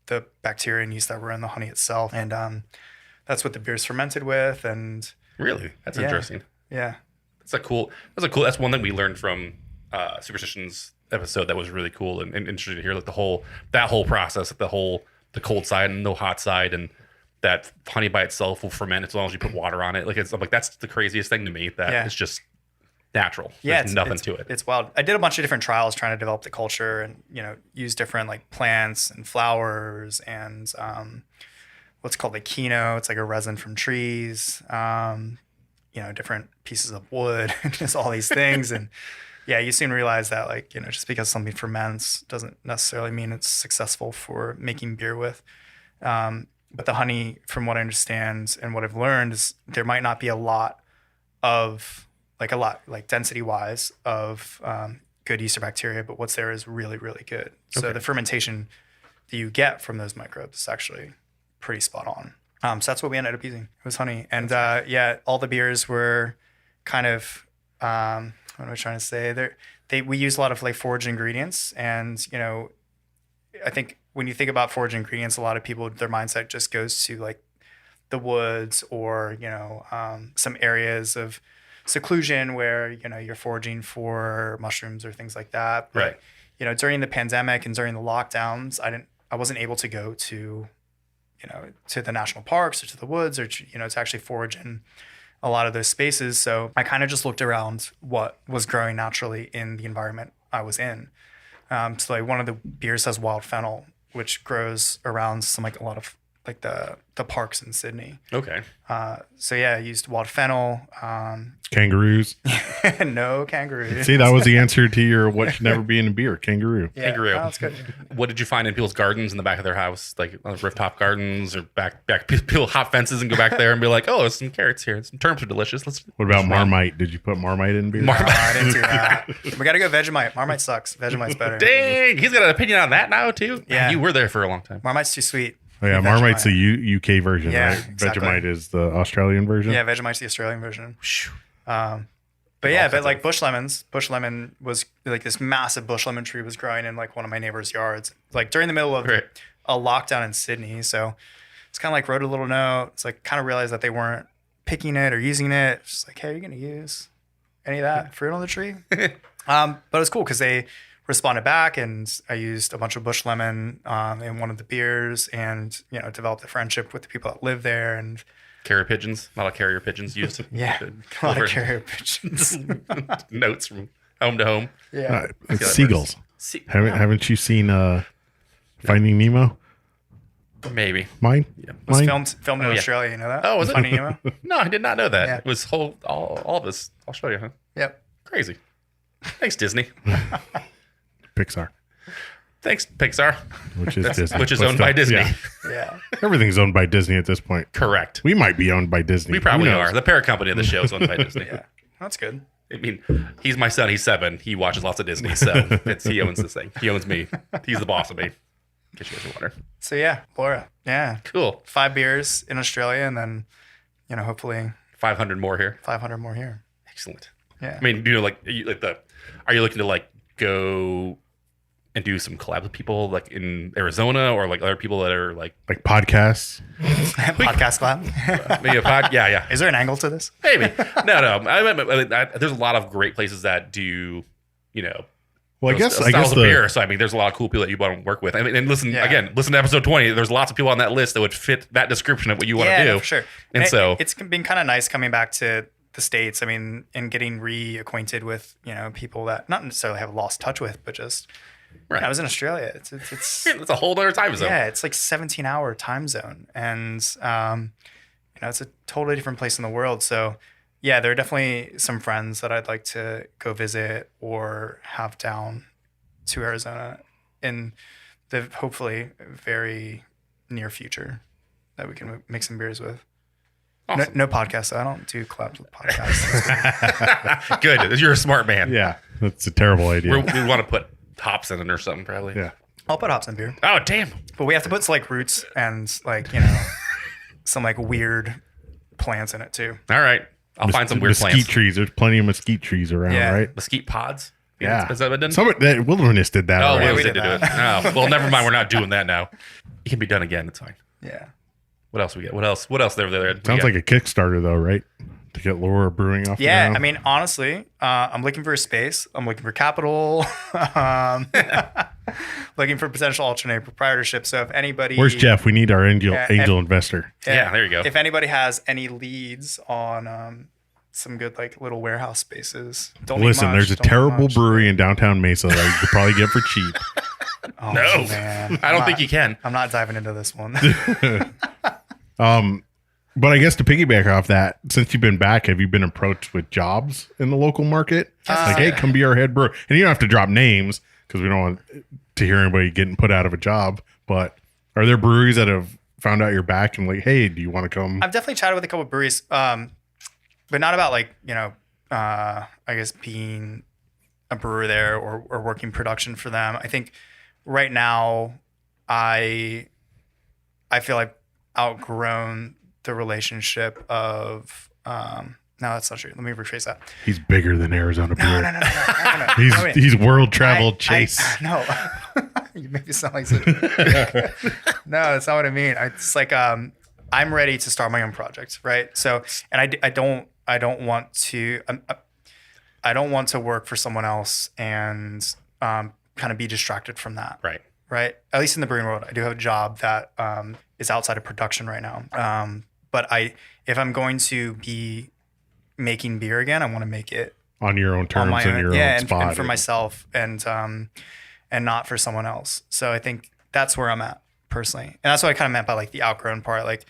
Speaker 3: the bacteria and yeast that were in the honey itself. And that's what the beer's fermented with. And
Speaker 1: really, that's interesting.
Speaker 3: Yeah.
Speaker 1: That's one thing we learned from Superstitions episode that was really cool and interesting to hear, like that whole process, the cold side and the hot side, and that honey by itself will ferment as long as you put water on it. Like that's the craziest thing to me. It's just natural.
Speaker 3: Yeah,
Speaker 1: there's nothing to it.
Speaker 3: It's wild. I did a bunch of different trials trying to develop the culture and use different like plants and flowers and what's called the kino. It's like a resin from trees. Different pieces of wood, just all these things. And yeah, you soon realize that like, just because something ferments doesn't necessarily mean it's successful for making beer with. But the honey, from what I understand and what I've learned, is there might not be a lot density wise of good yeast or bacteria, but what's there is really, really good. So the fermentation that you get from those microbes is actually pretty spot on. So that's what we ended up using. It was honey. And all the beers were kind of, what am I trying to say? We use a lot of like foraged ingredients. And, I think when you think about foraged ingredients, a lot of people, their mindset just goes to like the woods or, some areas of seclusion where, you're foraging for mushrooms or things like that. But, during the pandemic and during the lockdowns, I wasn't able to go to, to the national parks or to the woods or, to actually forage in a lot of those spaces. So I kind of just looked around what was growing naturally in the environment I was in. So like one of the beers has wild fennel, which grows around a lot of like the parks in Sydney.
Speaker 1: Okay.
Speaker 3: So yeah, I used wild fennel.
Speaker 2: Kangaroos.
Speaker 3: No kangaroos.
Speaker 2: See, that was the answer to your what should never be in a beer. Kangaroo.
Speaker 3: Yeah,
Speaker 1: kangaroo.
Speaker 3: Oh, that's good.
Speaker 1: What did you find in people's gardens in the back of their house, like rooftop gardens or back people hop fences and go back there and be like, oh, there's some carrots here. Some terps are delicious.
Speaker 2: What about Marmite? Did you put Marmite in beer?
Speaker 3: No, I didn't do that. We got to go Vegemite. Marmite sucks. Vegemite's better.
Speaker 1: Dang, he's got an opinion on that now too.
Speaker 3: Yeah.
Speaker 1: You were there for a long time.
Speaker 3: Marmite's too sweet.
Speaker 2: Oh, yeah, Marmite's the UK version,
Speaker 3: Yeah,
Speaker 2: right?
Speaker 3: exactly.
Speaker 2: Vegemite is the Australian version.
Speaker 3: Yeah, Vegemite's the Australian version. But yeah, but like bush lemon was like this massive bush lemon tree was growing in like one of my neighbor's yards, like during the middle of a lockdown in Sydney. So it's kind of like wrote a little note. It's like kind of realized that they weren't picking it or using it. It's just like, hey, are you going to use any of that fruit on the tree? But it was cool because they responded back, and I used a bunch of bush lemon in one of the beers, and developed a friendship with the people that live there. And
Speaker 1: carrier pigeons, a lot of carrier pigeons used.
Speaker 3: Yeah, a lot of carrier pigeons.
Speaker 1: Notes from home to home.
Speaker 3: Yeah,
Speaker 2: it's seagulls. Haven't you seen Finding Nemo?
Speaker 1: Maybe.
Speaker 2: Mine?
Speaker 1: Yeah.
Speaker 3: It was filmed in Australia. You know that?
Speaker 1: Oh, was it?
Speaker 3: Finding Nemo?
Speaker 1: No, I did not know that.
Speaker 3: Yeah.
Speaker 1: It was all of this Australia, huh?
Speaker 3: Yep.
Speaker 1: Crazy. Thanks, Disney.
Speaker 2: Pixar.
Speaker 1: Thanks, Pixar.
Speaker 2: Which is Disney.
Speaker 1: Which is owned by Disney.
Speaker 2: Yeah.
Speaker 3: Yeah.
Speaker 2: Everything's owned by Disney at this point.
Speaker 1: Correct.
Speaker 2: We might be owned by Disney.
Speaker 1: We probably are. The parent company of the show is owned by Disney.
Speaker 3: Yeah. That's good.
Speaker 1: I mean, he's my son. He's 7. He watches lots of Disney, so he owns this thing. He owns me. He's the boss of me. Get you guys water.
Speaker 3: So yeah, Laura. Yeah.
Speaker 1: Cool.
Speaker 3: 5 beers in Australia, and then hopefully
Speaker 1: 500 more here.
Speaker 3: 500 more here.
Speaker 1: Excellent.
Speaker 3: Yeah.
Speaker 1: I mean, are you looking to like go and do some collabs with people like in Arizona or like other people that are like
Speaker 2: podcasts?
Speaker 3: Podcast collab.
Speaker 1: maybe a pod? Yeah.
Speaker 3: Is there an angle to this?
Speaker 1: Maybe. No. There's a lot of great places that do,
Speaker 2: Well, I guess
Speaker 1: styles of beer. So I mean, there's a lot of cool people that you want to work with. I mean, and listen to episode 20. There's lots of people on that list that would fit that description of what you want to do.
Speaker 3: No, for sure.
Speaker 1: And so
Speaker 3: it's been kind of nice coming back to the States. I mean, and getting reacquainted with people that not necessarily have lost touch with, but just I was in Australia. It's
Speaker 1: it's a whole other time zone.
Speaker 3: Yeah, it's like 17-hour time zone, and it's a totally different place in the world. So. Yeah, there are definitely some friends that I'd like to go visit or have down to Arizona in the hopefully very near future that we can make some beers with.
Speaker 1: Awesome.
Speaker 3: No podcasts. I don't do collabs with podcasts.
Speaker 1: Good. You're a smart man.
Speaker 2: Yeah, that's a terrible idea.
Speaker 1: We want to put hops in it or something, probably.
Speaker 2: Yeah.
Speaker 3: I'll put hops in beer.
Speaker 1: Oh, damn.
Speaker 3: But we have to put like roots and like, some like weird plants in it too.
Speaker 1: All right. I'll find some weird
Speaker 2: mesquite
Speaker 1: plants.
Speaker 2: trees. There's plenty of mesquite trees around, right?
Speaker 1: Mesquite pods.
Speaker 2: Yeah.
Speaker 1: Is that what done?
Speaker 2: That Wilderness did that.
Speaker 1: Oh,
Speaker 2: already.
Speaker 1: we
Speaker 3: did
Speaker 1: did
Speaker 3: that.
Speaker 1: do it. Oh, well, never mind. We're not doing that now. It can be done again. It's fine.
Speaker 3: Yeah.
Speaker 1: What else we got? What else there?
Speaker 2: Sounds like a Kickstarter, though, right? To get Lora Brewing off.
Speaker 3: Yeah,
Speaker 2: the ground.
Speaker 3: I mean, honestly, I'm looking for a space. I'm looking for capital. Looking for potential alternate proprietorship. So if anybody,
Speaker 2: Where's Jeff? We need our angel investor.
Speaker 1: Yeah, there you go.
Speaker 3: If anybody has any leads on some good like little warehouse spaces,
Speaker 2: Listen, there's a terrible brewery in downtown Mesa that you could probably get for cheap.
Speaker 3: Oh,
Speaker 1: No.
Speaker 3: man.
Speaker 1: I don't think you can.
Speaker 3: I'm not diving into this one.
Speaker 2: But I guess to piggyback off that, since you've been back, have you been approached with jobs in the local market? Hey, come be our head brewer. And you don't have to drop names because we don't want to hear anybody getting put out of a job. But are there breweries that have found out you're back and like, hey, do you want to come?
Speaker 3: I've definitely chatted with a couple of breweries, but not about like, I guess being a brewer there or working production for them. I think right now I feel like outgrown the relationship of no, that's not true. Let me rephrase that.
Speaker 2: He's bigger than Arizona Brewer.
Speaker 3: No.
Speaker 2: He's world traveled Chase.
Speaker 3: No. You make me sound like such. No, that's not what I mean. It's like I'm ready to start my own project, right? So, and I don't want to. I don't want to work for someone else and kind of be distracted from that.
Speaker 1: Right.
Speaker 3: Right. At least in the brewing world, I do have a job that is outside of production right now. But if I'm going to be making beer again, I want to make it
Speaker 2: on your own terms and your own spot.
Speaker 3: And for myself and not for someone else. So I think that's where I'm at personally. And that's what I kind of meant by like the outgrown part. Like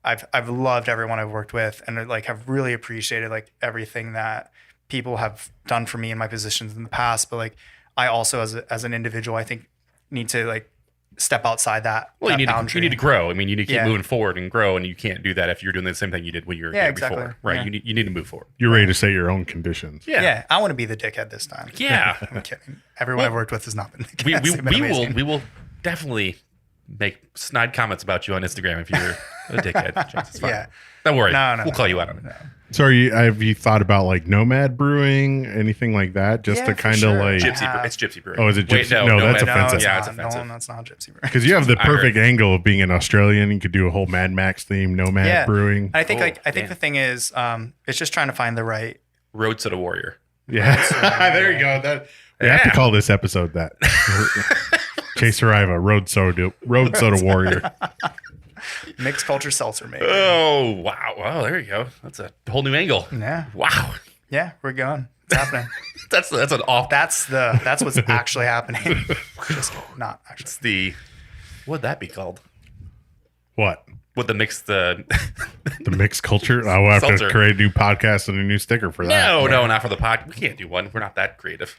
Speaker 3: I've loved everyone I've worked with and like have really appreciated like everything that people have done for me in my positions in the past. But like I also as an individual, I think need to like step outside that.
Speaker 1: Well,
Speaker 3: that
Speaker 1: you need to grow. I mean, you need to keep moving forward and grow, and you can't do that if you're doing the same thing you did when you were here before. Right. Yeah. You need to move forward.
Speaker 2: You're ready to set your own conditions.
Speaker 3: Yeah. I want to be the dickhead this time.
Speaker 1: Yeah.
Speaker 3: I'm kidding. Everyone I've worked with has not been the dickhead.
Speaker 1: We will definitely make snide comments about you on Instagram if you're a dickhead. It's fine. Yeah. Don't worry. We'll call you out on it.
Speaker 2: No. So have you thought about like nomad brewing, anything like that? Just to kind of like
Speaker 1: it's gypsy brewing.
Speaker 2: Oh, is it gypsy?
Speaker 1: Wait,
Speaker 2: no, that's offensive.
Speaker 1: Yeah, it's offensive.
Speaker 3: No, that's not gypsy brewing.
Speaker 2: Because you have the perfect angle of being an Australian. You could do a whole Mad Max theme, nomad brewing.
Speaker 3: I think the thing is, it's just trying to find the right
Speaker 1: road soda warrior.
Speaker 2: Yeah, there you go. We have to call this episode that. Chase Saraiva, road soda warrior.
Speaker 3: Mixed culture seltzer maker.
Speaker 1: Oh wow! Wow, there you go. That's a whole new angle.
Speaker 3: Yeah.
Speaker 1: Wow.
Speaker 3: Yeah, we're going. It's happening.
Speaker 1: that's an off.
Speaker 3: That's what's actually happening. Just not actually.
Speaker 1: What'd that be called?
Speaker 2: What?
Speaker 1: What the
Speaker 2: mixed culture? I will have to create a new podcast and a new sticker for that.
Speaker 1: No, not for the pod. We can't do one. We're not that creative.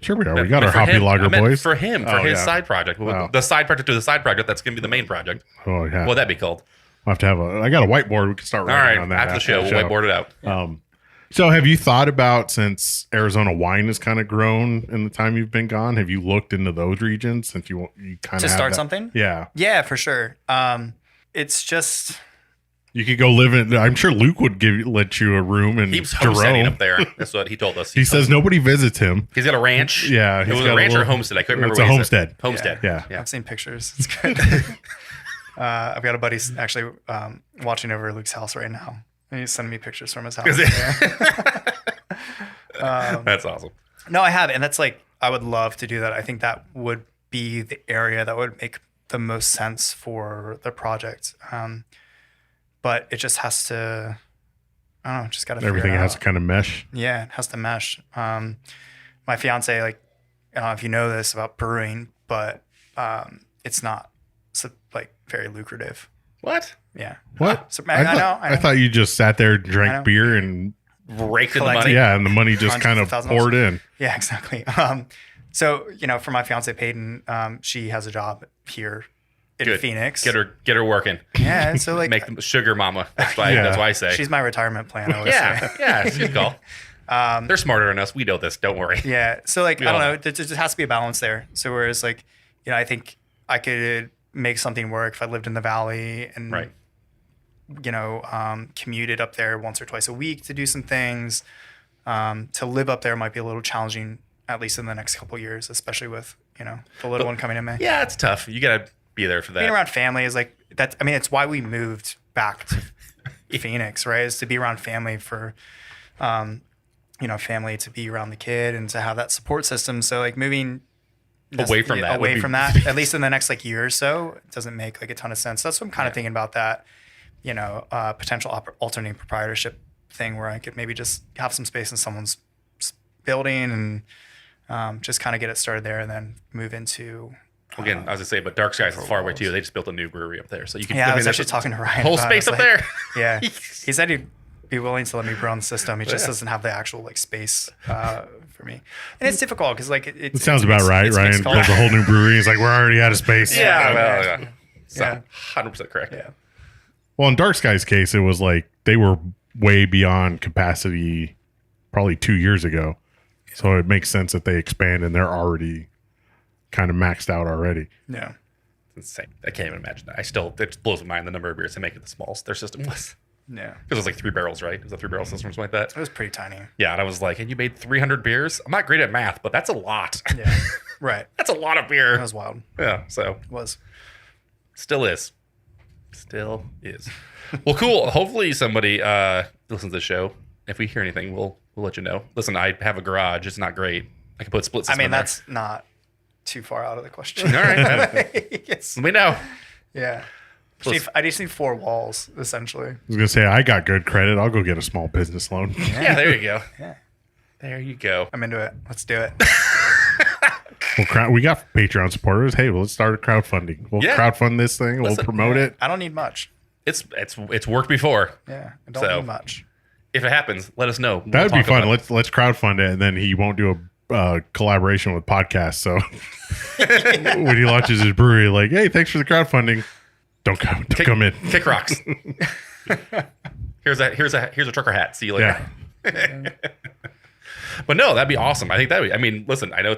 Speaker 2: Sure we are. We got our Hoppy Lager Bois.
Speaker 1: For his side project. The side project to the side project, that's going to be the main project.
Speaker 2: Oh, yeah.
Speaker 1: What'd that be called?
Speaker 2: I'll have to have I got a whiteboard. We can start writing on that.
Speaker 1: After the show, we'll whiteboard it out.
Speaker 2: So have you thought about, since Arizona wine has kind of grown in the time you've been gone, have you looked into those regions since you kind of
Speaker 3: to start something?
Speaker 2: Yeah.
Speaker 3: Yeah, for sure. It's just...
Speaker 2: You could go live in. I'm sure Luke would let you a room in
Speaker 1: He was homesteading up there. That's what he told us.
Speaker 2: He says nobody visits him.
Speaker 1: He's got a ranch.
Speaker 2: Yeah,
Speaker 1: it was a ranch or a homestead. I couldn't remember.
Speaker 2: It's a homestead.
Speaker 1: Homestead.
Speaker 2: Yeah.
Speaker 3: I've seen pictures. It's good. I've got a buddy actually watching over Luke's house right now. And he's sending me pictures from his house.
Speaker 1: That's awesome.
Speaker 3: No, I have, and that's like I would love to do that. I think that would be the area that would make the most sense for the project. But it just has to, I don't know, just got to figure it out.
Speaker 2: Everything has to kind of mesh.
Speaker 3: Yeah, it has to mesh. My fiance, like, I don't know if you know this about brewing, but it's not like very lucrative.
Speaker 1: What?
Speaker 3: Yeah.
Speaker 2: What?
Speaker 3: So, I know.
Speaker 2: I thought you just sat there, drank beer, and
Speaker 1: raked in the money.
Speaker 2: Yeah, and the money just kind of poured in.
Speaker 3: Yeah, exactly. So, for my fiance Peyton, she has a job here in Phoenix.
Speaker 1: Get her working.
Speaker 3: Yeah, so like
Speaker 1: make the sugar mama. That's why I say
Speaker 3: she's my retirement plan. I always
Speaker 1: say. Yeah, it's a good call. They're smarter than us. We know this. Don't worry.
Speaker 3: Yeah. So like I don't know. There just has to be a balance there. So whereas like I think I could make something work if I lived in the valley and commuted up there once or twice a week to do some things. To live up there might be a little challenging, at least in the next couple of years, especially with the little one coming in May.
Speaker 1: Yeah, it's tough. You gotta be there for that.
Speaker 3: Being around family is like that. I mean, it's why we moved back to Phoenix, right? Is to be around family for, family to be around the kid and to have that support system. So like moving
Speaker 1: away from
Speaker 3: that, at least in the next like year or so, it doesn't make like a ton of sense. That's what I'm kind of thinking about that, potential alternating proprietorship thing where I could maybe just have some space in someone's building and just kind of get it started there and then move into.
Speaker 1: Again, I was gonna say, but Dark Skies is far away too. They just built a new brewery up there, so you can.
Speaker 3: Yeah, I was actually talking to Ryan.
Speaker 1: Whole space up there.
Speaker 3: Yeah, he said he'd be willing to let me brew on the system. He just doesn't have the actual like space for me, and it's difficult because like it
Speaker 2: sounds about right. Ryan builds a whole new brewery. He's like, we're already out of space.
Speaker 1: Yeah, 100% correct.
Speaker 3: Yeah.
Speaker 2: Well, in Dark Sky's case, it was like they were way beyond capacity, probably 2 years ago. So it makes sense that they expand and they're already kind of maxed out already.
Speaker 3: Yeah.
Speaker 1: It's insane. I can't even imagine that. It blows my mind the number of beers they make at the smalls their system was.
Speaker 3: Yeah.
Speaker 1: Because it was like 3 barrels, right? It was a 3-barrel system or something like that.
Speaker 3: It was pretty tiny.
Speaker 1: Yeah, and I was like, and you made 300 beers? I'm not great at math, but that's a lot.
Speaker 3: Yeah. Right.
Speaker 1: That's a lot of beer.
Speaker 3: That was wild.
Speaker 1: Yeah, so.
Speaker 3: It was.
Speaker 1: Still is. Still is. Well, cool. Hopefully somebody listens to the show. If we hear anything, we'll let you know. Listen, I have a garage. It's not great. I can put split system in there.
Speaker 3: That's not too far out of the question.
Speaker 1: All right.
Speaker 3: Yes.
Speaker 1: Let me know.
Speaker 3: Yeah. I just need 4 walls, essentially.
Speaker 2: I was gonna say I got good credit. I'll go get a small business loan.
Speaker 1: Yeah, there you go.
Speaker 3: Yeah.
Speaker 1: There you go.
Speaker 3: I'm into it. Let's do it.
Speaker 2: Well, we got Patreon supporters. Hey, well, let's start a crowdfunding. We'll crowdfund this thing. We'll promote it.
Speaker 3: I don't need much.
Speaker 1: It's worked before.
Speaker 3: Yeah, I don't need much.
Speaker 1: If it happens, let us know.
Speaker 2: That would be fun. Let's crowdfund it, and then he won't do a collaboration with podcasts. So when he launches his brewery, like, hey, thanks for the crowdfunding. Don't come in.
Speaker 1: Kick rocks. Here's a trucker hat. See you later.
Speaker 2: Yeah.
Speaker 1: But no, that'd be awesome. I think that would. I mean, listen, I know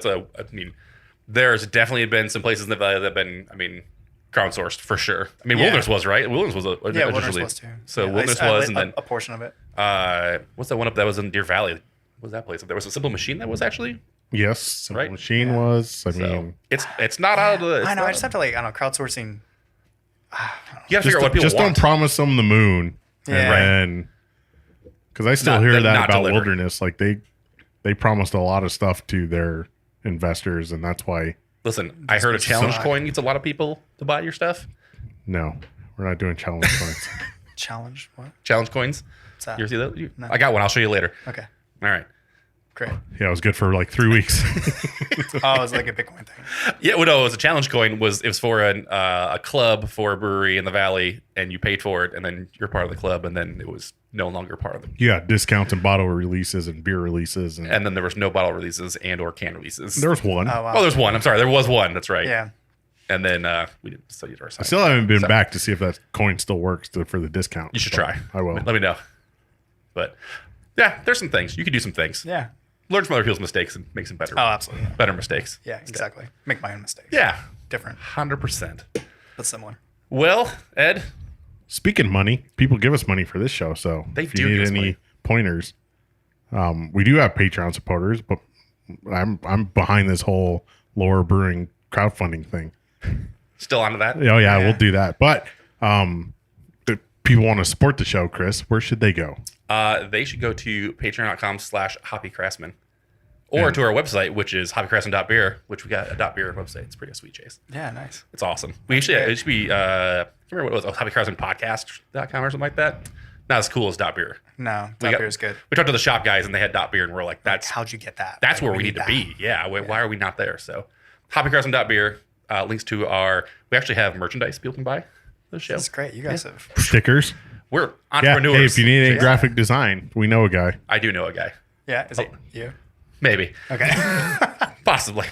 Speaker 1: there's definitely been some places in the valley that have been, crowdsourced for sure. I mean, Wilderness was, right? Wilderness was
Speaker 3: Wilderness was too.
Speaker 1: So Wilderness was, and then
Speaker 3: a portion of it.
Speaker 1: What's that one up that was in Deer Valley? What was that place? There was a Simple Machine that was actually.
Speaker 2: Yes, Simple Machine was. I mean,
Speaker 1: it's not out of the.
Speaker 3: I know. I just have to
Speaker 1: You
Speaker 3: crowdsourcing.
Speaker 1: got to figure out what people
Speaker 2: just
Speaker 1: want.
Speaker 2: don't promise them the moon.
Speaker 3: Yeah.
Speaker 2: And because I still hear that about
Speaker 1: deliver.
Speaker 2: Wilderness, like they promised a lot of stuff to their investors, and that's why.
Speaker 1: Listen, I heard a challenge coin needs a lot of people to buy your stuff.
Speaker 2: No, we're not doing challenge coins.
Speaker 3: Challenge what?
Speaker 1: Challenge coins.
Speaker 3: What's that?
Speaker 1: You ever see that?
Speaker 3: No.
Speaker 1: I got one. I'll show you later.
Speaker 3: Okay.
Speaker 1: All right.
Speaker 3: Great.
Speaker 2: Yeah, it was good for like 3 weeks.
Speaker 3: Oh, it was like a Bitcoin thing.
Speaker 1: Yeah, well, no, it was a challenge coin. It was for a club for a brewery in the valley, and you paid for it, and then you're part of the club, and then it was no longer part of the.
Speaker 2: Yeah, discounts and bottle releases and beer releases, and
Speaker 1: then there was no bottle releases and/or can releases.
Speaker 2: there was one.
Speaker 3: Oh, wow.
Speaker 1: Oh, there's one. I'm sorry, there was one. That's right.
Speaker 3: Yeah.
Speaker 1: And then we didn't study our site.
Speaker 2: I still haven't been back to see if that coin still works for the discount.
Speaker 1: You should
Speaker 2: but
Speaker 1: try.
Speaker 2: I will.
Speaker 1: Let me know. But yeah, there's some things you could do. Some things.
Speaker 3: Yeah.
Speaker 1: Learn from other people's mistakes and make some better.
Speaker 3: Oh, absolutely.
Speaker 1: Better mistakes.
Speaker 3: Yeah, exactly. Make my own mistakes.
Speaker 1: Yeah.
Speaker 3: Different,
Speaker 1: 100%.
Speaker 3: but similar.
Speaker 1: Well, Ed.
Speaker 2: Speaking of money, people give us money for this show, so if you need any pointers, we do have Patreon supporters, but I'm behind this whole Lora Brewing crowdfunding thing.
Speaker 1: Still onto that?
Speaker 2: Oh yeah, we'll do that. But if people want to support the show, Chris, where should they go?
Speaker 1: They should go to patreon.com/hoppycraftsman or to our website, which is hoppycraftsman.beer, which we got a .beer website. It's pretty sweet, Chase.
Speaker 3: Yeah, nice.
Speaker 1: It's awesome. It should be, I can't remember what it was, hoppycraftsmanpodcast.com or something like that. Not as cool as .beer.
Speaker 3: No, .beer is good.
Speaker 1: We talked to the shop guys and they had .beer and we're like,
Speaker 3: how'd you get that?
Speaker 1: That's where we need to be. Yeah. Why are we not there? So hoppycraftsman.beer, links to we actually have merchandise people can buy the show.
Speaker 3: That's great. You guys have
Speaker 2: Stickers.
Speaker 1: We're entrepreneurs.
Speaker 2: Yeah. Hey, if you need any graphic design, we know a guy.
Speaker 1: I do know a guy.
Speaker 3: Yeah, is it you?
Speaker 1: Maybe.
Speaker 3: Okay.
Speaker 1: Possibly.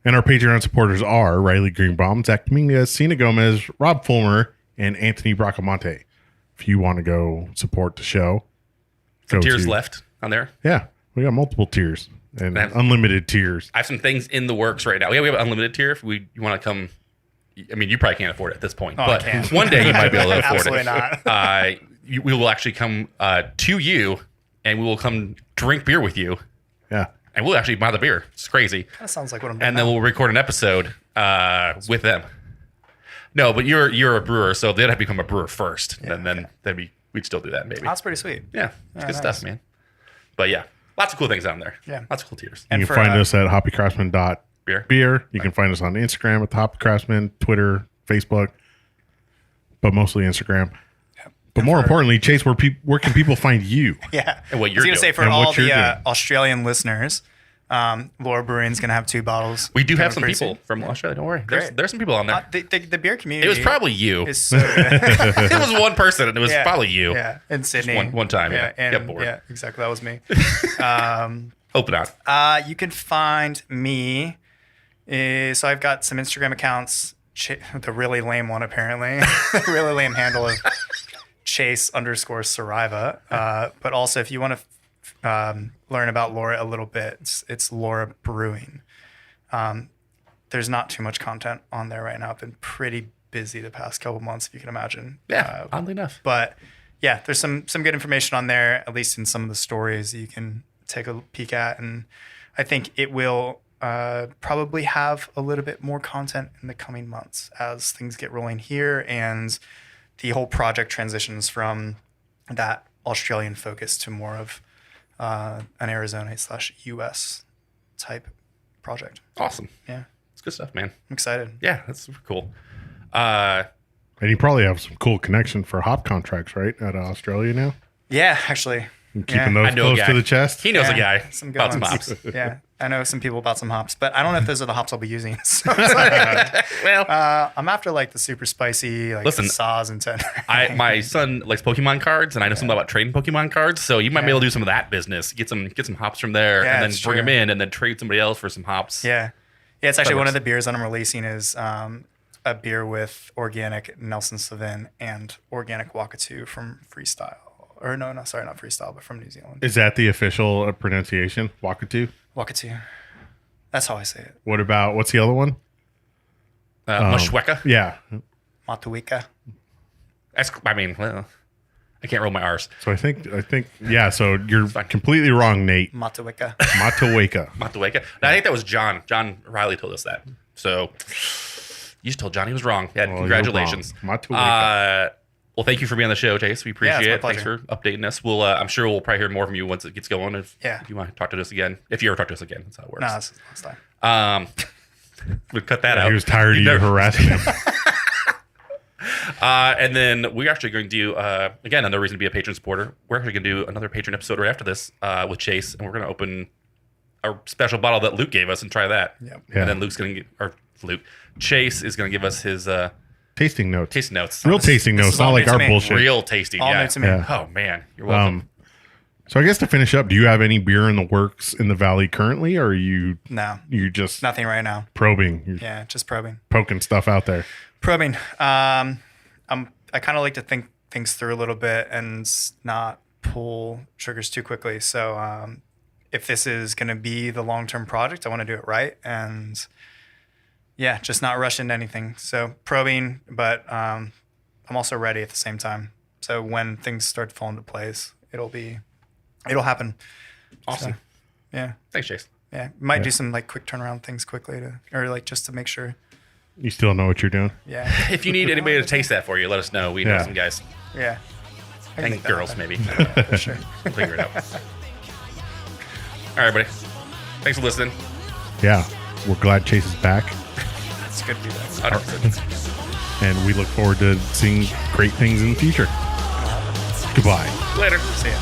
Speaker 2: And our Patreon supporters are Riley Greenbaum, Zach Dominguez, Cena Gomez, Rob Fulmer, and Anthony Bracamonte. If you want to go support the show,
Speaker 1: some tiers left on there.
Speaker 2: Yeah, we got multiple tiers and unlimited tiers.
Speaker 1: I have some things in the works right now. Yeah, we have an unlimited tier. If you want to come, I mean, you probably can't afford it at this point, but one day you might be able to afford
Speaker 3: Absolutely
Speaker 1: it.
Speaker 3: Not.
Speaker 1: We will actually come to you, and we will come drink beer with you.
Speaker 2: Yeah.
Speaker 1: And we'll actually buy the beer. It's crazy.
Speaker 3: That sounds like what I'm doing.
Speaker 1: And then we'll record an episode with them. No, but you're a brewer, so they'd have to become a brewer first. Yeah, and then we'd still do that maybe.
Speaker 3: That's pretty sweet.
Speaker 1: Yeah, it's good stuff, man. But yeah, lots of cool things on there. Yeah. Lots of cool tiers.
Speaker 2: You can find us at hoppycraftsman.beer. You can find us on Instagram at hoppycraftsman, Twitter, Facebook, but mostly Instagram. But more importantly, Chase, where can people find you?
Speaker 3: Yeah.
Speaker 1: And what you're doing.
Speaker 3: I was going to say, for all the Australian listeners, Laura Brewing's going to have 2 bottles.
Speaker 1: We do have some people from Australia. Don't worry. There's some people on there.
Speaker 3: The beer community.
Speaker 1: It was probably you.
Speaker 3: Is so good.
Speaker 1: It was one person, and it was probably you.
Speaker 3: Yeah, in Sydney.
Speaker 1: One time, yeah.
Speaker 3: Yeah, exactly. That was me.
Speaker 1: Open on.
Speaker 3: You can find me. So I've got some Instagram accounts. The really lame one, apparently. The really lame handle of Chase_Saraiva. But also, if you want to learn about Laura a little bit, it's Lora Brewing. There's not too much content on there right now. I've been pretty busy the past couple months, if you can imagine.
Speaker 1: Yeah, oddly enough.
Speaker 3: But yeah, there's some good information on there, at least in some of the stories you can take a peek at. And I think it will probably have a little bit more content in the coming months as things get rolling here and the whole project transitions from that Australian focus to more of an Arizona/US type project.
Speaker 1: Awesome.
Speaker 3: Yeah.
Speaker 1: It's good stuff, man.
Speaker 3: I'm excited.
Speaker 1: Yeah, that's super cool.
Speaker 2: And you probably have some cool connection for hop contracts, right? Out of Australia now?
Speaker 3: Yeah, actually.
Speaker 2: Keeping those close to the chest?
Speaker 1: He knows a guy
Speaker 3: some good
Speaker 1: about some
Speaker 3: ones.
Speaker 1: hops.
Speaker 3: Yeah, I know some people about some hops, but I don't know if those are the hops I'll be using. So it's like,
Speaker 1: Well,
Speaker 3: I'm after like the super spicy, like
Speaker 1: listen,
Speaker 3: the Saws and Tender.
Speaker 1: my son likes Pokemon cards, and I know something about trading Pokemon cards, so you might be able to do some of that business. Get some hops from there, and then bring them in, and then trade somebody else for some hops.
Speaker 3: Yeah. It's actually one of the beers that I'm releasing is a beer with organic Nelson Sauvin and organic Wakatu from Freestyle. Or no, sorry, not Freestyle, but from New Zealand.
Speaker 2: Is that the official pronunciation? Wakatu?
Speaker 3: Wakatu. That's how I say it.
Speaker 2: What's the other one?
Speaker 1: Mashweka?
Speaker 2: Yeah.
Speaker 3: Matuika.
Speaker 1: Well, I can't roll my R's.
Speaker 2: So I think, yeah, so you're completely wrong, Nate.
Speaker 3: Matuika.
Speaker 2: Mataweka.
Speaker 1: Mataweka. I think that was John. John Riley told us that. So you just told John he was wrong. Yeah, congratulations.
Speaker 2: Mataweka.
Speaker 1: Well, thank you for being on the show, Chase. We appreciate it. Thanks
Speaker 3: pleasure.
Speaker 1: for updating us. I'm sure we'll probably hear more from you once it gets going. If you want to talk to us again. If you ever talk to us again, that's how it works.
Speaker 3: No, that's last time.
Speaker 1: We'll cut that out.
Speaker 2: He was tired of you harassing him.
Speaker 1: And then we're actually going to do, again, another reason to be a patron supporter. We're actually going to do another patron episode right after this with Chase, and we're going to open a special bottle that Luke gave us and try that.
Speaker 3: Yep.
Speaker 2: Yeah.
Speaker 1: And then Chase is going to give us his
Speaker 2: tasting notes.
Speaker 1: Real
Speaker 2: tasting notes, not like our bullshit.
Speaker 1: Real tasting.
Speaker 3: All new to me.
Speaker 2: Yeah.
Speaker 1: Oh, man. You're welcome.
Speaker 2: So I guess to finish up, do you have any beer in the works in the Valley currently, or are you just
Speaker 3: nothing right now.
Speaker 2: Probing?
Speaker 3: Yeah, just probing.
Speaker 2: Poking stuff out there.
Speaker 3: Probing. I kind of like to think things through a little bit and not pull triggers too quickly. So if this is going to be the long-term project, I want to do it right. And yeah, just not rush into anything. So probing, but I'm also ready at the same time. So when things start to fall into place, it'll happen.
Speaker 1: Awesome.
Speaker 3: So, yeah.
Speaker 1: Thanks, Chase.
Speaker 3: Yeah. Might do some like quick turnaround things quickly just to make sure.
Speaker 2: You still know what you're doing?
Speaker 3: Yeah.
Speaker 1: If you need anybody to taste that for you, let us know. We know some guys.
Speaker 3: Yeah.
Speaker 1: And girls, maybe.
Speaker 3: Yeah, for sure.
Speaker 1: We'll figure it out. All right, buddy. Thanks for listening.
Speaker 2: Yeah. We're glad Chase is back.
Speaker 3: It's good to be back.
Speaker 1: 100%.
Speaker 2: And we look forward to seeing great things in the future. Goodbye.
Speaker 1: Later.
Speaker 3: See ya.